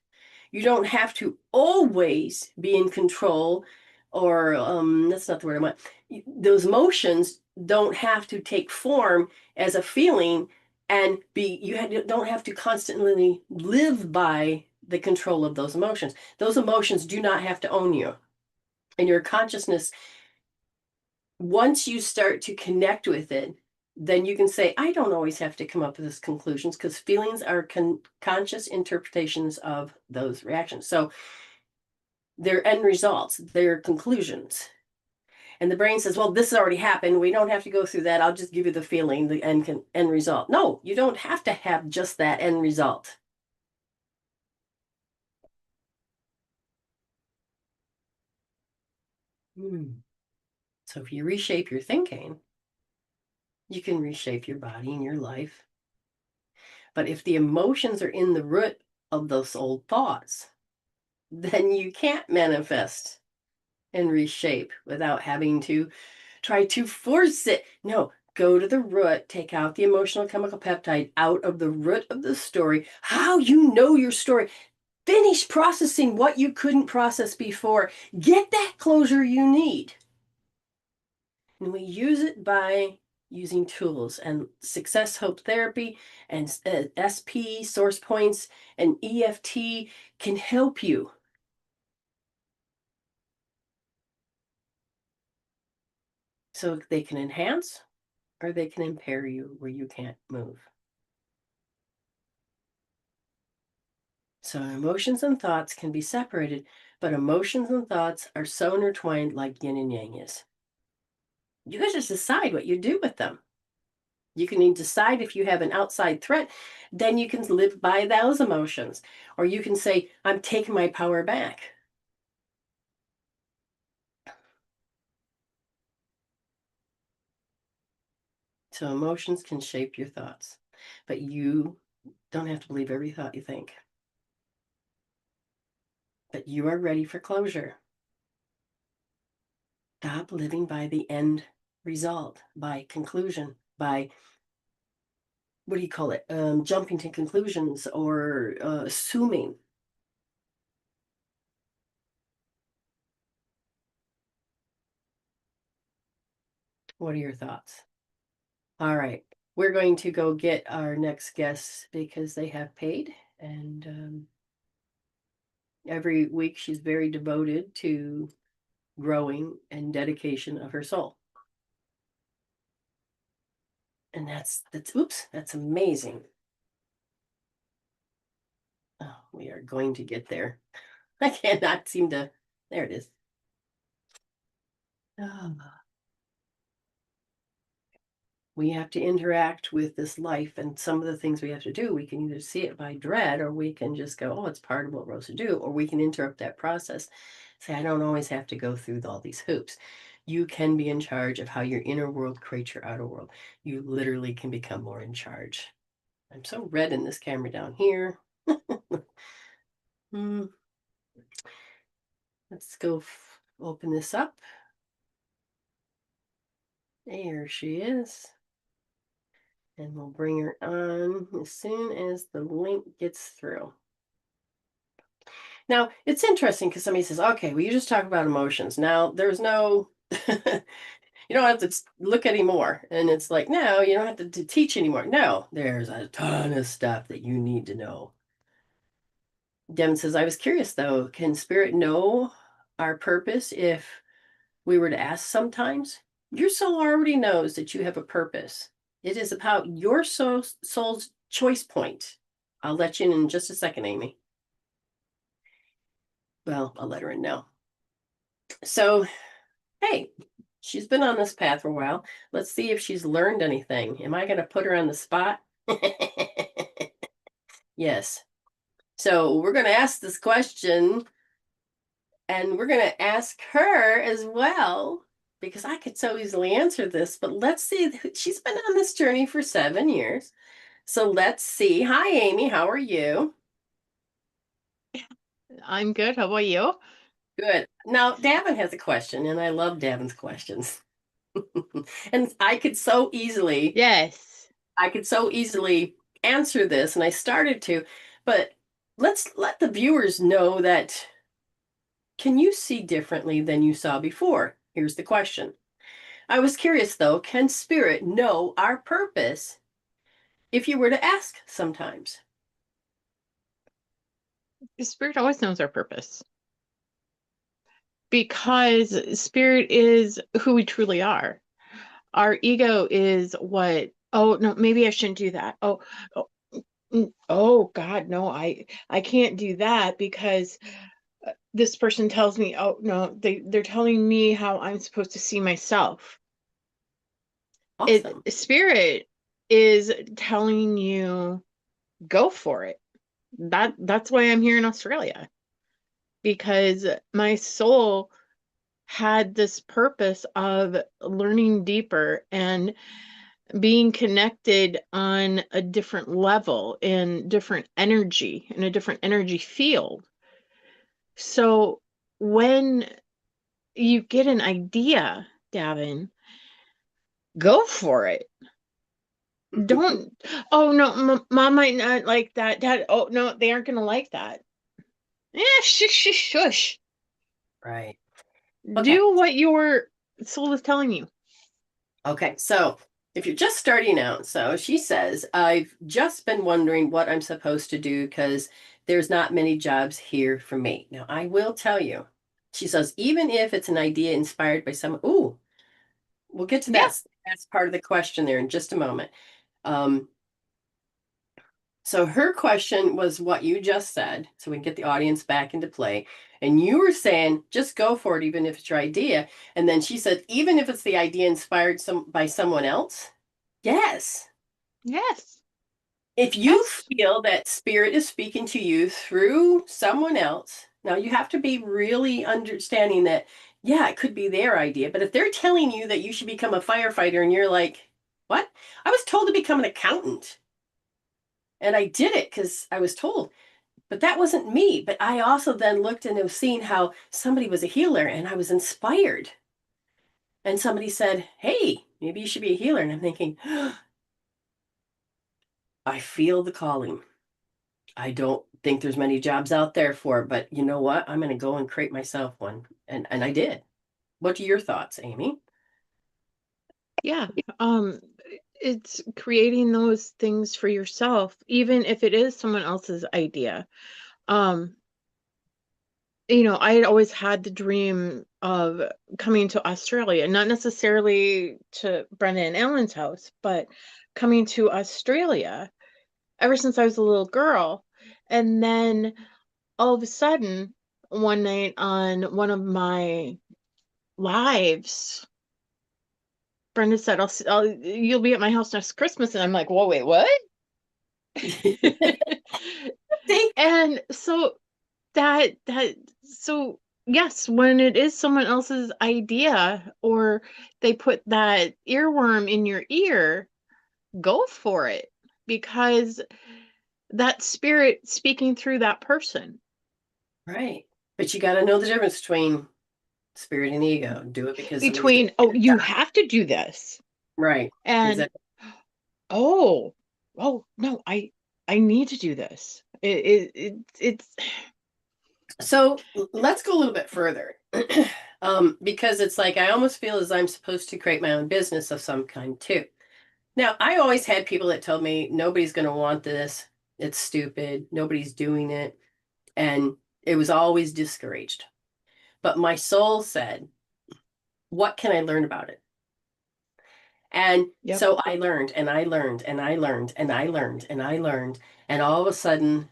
You don't have to always be in control, or that's not the word I want. Those emotions don't have to take form as a feeling and be, don't have to constantly live by the control of those emotions. Those emotions do not have to own you. And your consciousness, once you start to connect with it, then you can say, I don't always have to come up with these conclusions, because feelings are conscious interpretations of those reactions. So they're end results, they're conclusions. And the brain says, well, this has already happened. We don't have to go through that. I'll just give you the feeling, the end result. No, you don't have to have just that end result. So if you reshape your thinking, you can reshape your body and your life. But if the emotions are in the root of those old thoughts, then you can't manifest and reshape without having to try to force it. No, go to the root, take out the emotional chemical peptide out of the root of the story. How you know your story. Finish processing what you couldn't process before. Get that closure you need. And we use it by using tools, and success hope therapy and SP source points and EFT can help you. So they can enhance or they can impair you where you can't move. So emotions and thoughts can be separated, but emotions and thoughts are so intertwined like yin and yang is. You guys just decide what you do with them. You can decide if you have an outside threat, then you can live by those emotions. Or you can say, I'm taking my power back. So emotions can shape your thoughts, but you don't have to believe every thought you think. But you are ready for closure. Stop living by the end result, by conclusion, by, what do you call it? Jumping to conclusions or assuming. What are your thoughts? All right. We're going to go get our next guest because they have paid. And every week she's very devoted to growing and dedication of her soul. And that's amazing. Oh, we are going to get there. I cannot seem to, there it is. Oh. We have to interact with this life, and some of the things we have to do, we can either see it by dread, or we can just go, oh, it's part of what we're supposed to do, or we can interrupt that process. Say, I don't always have to go through all these hoops. You can be in charge of how your inner world creates your outer world. You literally can become more in charge. I'm so red in this camera down here. Let's go open this up. There she is. And we'll bring her on as soon as the link gets through. Now, it's interesting because somebody says, okay, well, you just talk about emotions. Now, there's no, you don't have to look anymore. And it's like, no, you don't have to teach anymore. No, there's a ton of stuff that you need to know. Devin says, I was curious though, can spirit know our purpose if we were to ask sometimes? Your soul already knows that you have a purpose. It is about your soul's choice point. I'll let you in just a second, Amy. Well, I'll let her in now. So, hey, she's been on this path for a while. Let's see if she's learned anything. Am I going to put her on the spot? Yes. So we're going to ask this question. And we're going to ask her as well, because I could so easily answer this, but let's see. She's been on this journey for 7 years. So let's see. Hi, Amy. How are you? I'm good. How about you? Good. Now, Davin has a question, and I love Davin's questions. And Yes. I could so easily answer this, and I started to, but let's let the viewers know that can you see differently than you saw before? Here's the question. I was curious though, can spirit know our purpose if you were to ask sometimes? The spirit always knows our purpose because spirit is who we truly are. Our ego is what, oh no, maybe I shouldn't do that. Oh, oh God, no, I can't do that because this person tells me, oh no, they're telling me how I'm supposed to see myself. Awesome. Spirit is telling you go for it. That's why I'm here in Australia, because my soul had this purpose of learning deeper and being connected on a different level in a different energy field. So when you get an idea, Davin, go for it. Don't, oh no, mom might not like that. Dad, oh no, they aren't going to like that. Yeah, shush, shush, shush. Right. Okay. Do what your soul is telling you. Okay. So if you're just starting out, so she says, I've just been wondering what I'm supposed to do because there's not many jobs here for me. Now, I will tell you, she says, even if it's an idea inspired by someone, ooh, we'll get to Yeah, that. That's part of the question there in just a moment. Um, So her question was what you just said, so we can get the audience back into play. And you were saying, just go for it, even if it's your idea. And then she said, even if it's the idea inspired by someone else. Yes. yes, If you yes. feel that spirit is speaking to you through someone else, now you have to be really understanding that, yeah, it could be their idea. But if they're telling you that you should become a firefighter and you're like, what? I was told to become an accountant. And I did it because I was told. But that wasn't me. But I also then looked and have seen how somebody was a healer and I was inspired. And somebody said, hey, maybe you should be a healer. And I'm thinking, I feel the calling. I don't think there's many jobs out there for it, but you know what? I'm going to go and create myself one. And I did. What are your thoughts, Amy? Yeah. Um, it's creating those things for yourself, even if it is someone else's idea. Um, I had always had the dream of coming to Australia, not necessarily to Brenda and Ellen's house, but coming to Australia ever since I was a little girl. And then all of a sudden, one night on one of my lives, Brenda said, you'll be at my house next Christmas. And I'm like, whoa, wait, what? See? And so that so yes, when it is someone else's idea or they put that earworm in your ear, go for it because that spirit speaking through that person. Right. But you got to know the difference between spirit and ego. Do it because somebody's going Between, to oh, get it you done. have to do this. Right. And Exactly. oh, oh no, I need to do this. It's So let's go a little bit further. Because it's like I almost feel as I'm supposed to create my own business of some kind too. Now, I always had people that told me nobody's going to want this. It's stupid. Nobody's doing it. And it was always discouraged. But my soul said, what can I learn about it? And yep. so I learned and I learned and I learned and I learned and I learned. And all of a sudden,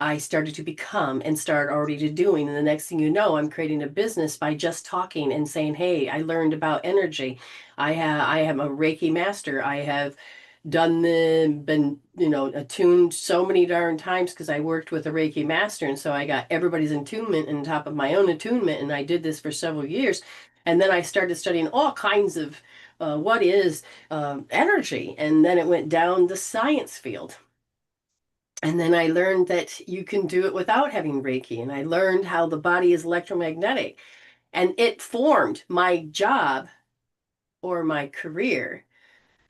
I started to become and start already to doing. And the next thing you know, I'm creating a business by just talking and saying, hey, I learned about energy. I am a Reiki master. I have done them, been, attuned so many darn times because I worked with a Reiki master. And so I got everybody's attunement on top of my own attunement. And I did this for several years. And then I started studying all kinds of what is energy. And then it went down the science field. And then I learned that you can do it without having Reiki. And I learned how the body is electromagnetic. And it formed my job or my career.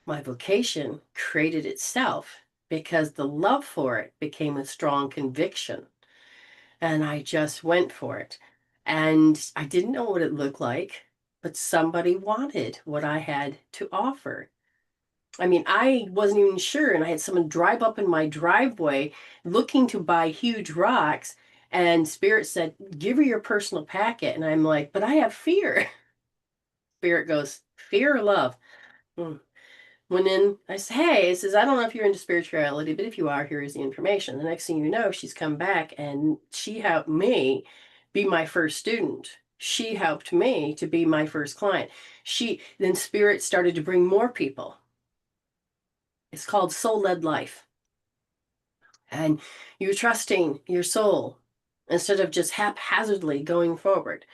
My vocation created itself because the love for it became a strong conviction. And I just went for it. And I didn't know what it looked like, but somebody wanted what I had to offer. I mean, I wasn't even sure. And I had someone drive up in my driveway looking to buy huge rocks. And Spirit said, give her your personal packet. And I'm like, but I have fear. Spirit goes, fear or love? Hmm. Went in, I said, hey, it says, I don't know if you're into spirituality, but if you are, here is the information. The next thing you know, she's come back and she helped me be my first student. She helped me to be my first client. Then Spirit started to bring more people. It's called soul-led life. And you're trusting your soul instead of just haphazardly going forward.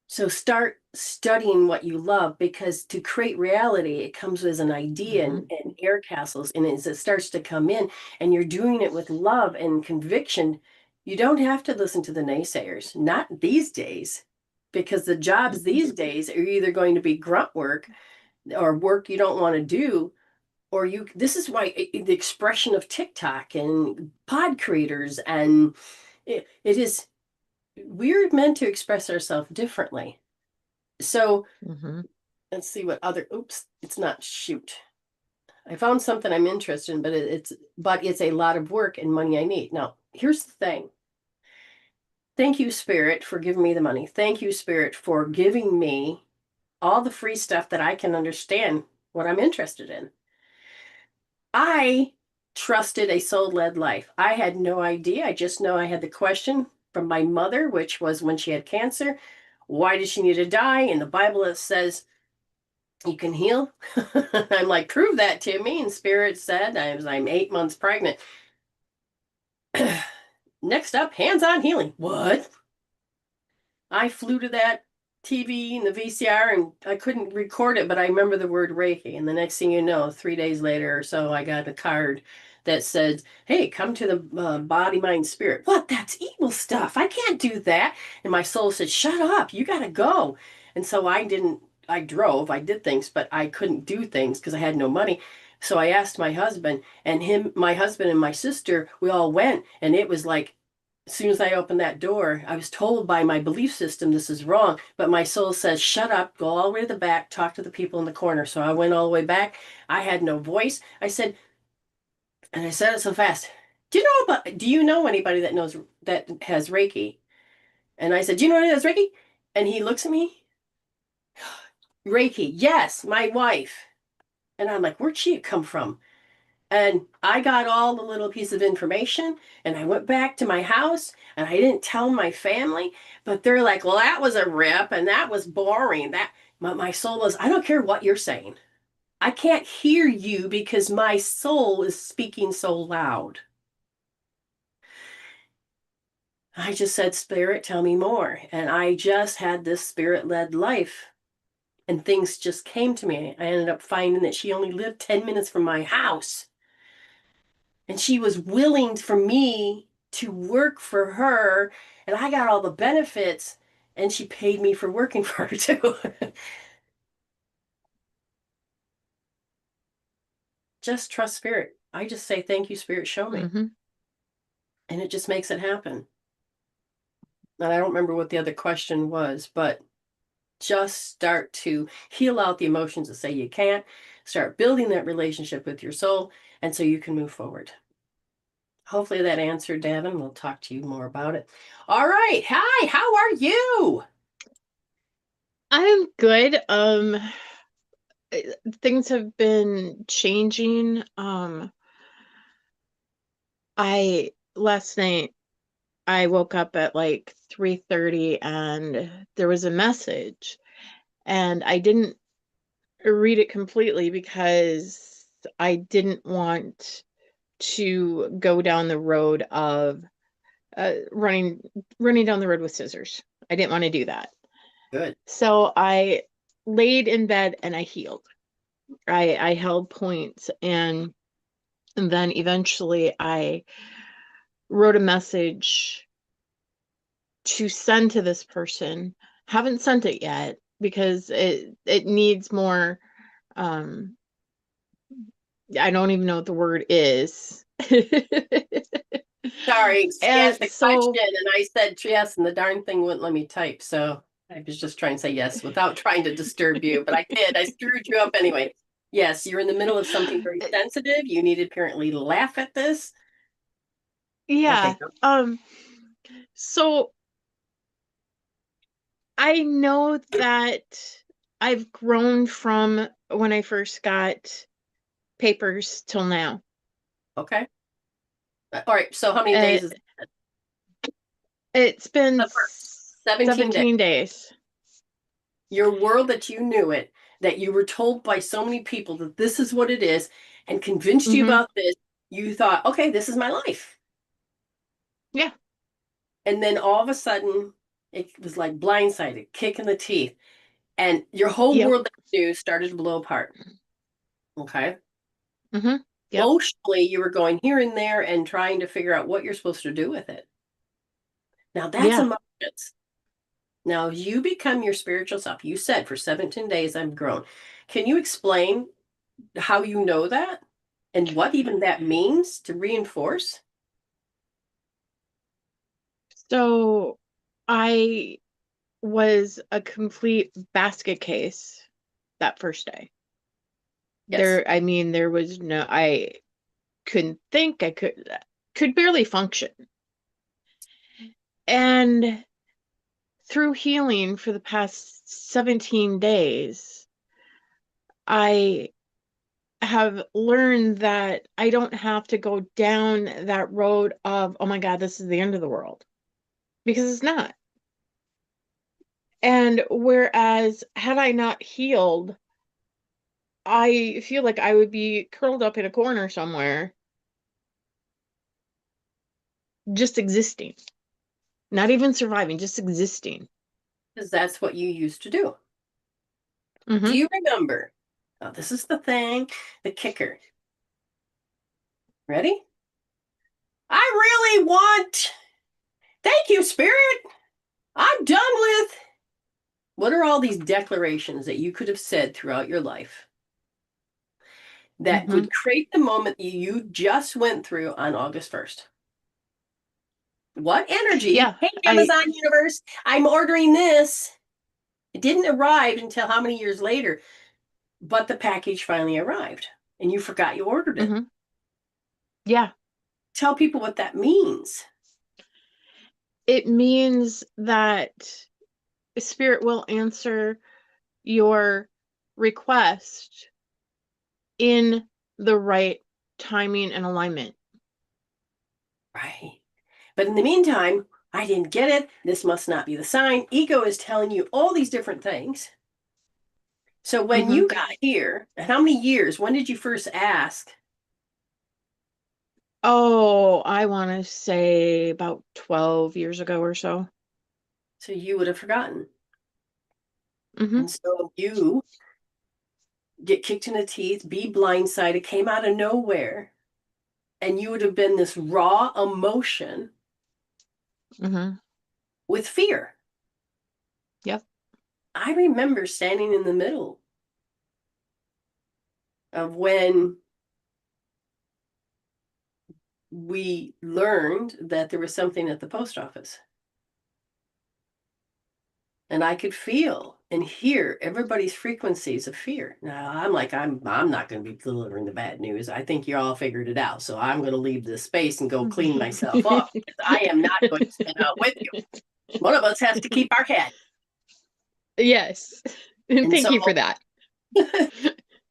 So start studying what you love, because to create reality, it comes as an idea Mm-hmm. and air castles. And as it starts to come in and you're doing it with love and conviction, you don't have to listen to the naysayers. Not these days, because the jobs these days are either going to be grunt work or work you don't want to do, or this is why the expression of TikTok and pod creators and it is, we're meant to express ourselves differently. So Mm-hmm. let's see what other, oops, it's not, shoot. I found something I'm interested in, but it's a lot of work and money I need. Now, here's the thing. Thank you, Spirit, for giving me the money. Thank you, Spirit, for giving me all the free stuff that I can understand what I'm interested in. I trusted a soul-led life. I had no idea. I just know I had the question from my mother, which was when she had cancer, why did she need to die? In the Bible, it says you can heal. I'm like, prove that to me. And Spirit said, I'm 8 months pregnant. Next up, hands-on healing. What? I flew to that TV and the VCR and I couldn't record it, but I remember the word Reiki. And the next thing you know, 3 days later or so, I got a card that said, hey, come to the body, mind, spirit. What? That's evil stuff. I can't do that. And my soul said, shut up. You got to go. And so I didn't, I drove, I did things, but I couldn't do things because I had no money. So I asked my husband and my husband and my sister, we all went. And it was like, as soon as I opened that door, I was told by my belief system this is wrong, but my soul says, shut up, go all the way to the back, talk to the people in the corner. So I went all the way back. I had no voice. I said, and I said it so fast, do you know anybody that has Reiki? And I said, do you know anybody that has Reiki? And he looks at me, Reiki, yes, my wife. And I'm like, where'd she come from? And I got all the little piece of information and I went back to my house and I didn't tell my family, but they're like, well, that was a rip and that was boring. My soul was, I don't care what you're saying. I can't hear you because my soul is speaking so loud. I just said, Spirit, tell me more. And I just had this spirit-led life and things just came to me. I ended up finding that she only lived 10 minutes from my house. And she was willing for me to work for her, and I got all the benefits, and she paid me for working for her too. Just trust Spirit. I just say, thank you, Spirit, show me. Mm-hmm. And it just makes it happen. And I don't remember what the other question was, but just start to heal out the emotions that say you can't, start building that relationship with your soul, and so you can move forward. Hopefully that answered, Davin. We'll talk to you more about it. All right. Hi, how are you? I'm good. Things have been changing. I last night I woke up at like 3:30 and there was a message and I didn't read it completely because I didn't want to go down the road of running down the road with scissors. I didn't want to do that. Good. So I laid in bed and I healed. I held points, and then eventually I wrote a message to send to this person. Haven't sent it yet because it needs more. I don't even know what the word is. Sorry, she And asked the so, question and I said yes, and the darn thing wouldn't let me type. So I was just trying to say yes without trying to disturb you, but I did. I screwed you up anyway. Yes, you're in the middle of something very sensitive. You needed apparently to laugh at this. Okay, yeah. go. So I know that I've grown from when I first got papers till now. Okay. All right. So how many Uh, days is it? it's been The first 17 days. 17 days. Your world that you knew it, that you were told by so many people that this is what it is and convinced you Mm-hmm. about this, you thought, okay, this is my life. Yeah. And then all of a sudden, it was like blindsided, kick in the teeth. And your whole Yep. world that you knew started to blow apart. Okay. Mm-hmm. Yep. Emotionally, you were going here and there and trying to figure out what you're supposed to do with it. Now that's Yeah. emotions. Now you become your spiritual self. You said for 17 days I've grown. Can you explain how you know that and what even that means to reinforce? So I was a complete basket case that first day. Yes. I mean, there was no, I couldn't think, I could barely function. And through healing for the past 17 days, I have learned that I don't have to go down that road of, oh my God, this is the end of the world, because it's not. And whereas had I not healed, I feel like I would be curled up in a corner somewhere, just existing, not even surviving, just existing. Because that's what you used to do. Do Hmm. you remember? Now, this is the thing, the kicker. Ready? I really want, thank you, Spirit. I'm done with. What are all these declarations that you could have said throughout your life that Hmm. would create the moment you just went through on August 1st? What energy? Yeah, Hey, I, Amazon universe, I'm ordering this. It didn't arrive until how many years later, but the package finally arrived and you forgot you ordered it. hmm. Yeah, Tell people what that means. it means that spirit will answer your request in the right timing and alignment. Right. But in the meantime, I didn't get it. This must not be the sign. Ego is telling you all these different things. So when Hmm. you got here, and how many years? When did you first ask? Oh, I want to say about 12 years ago or so. So you would have forgotten. Hmm. And so you get kicked in the teeth, be blindsided, came out of nowhere, and you would have been this raw emotion Hmm. with fear. Yep. I remember standing in the middle of when we learned that there was something at the post office. And I could feel and hear everybody's frequencies of fear. Now I'm like, I'm not going to be delivering the bad news. I think you all figured it out. So I'm going to leave this space and go clean myself up because I am not going to spin out with you. One of us has to keep our head. Yes. And And thank so you for that.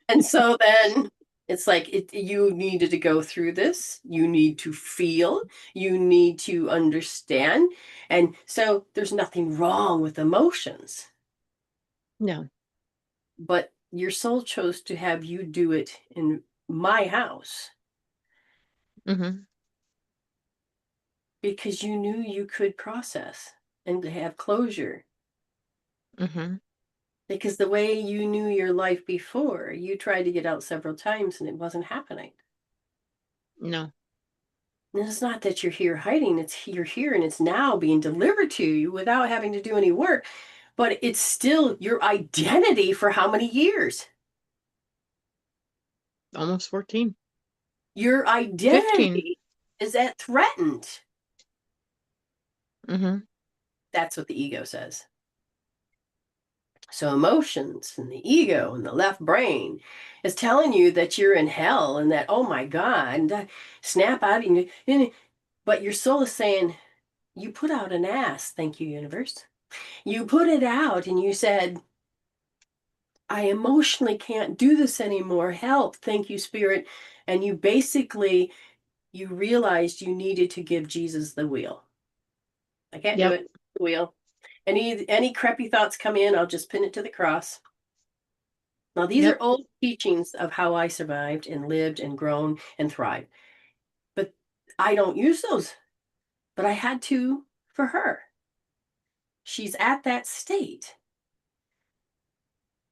and so then it's like you needed to go through this. You need to feel. You need to understand. And so there's nothing wrong with emotions, No. but your soul chose to have you do it in my house Mm-hmm. because you knew you could process and have closure. Mm-hmm. Because the way you knew your life before, you tried to get out several times and it wasn't happening. No. And it's not that you're here hiding, you're here and it's now being delivered to you without having to do any work, but it's still your identity for how many years? Almost 14. Your 15. identity is that threatened. Mm-hmm. That's what the ego says. So emotions and the ego and the left brain is telling you that you're in hell and that, oh my God, snap out of you. But your soul is saying, you put out an ass, thank you, universe. You put it out and you said, I emotionally can't do this anymore. Help, thank you, spirit. And you basically, you realized you needed to give Jesus the wheel. I can't do Yep. it. The wheel. Any crappy thoughts come in, I'll just pin it to the cross. Now, these are Yep. old teachings of how I survived and lived and grown and thrived. But I don't use those. But I had to for her. She's at that state.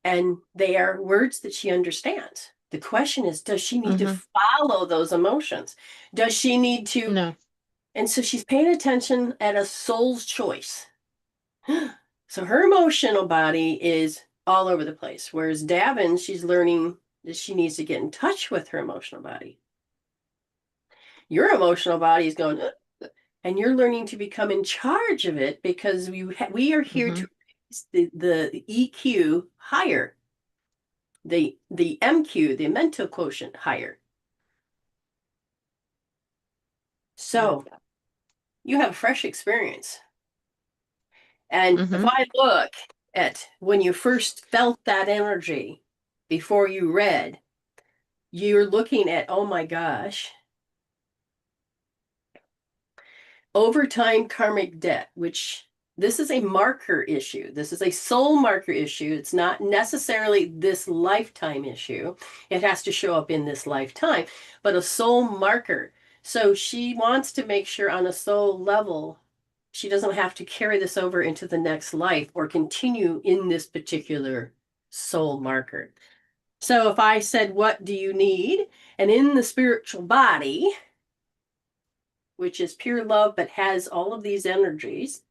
And they are words that she understands. The question is, does she need to Mm-hmm. follow those emotions? Does she need to? No. And so she's paying attention at a soul's choice. So her emotional body is all over the place. Whereas Davin, she's learning that she needs to get in touch with her emotional body. Your emotional body is going, and you're learning to become in charge of it because we are here Mm-hmm. to raise the EQ higher, the MQ, the mental quotient higher. So you have a fresh experience. And if Mm-hmm. I look at when you first felt that energy before you read, you're looking at, oh my gosh, overtime karmic debt, which this is a marker issue. This is a soul marker issue. It's not necessarily this lifetime issue. It has to show up in this lifetime, but a soul marker. So she wants to make sure on a soul level, she doesn't have to carry this over into the next life or continue in this particular soul marker. So if I said, what do you need? And in the spiritual body, which is pure love but has all of these energies,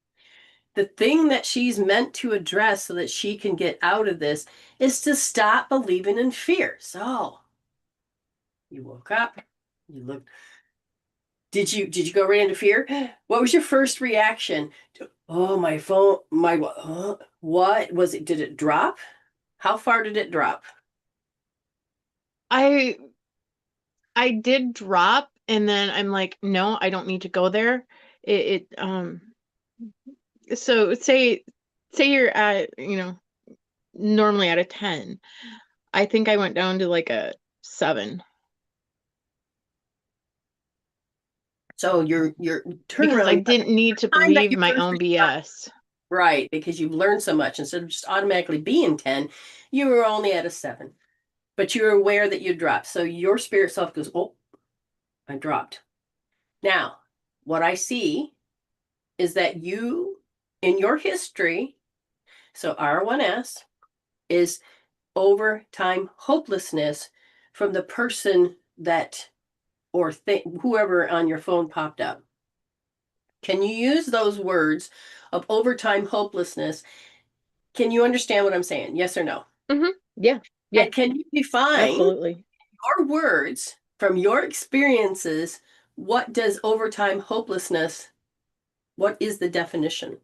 the thing that she's meant to address so that she can get out of this is to stop believing in fear. So you woke up, you looked. Did you go right into fear? What was your first reaction? Oh, my phone, my what was it? Did it drop? How far did it drop? I I did drop, and then I'm like, no, I don't need to go there. It so say you're at, normally at a 10. I think I went down to like a 7 So your because I turnaround didn't need to time that believe you my first own responded. BS. Right, because you've learned so much. Instead of just automatically being 10, you were only at a 7. But you're aware that you dropped. So your spirit self goes, oh, I dropped. Now, what I see is that you, in your history, so R1S is over time hopelessness from the person that or whoever on your phone popped up. Can you use those words of overtime hopelessness? Can you understand what I'm saying? Yes or no? Mm-hmm. Yeah, yeah, And can you define absolutely. your words from your experiences? What does overtime hopelessness, what is the definition?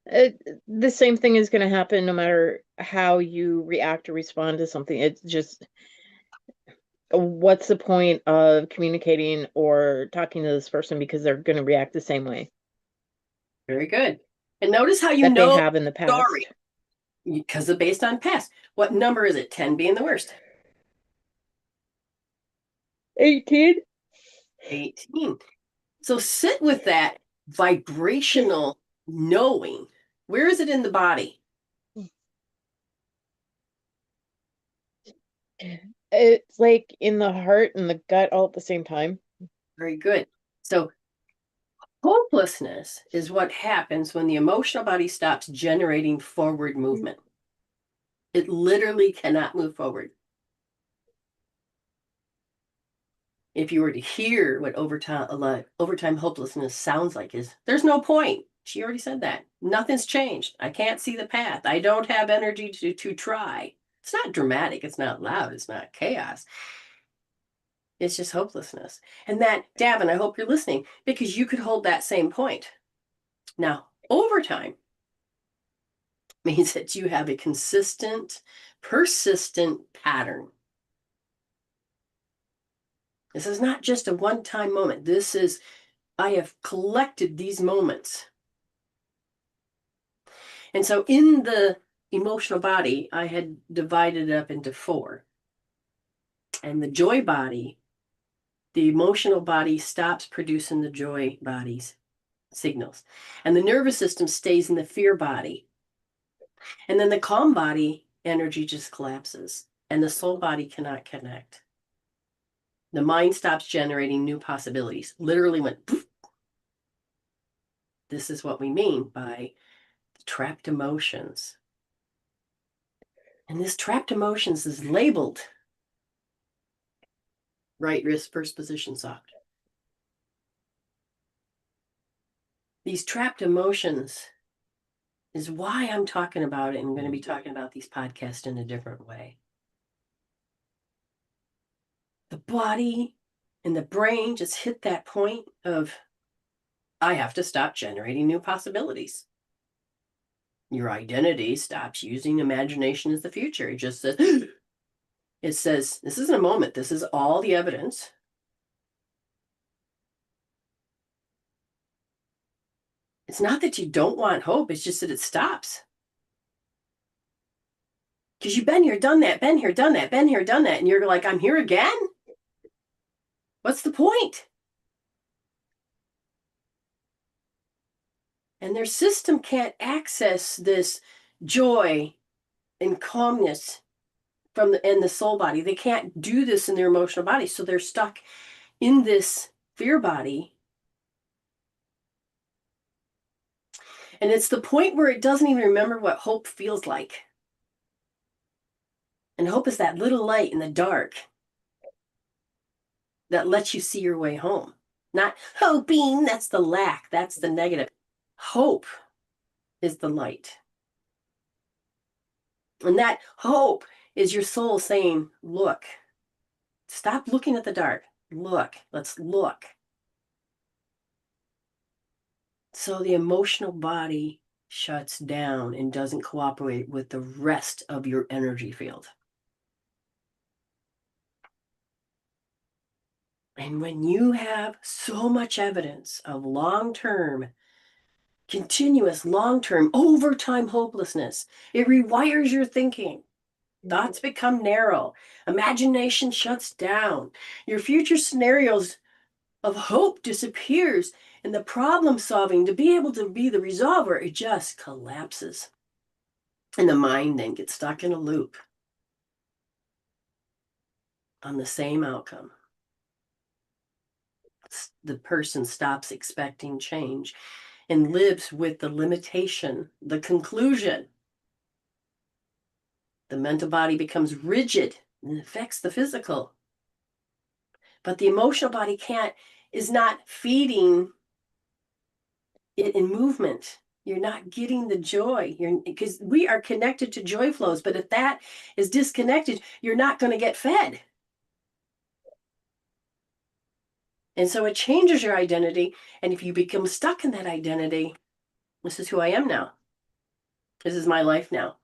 The same thing is going to happen no matter how you react or respond to something. It's just, what's the point of communicating or talking to this person because they're going to react the same way Very good. And notice how you that they know have in the the story past. because of based on past. What number is it? 10 being the worst. 18. 18. So sit with that vibrational knowing. Where is it in the body? It's like in the heart and the gut all at the same time. Very good. So hopelessness is what happens when the emotional body stops generating forward movement. It literally cannot move forward. If you were to hear what overtime hopelessness sounds like, is there's no point. She already said that. Nothing's changed. I can't see the path. I don't have energy to try. It's not dramatic. It's not loud. It's not chaos. It's just hopelessness. And that, Davin, I hope you're listening, because you could hold that same point. Now, overtime means that you have a consistent, persistent pattern. This is not just a one-time moment. This is, I have collected these moments. And so in the emotional body, I had divided it up into 4. And the joy body, the emotional body stops producing the joy body's signals. And the nervous system stays in the fear body. And then the calm body energy just collapses. And the soul body cannot connect. The mind stops generating new possibilities. Literally went poof. This is what we mean by trapped emotions. And this trapped emotions is labeled right wrist, first position, soft. These trapped emotions is why I'm talking about it. And I'm going to be talking about these podcasts in a different way. The body and the brain just hit that point of, I have to stop generating new possibilities. Your identity stops using imagination as the future. It just says, it says, this isn't a moment. This is all the evidence. It's not that you don't want hope. It's just that it stops. Because you've been here, done that, been here, done that, been here, done that. And you're like, I'm here again? What's the point? And their system can't access this joy and calmness from the soul body. They can't do this in their emotional body. So they're stuck in this fear body. And it's the point where it doesn't even remember what hope feels like. And hope is that little light in the dark that lets you see your way home. Not hoping, that's the lack, that's the negative. Hope is the light. And that hope is your soul saying, look, stop looking at the dark. Look, let's look. So the emotional body shuts down and doesn't cooperate with the rest of your energy field. And when you have so much evidence of long-term, continuous, long-term, overtime hopelessness, it rewires your thinking. Thoughts become narrow. Imagination shuts down. Your future scenarios of hope disappears, and the problem solving, to be able to be the resolver, it just collapses. And the mind then gets stuck in a loop on the same outcome. The person stops expecting change and lives with the limitation, the conclusion. The mental body becomes rigid and affects the physical. But the emotional body is not feeding it in movement. You're not getting the joy. Because we are connected to joy flows, but if that is disconnected, you're not going to get fed. And so it changes your identity. And if you become stuck in that identity, this is who I am now. This is my life now.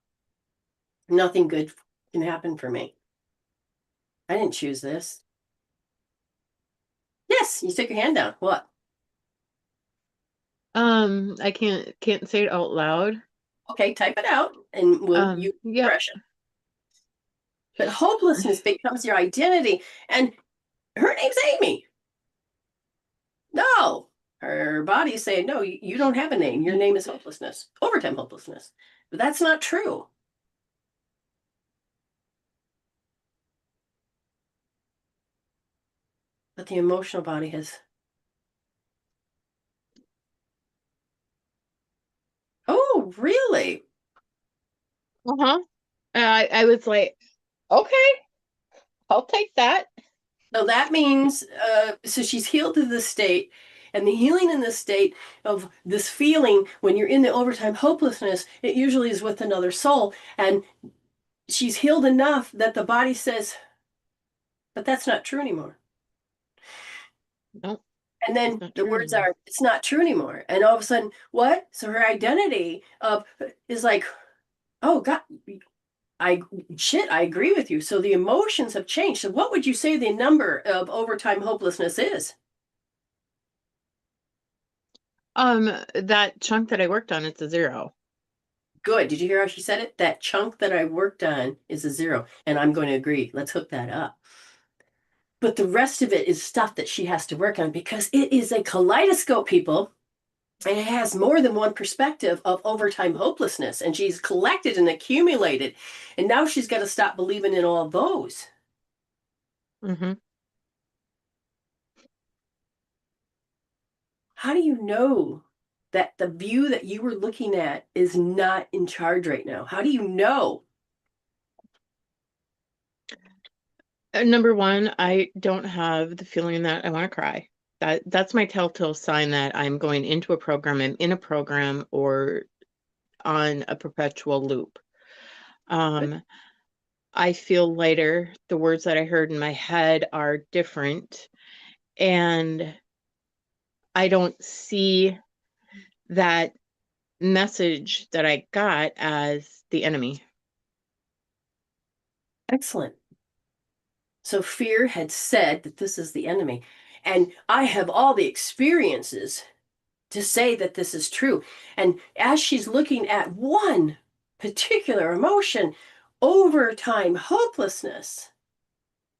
Nothing good can happen for me. I didn't choose this. Yes, you stick your hand down. What? I can't say it out loud. Okay, type it out and we'll use Yeah. expression. But hopelessness becomes your identity. And her name's Amy. No, her body's saying, no, you don't have a name. Your name is hopelessness, overtime hopelessness. But that's not true. but the emotional body has. Oh, really? Uh-huh. I was like, okay, I'll take that. So that means, so she's healed to this state, and the healing in this state of this feeling when you're in the overtime hopelessness, it usually is with another soul. And she's healed enough that the body says, but that's not true anymore. Nope, And it's then not the true words anymore. are, it's not true anymore. And all of a sudden, what? So her identity of is like, oh God, I shit, I agree with you. So the emotions have changed. So what would you say the number of overtime hopelessness is? That chunk that I worked on, it's a 0. Good. Did you hear how she said it? That chunk that I worked on is a 0. And I'm going to agree. Let's hook that up. But the rest of it is stuff that she has to work on because it is a kaleidoscope, people. And it has more than one perspective of overtime hopelessness. And she's collected and accumulated. And now she's got to stop believing in all those. Mm-hmm. How do you know that the view that you were looking at is not in charge right now? How do you know? Number one, I don't have the feeling that I want to cry. That's my telltale sign that I'm going into a program, I'm in a program, or on a perpetual loop. Good. I feel lighter. The words that I heard in my head are different, and I don't see that message that I got as the enemy. Excellent. So fear had said that this is the enemy. And I have all the experiences to say that this is true. And as she's looking at one particular emotion, overtime hopelessness,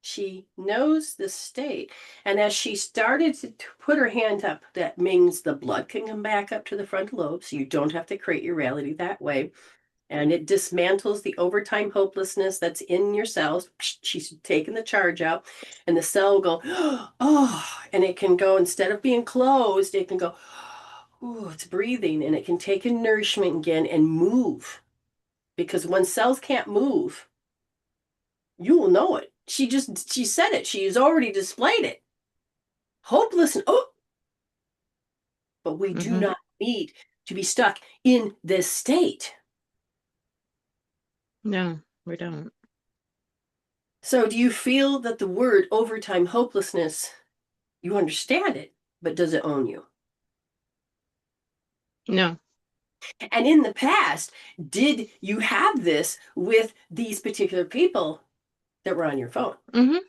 she knows the state. And as she started to put her hand up, that means the blood can come back up to the frontal lobe. So you don't have to create your reality that way. And it dismantles the overtime hopelessness that's in your cells. She's taken the charge out, and the cell will go, oh, and it can go, instead of being closed, it can go, oh, it's breathing, and it can take in nourishment again and move. Because when cells can't move, you will know it. She said it. She's already displayed it. Hopeless, and oh, but we do Mm-hmm. not need to be stuck in this state. No, we don't. So, do you feel that the word overtime hopelessness, you understand it, but does it own you? No. And in the past, did you have this with these particular people that were on your phone? Mm-hmm.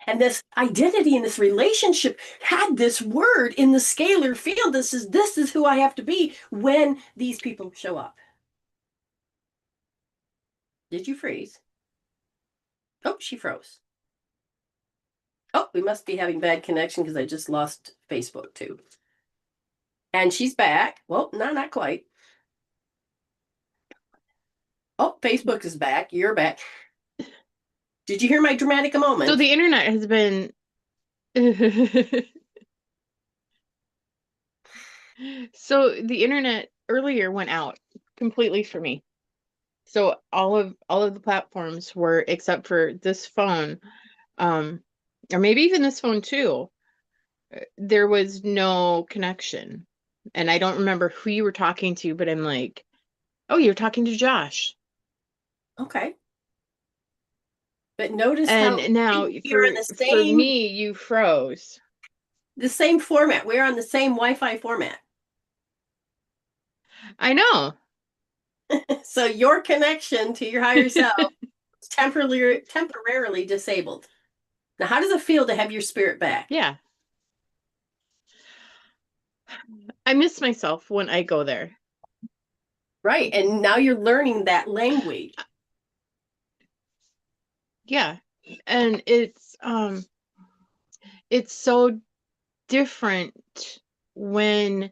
And this identity and this relationship had this word in the scalar field. This is who I have to be when these people show up. Did you freeze? Oh, she froze. Oh, we must be having bad connection because I just lost Facebook too. And she's back. Well, no, not quite. Oh, Facebook is back. You're back. Did you hear my dramatic So moment? the internet has been so the internet earlier went out completely for me. So all of the platforms were, except for this phone, um, or maybe even this phone too, there was no connection. And I don't remember who you were talking to, but I'm like, oh, you're talking to Josh. Okay. But notice how And now you're in for me, you froze. the same format. We're on the same Wi-Fi format. I know. So your connection to your higher self is temporarily disabled. Now, how does it feel to have your spirit back? Yeah. I miss myself when I go there. Right. And now you're learning that language. Yeah. And it's so different when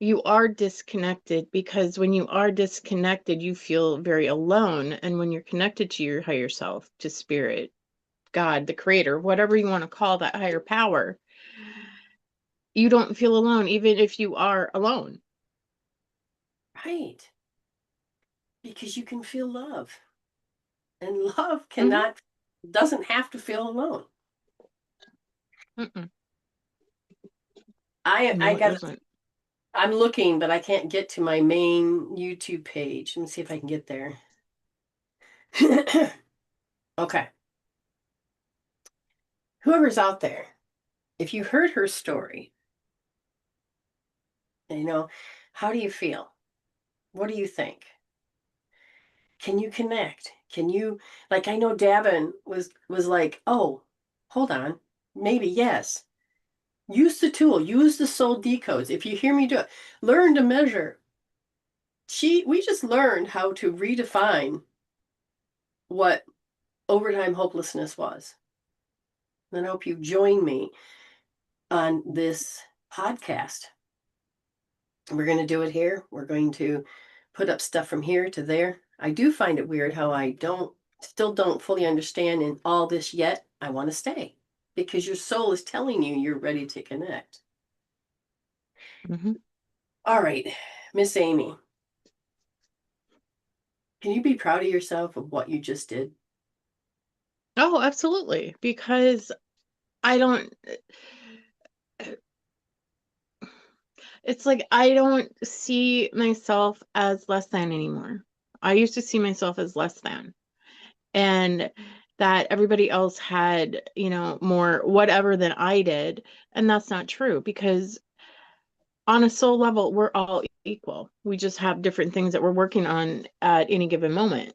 you are disconnected, because when you are disconnected, you feel very alone. And when you're connected to your higher self, to spirit, God, the creator, whatever you want to call that higher power, you don't feel alone, even if you are alone. Right. Because you can feel love. And love Mm-hmm. doesn't have to feel alone. Mm-mm. I No, it got doesn't. I'm looking, but I can't get to my main YouTube page. Let me see if I can get there. Okay. Whoever's out there, if you heard her story, you know, how do you feel? What do you think? Can you connect? Can you, like, I know Davin was like, oh, hold on, maybe yes. Use the tool, use the soul decodes. If you hear me do it, learn to measure. We just learned how to redefine what overtime hopelessness was. And I hope you join me on this podcast. We're going to do it here. We're going to put up stuff from here to there. I do find it weird how I still don't fully understand in all this yet. I want to stay because your soul is telling you you're ready to connect. Mm-hmm. All right, Miss Amy, can you be proud of yourself of what you just did? Oh, absolutely. Because I don't, it's like I don't see myself as less than anymore. I used to see myself as less than, and that everybody else had, more whatever than I did. And that's not true, because on a soul level, we're all equal. We just have different things that we're working on at any given moment.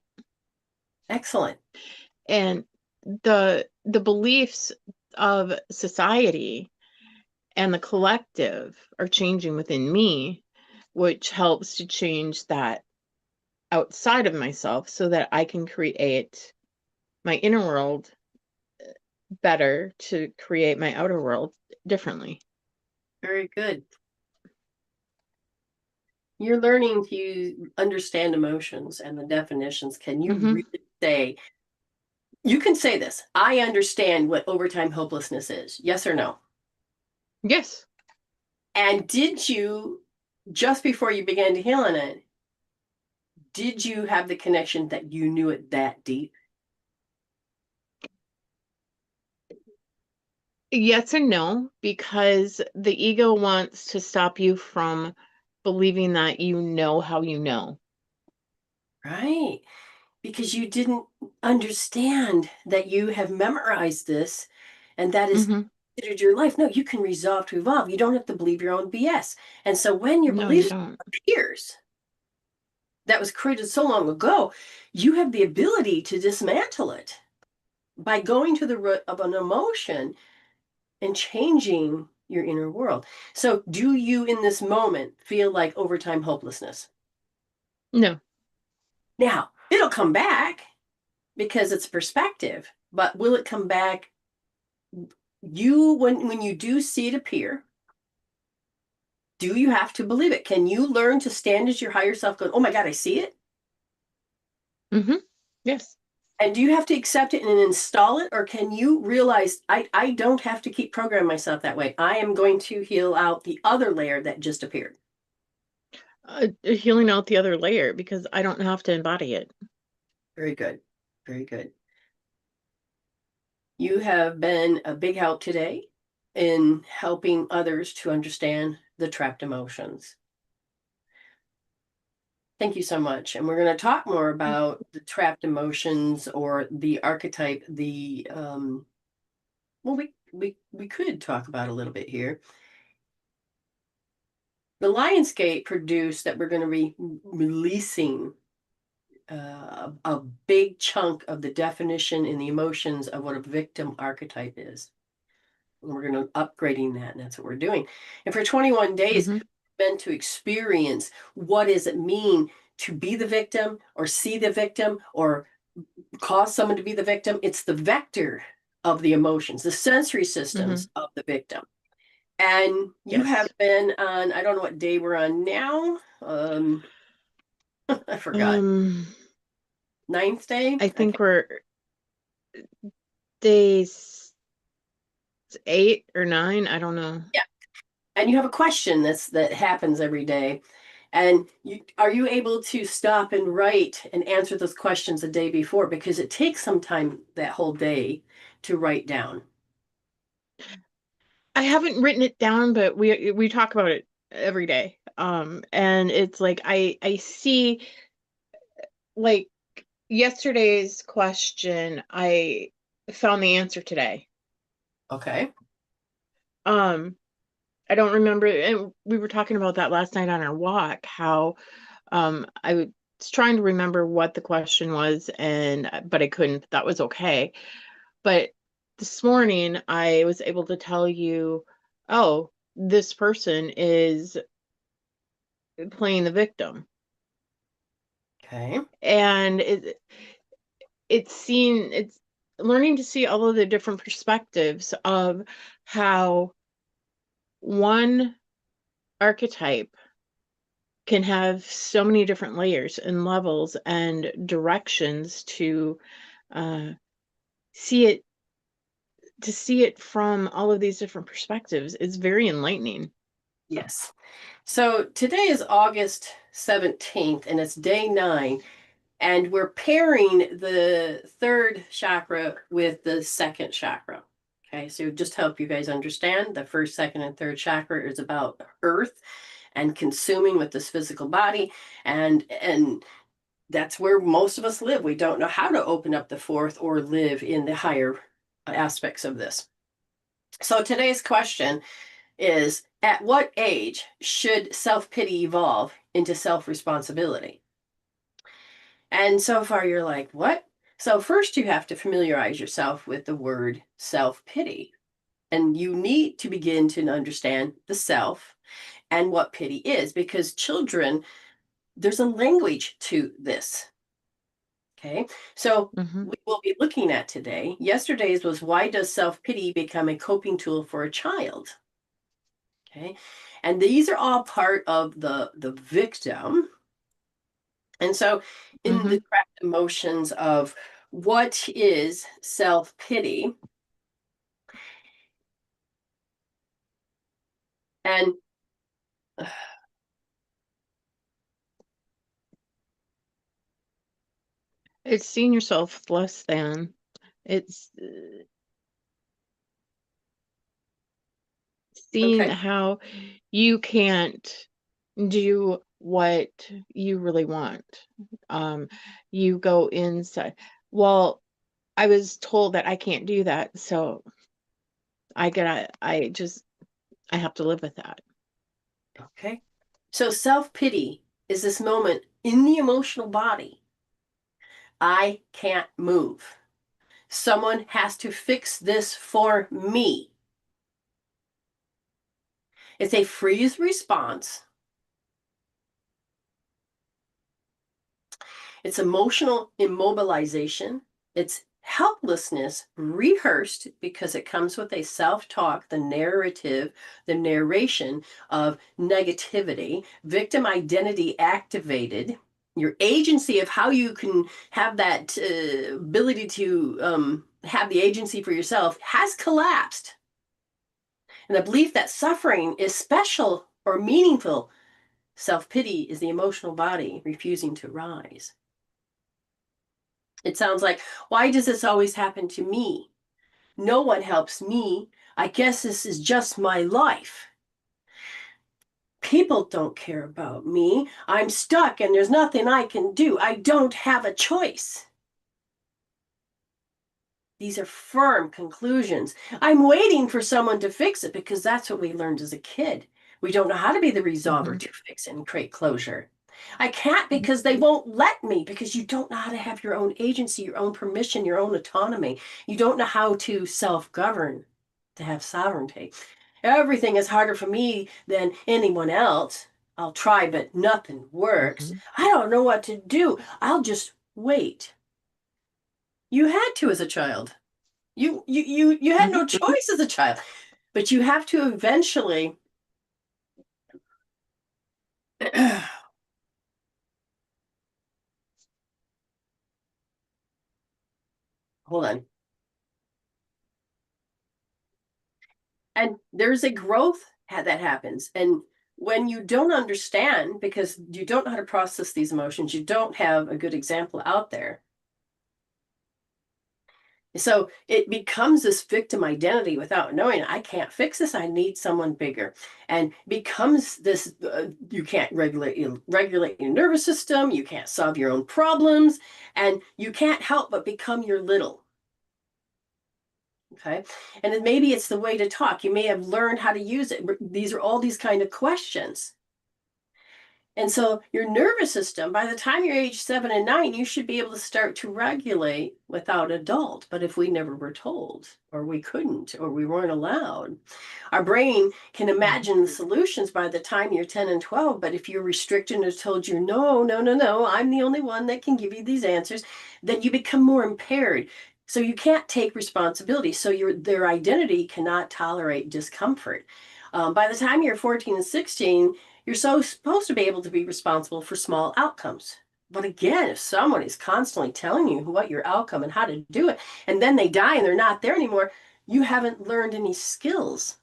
Excellent. And the beliefs of society and the collective are changing within me, which helps to change that outside of myself so that I can create my inner world better to create my outer world differently. Very good. You're learning to understand emotions and the definitions. Can you Mm-hmm. really say, you can say this, I understand what overtime hopelessness is, yes or no? Yes. And did you, just before you began to heal on it, did you have the connection that you knew it that deep? Yes and no, because the ego wants to stop you from believing that you know how you know. Right. Because you didn't understand that you have memorized this and that is Mm-hmm. considered your life. No, you can resolve to evolve. You don't have to believe your own BS. And so when your No, you belief don't. appears, that was created so long ago, you have the ability to dismantle it by going to the root of an emotion and changing your inner world. So, do you in this moment feel like overtime hopelessness? No. Now, it'll come back because it's perspective, but will it come back? When you do see it appear, do you have to believe it? Can you learn to stand as your higher self going, oh my God, I see it? Mm-hmm. Yes. And do you have to accept it and install it? Or can you realize I don't have to keep programming myself that way? I am going to heal out the other layer that just appeared. Healing out the other layer because I don't have to embody it. Very good. Very good. You have been a big help today in helping others to understand the trapped emotions. Thank you so much. And we're going to talk more about the trapped emotions or the archetype, well, we could talk about a little bit here. The Lionsgate produced that we're going to be releasing a big chunk of the definition and the emotions of what a victim archetype is. And we're going to upgrading that, and that's what we're doing. And for 21 days, Mm-hmm. been to experience what does it mean to be the victim or see the victim or cause someone to be the victim. It's the vector of the emotions, the sensory Mm-hmm. systems of the victim. And you have Yes. been on, I don't know what day we're on now. I forgot. Um, Ninth day? I I think can't. we're day 8 or 9, I don't know. Yeah. And you have a question that happens every day. And are you able to stop and write and answer those questions the day before? Because it takes some time that whole day to write down. I haven't written it down, but we talk about it every day. And it's like I see, like, yesterday's question, I found the answer today. Okay. Um, I don't remember, and we were talking about that last night on our walk, how I was trying to remember what the question was, and but I couldn't. That was okay. But this morning I was able to tell you, oh, this person is playing the victim. Okay. And it's learning to see all of the different perspectives of how one archetype can have so many different layers and levels and directions uh, see it see it from all of these different perspectives is very enlightening. Yes. So today is August 17th and it's day 9. And we're pairing the third chakra with the second chakra. Okay, so just help you guys understand the first, second, and third chakra is about earth and consuming with this physical body. And that's where most of us live. We don't know how to open up the fourth or live in the higher aspects of this. So today's question is, at what age should self-pity evolve into self-responsibility? And so far you're like, what? So first you have to familiarize yourself with the word self-pity. And you need to begin to understand the self and what pity is, because children, there's a language to this. Okay. So Hmm. we will be looking at today. Yesterday's was, why does self-pity become a coping tool for a child? Okay. And these are all part of the victim. And so, in the Hmm. correct emotions of what is self pity, and It's seeing yourself less than. It's seeing okay, how you can't do what you really want. Um, you go inside. Well, I was told that I can't do that, so I have to live with that. okay. So, self pity is this moment in the emotional body. I can't move. Someone has to fix this for me. It's a freeze response. It's emotional immobilization. It's helplessness rehearsed because it comes with a self talk, the narrative, the narration of negativity, victim identity activated. Your agency of how you can have that ability to have the agency for yourself has collapsed. And the belief that suffering is special or meaningful, self pity is the emotional body refusing to rise. It sounds like, why does this always happen to me? No one helps me. I guess this is just my life. People don't care about me. I'm stuck and there's nothing I can do. I don't have a choice. These are firm conclusions. I'm waiting for someone to fix it because that's what we learned as a kid. We don't know how to be the resolver Hmm. to fix it and create closure. I can't because they won't let me, because you don't know how to have your own agency, your own permission, your own autonomy. You don't know how to self-govern, to have sovereignty. Everything is harder for me than anyone else. I'll try, but nothing works. Hmm. I don't know what to do. I'll just wait. You had to as a child. You had no choice as a child, but you have to eventually hold on. And there's a growth that happens. And when you don't understand, because you don't know how to process these emotions, you don't have a good example out there. So it becomes this victim identity without knowing I can't fix this. I need someone bigger, and becomes this. You can't regulate your nervous system. You can't solve your own problems, and you can't help but become your little. Okay, and then maybe it's the way to talk. You may have learned how to use it. These are all these kind of questions. And so your nervous system, by the time you're age 7 and 9, you should be able to start to regulate without adult. But if we never were told, or we couldn't, or we weren't allowed, our brain can imagine the solutions by the time you're 10 and 12. But if you're restricted and told you, no, no, no, no, I'm the only one that can give you these answers, then you become more impaired. So you can't take responsibility. So their identity cannot tolerate discomfort. By the time you're 14 and 16, you're supposed to be able to be responsible for small outcomes. But again, if someone is constantly telling you what your outcome and how to do it, and then they die and they're not there anymore, you haven't learned any skills.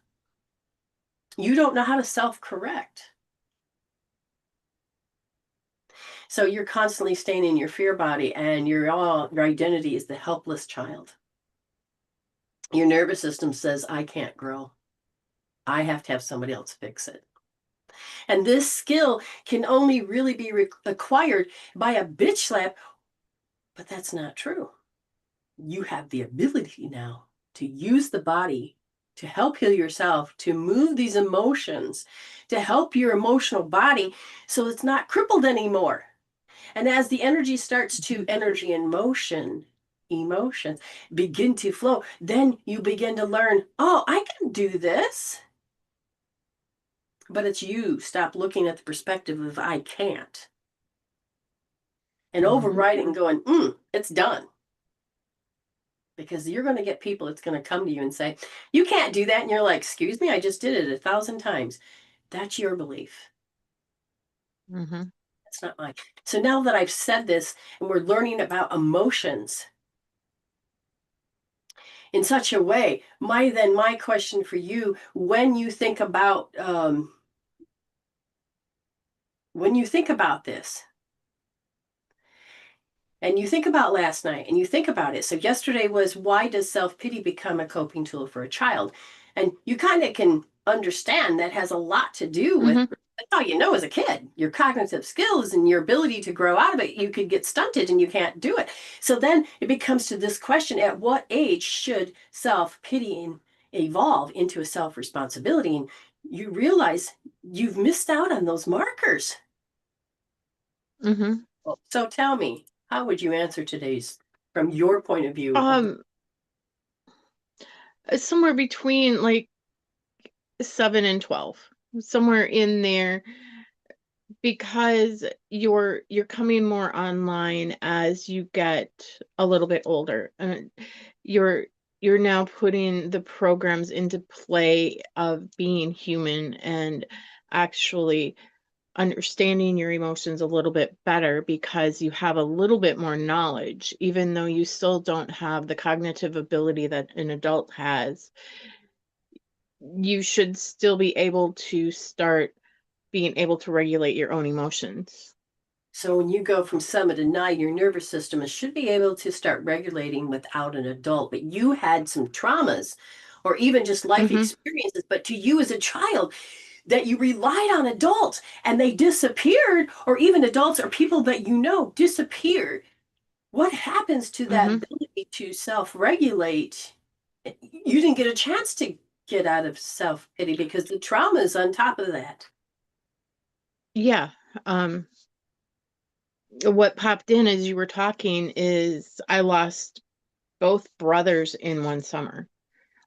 You don't know how to self-correct. So you're constantly staying in your fear body, and your identity is the helpless child. Your nervous system says, I can't grow. I have to have somebody else fix it. And this skill can only really be acquired by a bitch slap, but that's not true. You have the ability now to use the body to help heal yourself, to move these emotions, to help your emotional body so it's not crippled anymore. And as the energy starts to energy and motion, emotions begin to flow, then you begin to learn, oh, I can do this. But it's you. Stop looking at the perspective of I can't. And overriding going, it's done. Because you're going to get people that's going to come to you and say, you can't do that. And you're like, excuse me, I just did it 1,000 times. That's your belief. That's not mine. So now that I've said this and we're learning about emotions in such a way, my question for you, when you think about this, and you think about last night and you think about it. So yesterday was, why does self-pity become a coping tool for a child? And you kind of can understand that has a lot to do with that's all you know as a kid, your cognitive skills and your ability to grow out of it. You could get stunted and you can't do it. So then it becomes to this question, at what age should self-pity evolve into a self-responsibility? And you realize you've missed out on those markers. So tell me, how would you answer today's, from your point of view? Somewhere between like 7 and 12, somewhere in there, because you're coming more online as you get a little bit older, and you're now putting the programs into play of being human and actually understanding your emotions a little bit better, because you have a little bit more knowledge, even though you still don't have the cognitive ability that an adult has. You should still be able to start being able to regulate your own emotions. So when you go from 7 to 9, your nervous system should be able to start regulating without an adult. But you had some traumas or even just life experiences, but to you as a child, that you relied on adults and they disappeared, or even adults or people that you know disappeared. What happens to that ability to self-regulate? You didn't get a chance to get out of self-pity because the trauma is on top of that. Yeah. What popped in as you were talking is I lost both brothers in one summer.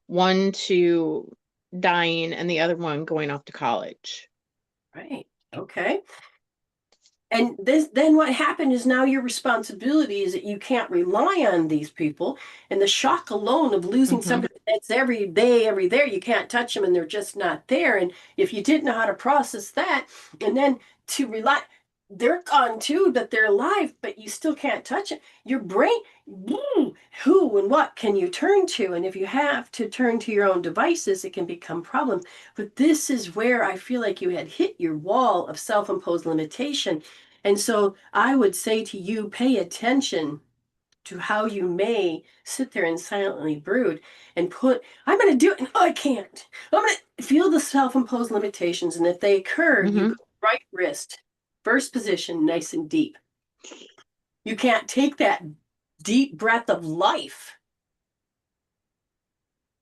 One to dying and the other one going off to college. Right. Okay. And then what happened is now your responsibility is that you can't rely on these people. And the shock alone of losing somebody that's every day, every there, you can't touch them and they're just not there. And if you didn't know how to process that, and then to rely, they're gone too, but they're alive, but you still can't touch it. Your brain, who and what can you turn to? And if you have to turn to your own devices, it can become a problem. But this is where I feel like you had hit your wall of self-imposed limitation. And so I would say to you, pay attention to how you may sit there and silently brood and I'm going to do it, and oh, I can't. I'm going to feel the self-imposed limitations. And if they occur, you Mm-hmm. go right wrist, first position, nice and deep. You can't take that deep breath of life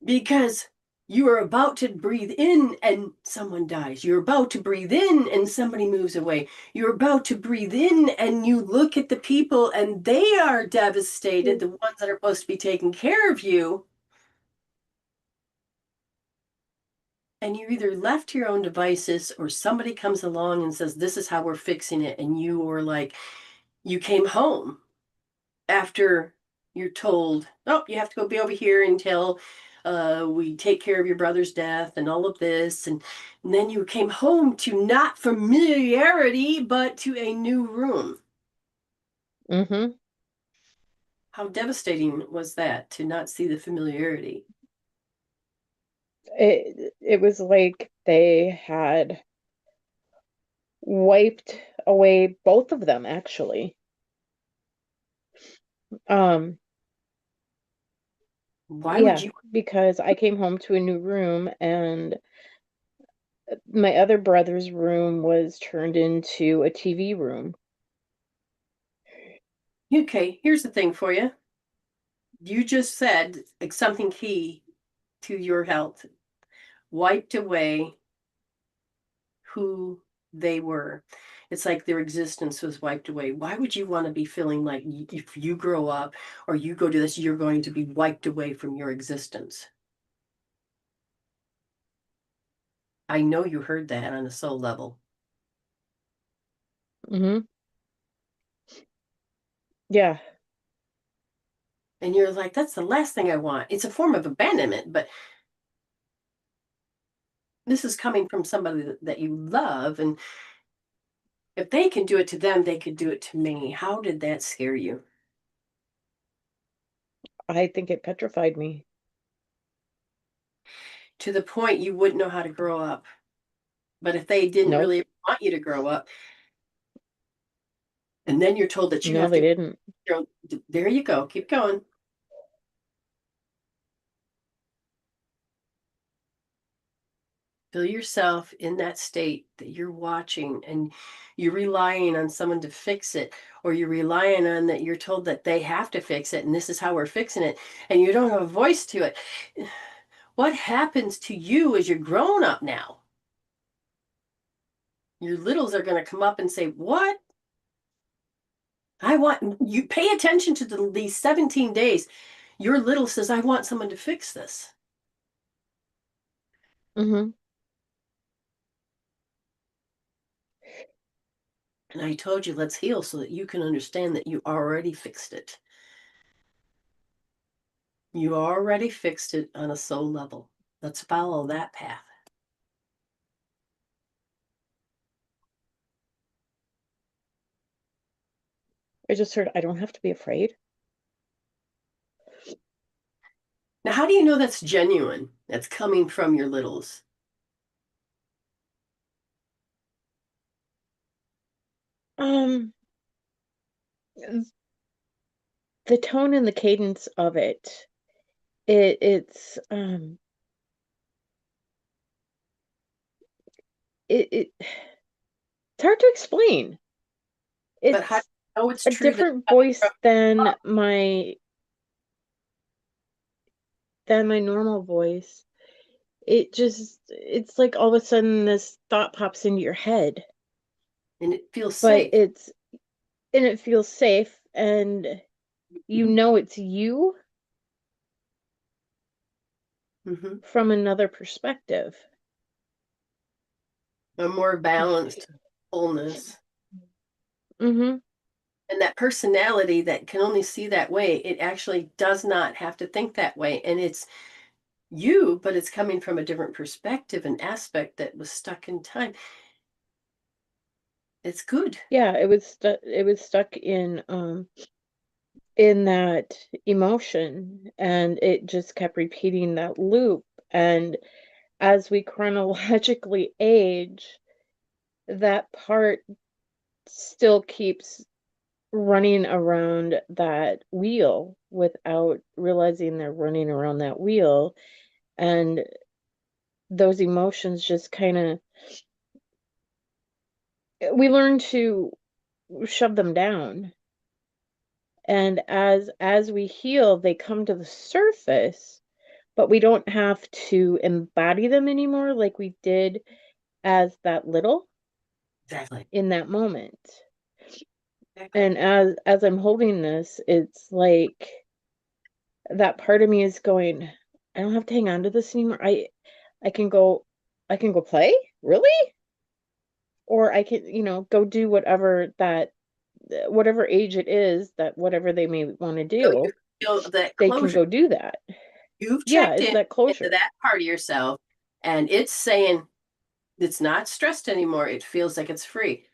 because you are about to breathe in and someone dies. You're about to breathe in and somebody moves away. You're about to breathe in and you look at the people and they are devastated, the ones that are supposed to be taking care of you. And you're either left to your own devices or somebody comes along and says, this is how we're fixing it. And you were like, you came home after you're told, oh, you have to go be over here until we take care of your brother's death and all of this. And then you came home to not familiarity, but to a new room. Mm-hmm. How devastating was that to not see the familiarity? It was like they had wiped away both of them, actually. Um, Why would yeah, you? because I came home to a new room and my other brother's room was turned into a TV room. Okay, here's the thing for you. You just said something key to your health, wiped away who they were. It's like their existence was wiped away. Why would you want to be feeling like if you grow up or you go to this, you're going to be wiped away from your existence? I know you heard that on a soul level. Mm-hmm. Yeah, And you're like, that's the last thing I want. It's a form of abandonment, but this is coming from somebody that you love. And if they can do it to them, they could do it to me. How did that scare you? I think it petrified me. To the point you wouldn't know how to grow up. But if they didn't Nope. really want you to grow up, and then you're told that you No, have they to, didn't. there you go, keep going. Feel yourself in that state that you're watching and you're relying on someone to fix it, or you're relying on that you're told that they have to fix it and this is how we're fixing it, and you don't have a voice to it. What happens to you as you're grown up now? Your littles are going to come up and say, what? I want you pay attention to these 17 days. Your little says, I want someone to fix this. Mm-hmm. And I told you, let's heal so that you can understand that you already fixed it. You already fixed it on a soul level. Let's follow that path. I just heard I don't have to be afraid. Now, how do you know that's genuine? That's coming from your littles. Um, the tone and the cadence of it, it's hard to explain. But how do It's you know it's a true that different voice than my normal voice. It's like all of a sudden this thought pops into your head, and it feels but safe? it feels safe and you know it's you Mm-hmm. from another perspective. A more balanced wholeness. Mm-hmm. And that personality that can only see that way, it actually does not have to think that way. And it's you, but it's coming from a different perspective and aspect that was stuck in time. It's good. Yeah, it was stuck in that emotion, and it just kept repeating that loop. And as we chronologically age, that part still keeps running around that wheel without realizing they're running around that wheel. And those emotions just kind of, we learn to shove them down. And as we heal, they come to the surface, but we don't have to embody them anymore like we did as that little Exactly. in that moment. Exactly. And as I'm holding this, it's like that part of me is going, I don't have to hang on to this anymore. I can go I can go play? Really? Or I can, go do whatever age it is that whatever they may want to So you do, feel that they can closure. go do that. You've Yeah, checked it's in that into closure. that part of yourself, and it's saying it's not stressed anymore. It feels like it's free.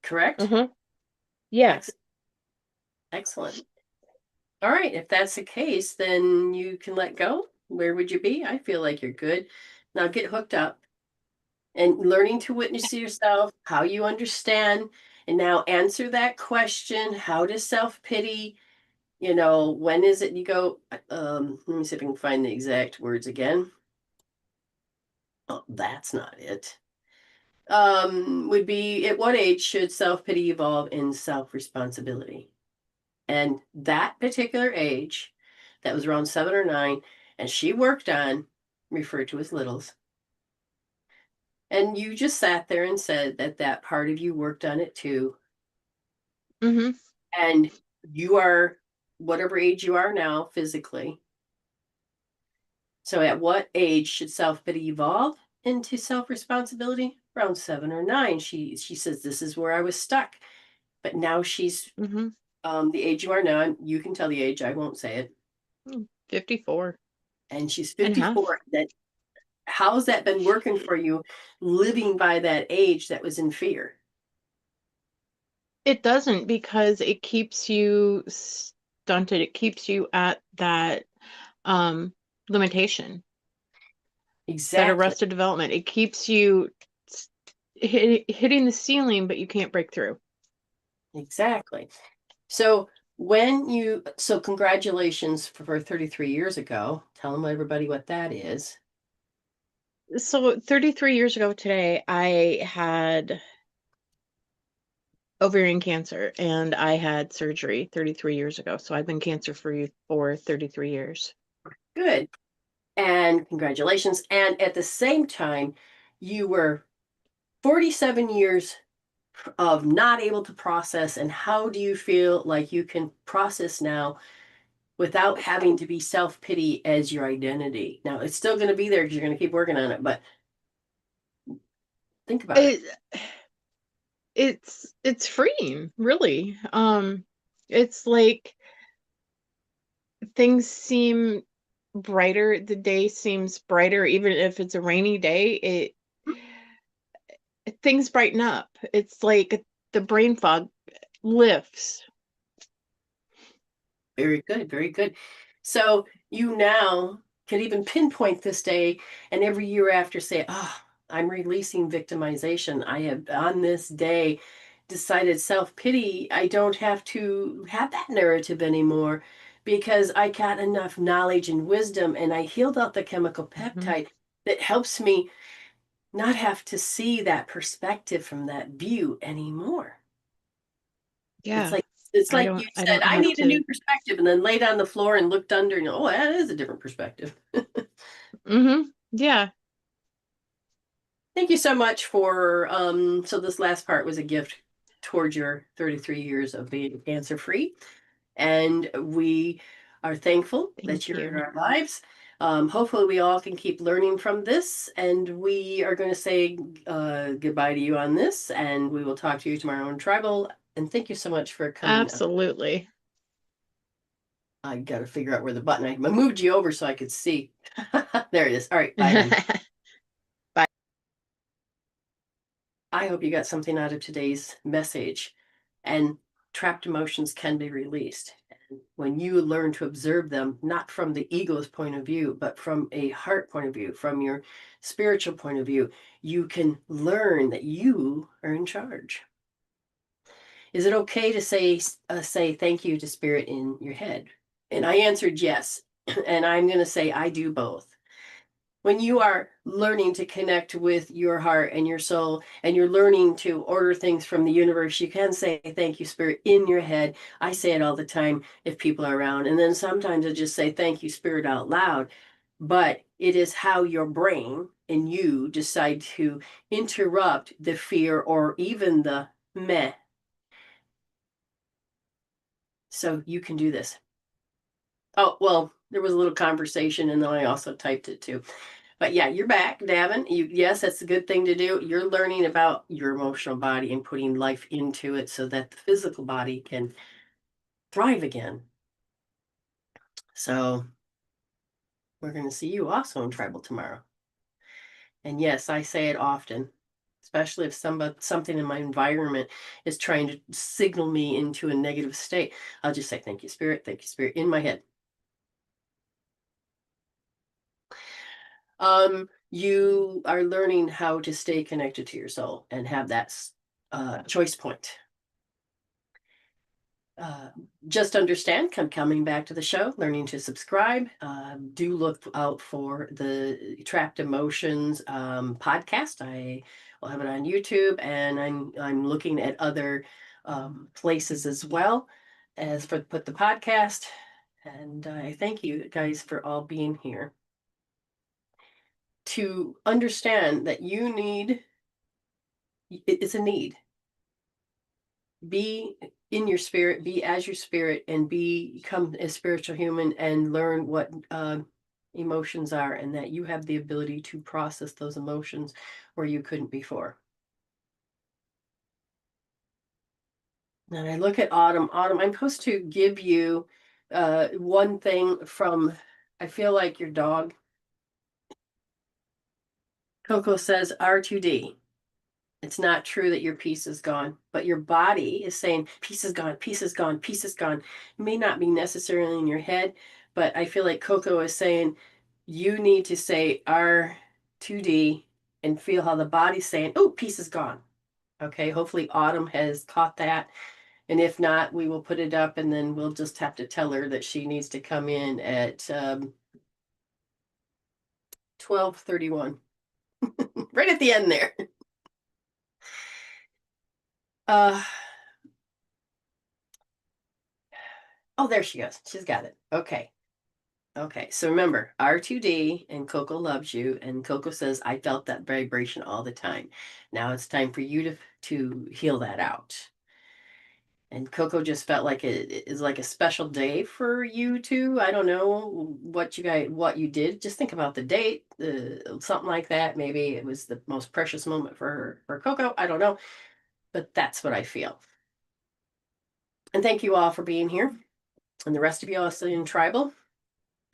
Correct? Uh-huh. Yeah. Ex- Excellent. All right. If that's the case, then you can let go. Where would you be? I feel like you're good. Now get hooked up and learning to witness yourself, how you understand, and now answer that question. How does self-pity, when is it you go, let me see if I can find the exact words again. Oh, that's not it. Would be at what age should self-pity evolve in self-responsibility? And that particular age, that was around 7 or 9, and she worked on, referred to as littles. And you just sat there and said that that part of you worked on it too. Mm-hmm. And you are whatever age you are now physically. So at what age should self-pity evolve into self-responsibility? Around 7 or 9. She says, this is where I was stuck. But now she's Mm-hmm. the age you are now, and you can tell the age, I won't say it. 54 And she's and a half. 54. That how's that been working for you living by that age that was in fear? It doesn't, because it keeps you stunted. It keeps you at that um limitation, that Exactly. arrested development. It keeps you hitting the ceiling, but you can't break through. Exactly. So congratulations for 33 years ago. Tell them everybody what that is. So 33 years ago today, I had ovarian cancer, and I had surgery 33 years ago. So I've been cancer free for 33 years. Good. And congratulations. And at the same time, you were 47 years of not able to process. And how do you feel like you can process now without having to be self-pity as your identity? Now, it's still going to be there because you're going to keep working on it, but think about it. It it's freeing, really. It's like things seem brighter. The day seems brighter, even if it's a rainy day. Things brighten up. It's like the brain fog lifts. Very good, very good. So you now can even pinpoint this day and every year after say, oh, I'm releasing victimization. I have on this day decided self-pity. I don't have to have that narrative anymore because I got enough knowledge and wisdom and I healed out the chemical Mhm. peptide that helps me not have to see that perspective from that view anymore. It's Yeah, like it's I like don't you I said, don't I have need a to. new perspective, and then laid on the floor and looked under, and oh, that is a different perspective. Yeah. Thank you so much for so this last part was a gift towards your 33 years of being cancer free. And we are thankful that Thank you're in you. our lives. Hopefully, we all can keep learning from this. And we are going to say goodbye to you on this, and we will talk to you tomorrow on Tribal. And thank you so much for coming. Absolutely. I got to figure out where the button. I moved you over so I could see. There it is. All right, bye then. I hope you got something out of today's message, and trapped emotions can be released. And when you learn to observe them, not from the ego's point of view, but from a heart point of view, from your spiritual point of view, you can learn that you are in charge. Is it okay to say thank you to spirit in your head? And I answered yes. And I'm going to say I do both. When you are learning to connect with your heart and your soul, and you're learning to order things from the universe, you can say thank you, spirit, in your head. I say it all the time if people are around. And then sometimes I just say thank you, spirit, out loud. But it is how your brain and you decide to interrupt the fear or even the meh. So you can do this. Oh, well, there was a little conversation and then I also typed it too. But yeah, you're back, Davin. Yes, that's a good thing to do. You're learning about your emotional body and putting life into it so that the physical body can thrive again. So we're going to see you also in tribal tomorrow. And yes, I say it often, especially if something in my environment is trying to signal me into a negative state. I'll just say, thank you, spirit, in my head. You are learning how to stay connected to your soul and have that choice point. Just understand, coming back to the show, learning to subscribe. Do look out for the Trapped Emotions podcast. I will have it on YouTube, and I'm looking at other places as well as for put the podcast. And I thank you guys for all being here. To understand that you need, it's a need. Be in your spirit, be as your spirit, and become a spiritual human and learn what emotions are, and that you have the ability to process those emotions where you couldn't before. And I look at Autumn. Autumn, I'm supposed to give you one thing from, I feel like your dog. Coco says R2D. It's not true that your piece is gone, but your body is saying piece is gone, piece is gone, piece is gone. It may not be necessarily in your head, but I feel like Coco is saying you need to say R2D and feel how the body's saying, oh, piece is gone. Okay, hopefully Autumn has caught that. And if not, we will put it up and then we'll just have to tell her that she needs to come in at 12:31. Right at the end there. Uh, oh, there she goes. She's got it. Okay. Okay, so remember, R2D and Coco loves you, and Coco says, I felt that vibration all the time. Now it's time for you to heal that out. And Coco just felt like it is like a special day for you two. I don't know what you did. Just think about the date, something like that. Maybe it was the most precious moment for Coco. I don't know, but that's what I feel. And thank you all for being here. And the rest of you also in tribal.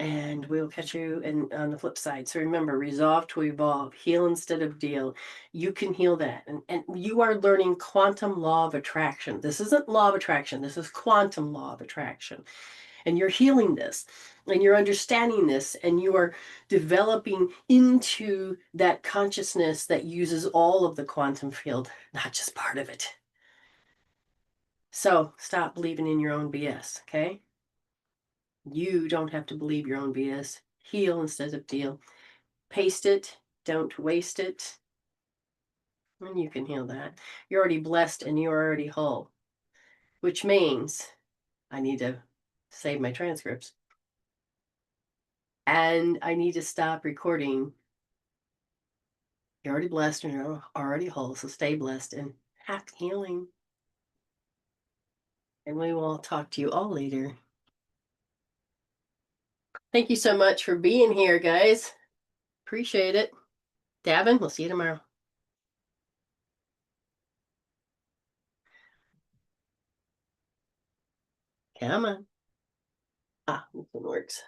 And we'll catch you on the flip side. So remember, resolve to evolve, heal instead of deal. You can heal that. And you are learning quantum law of attraction. This isn't law of attraction. This is quantum law of attraction. And you're healing this and you're understanding this and you are developing into that consciousness that uses all of the quantum field, not just part of it. So stop believing in your own BS, okay? You don't have to believe your own BS. Heal instead of deal. Paste it. Don't waste it. And you can heal that. You're already blessed and you're already whole, which means I need to save my transcripts. And I need to stop recording. You're already blessed and you're already whole. So stay blessed and happy healing. And we will talk to you all later. Thank you so much for being here, guys. Appreciate it. Davin, we'll see you tomorrow. Come on. Ah, this one works.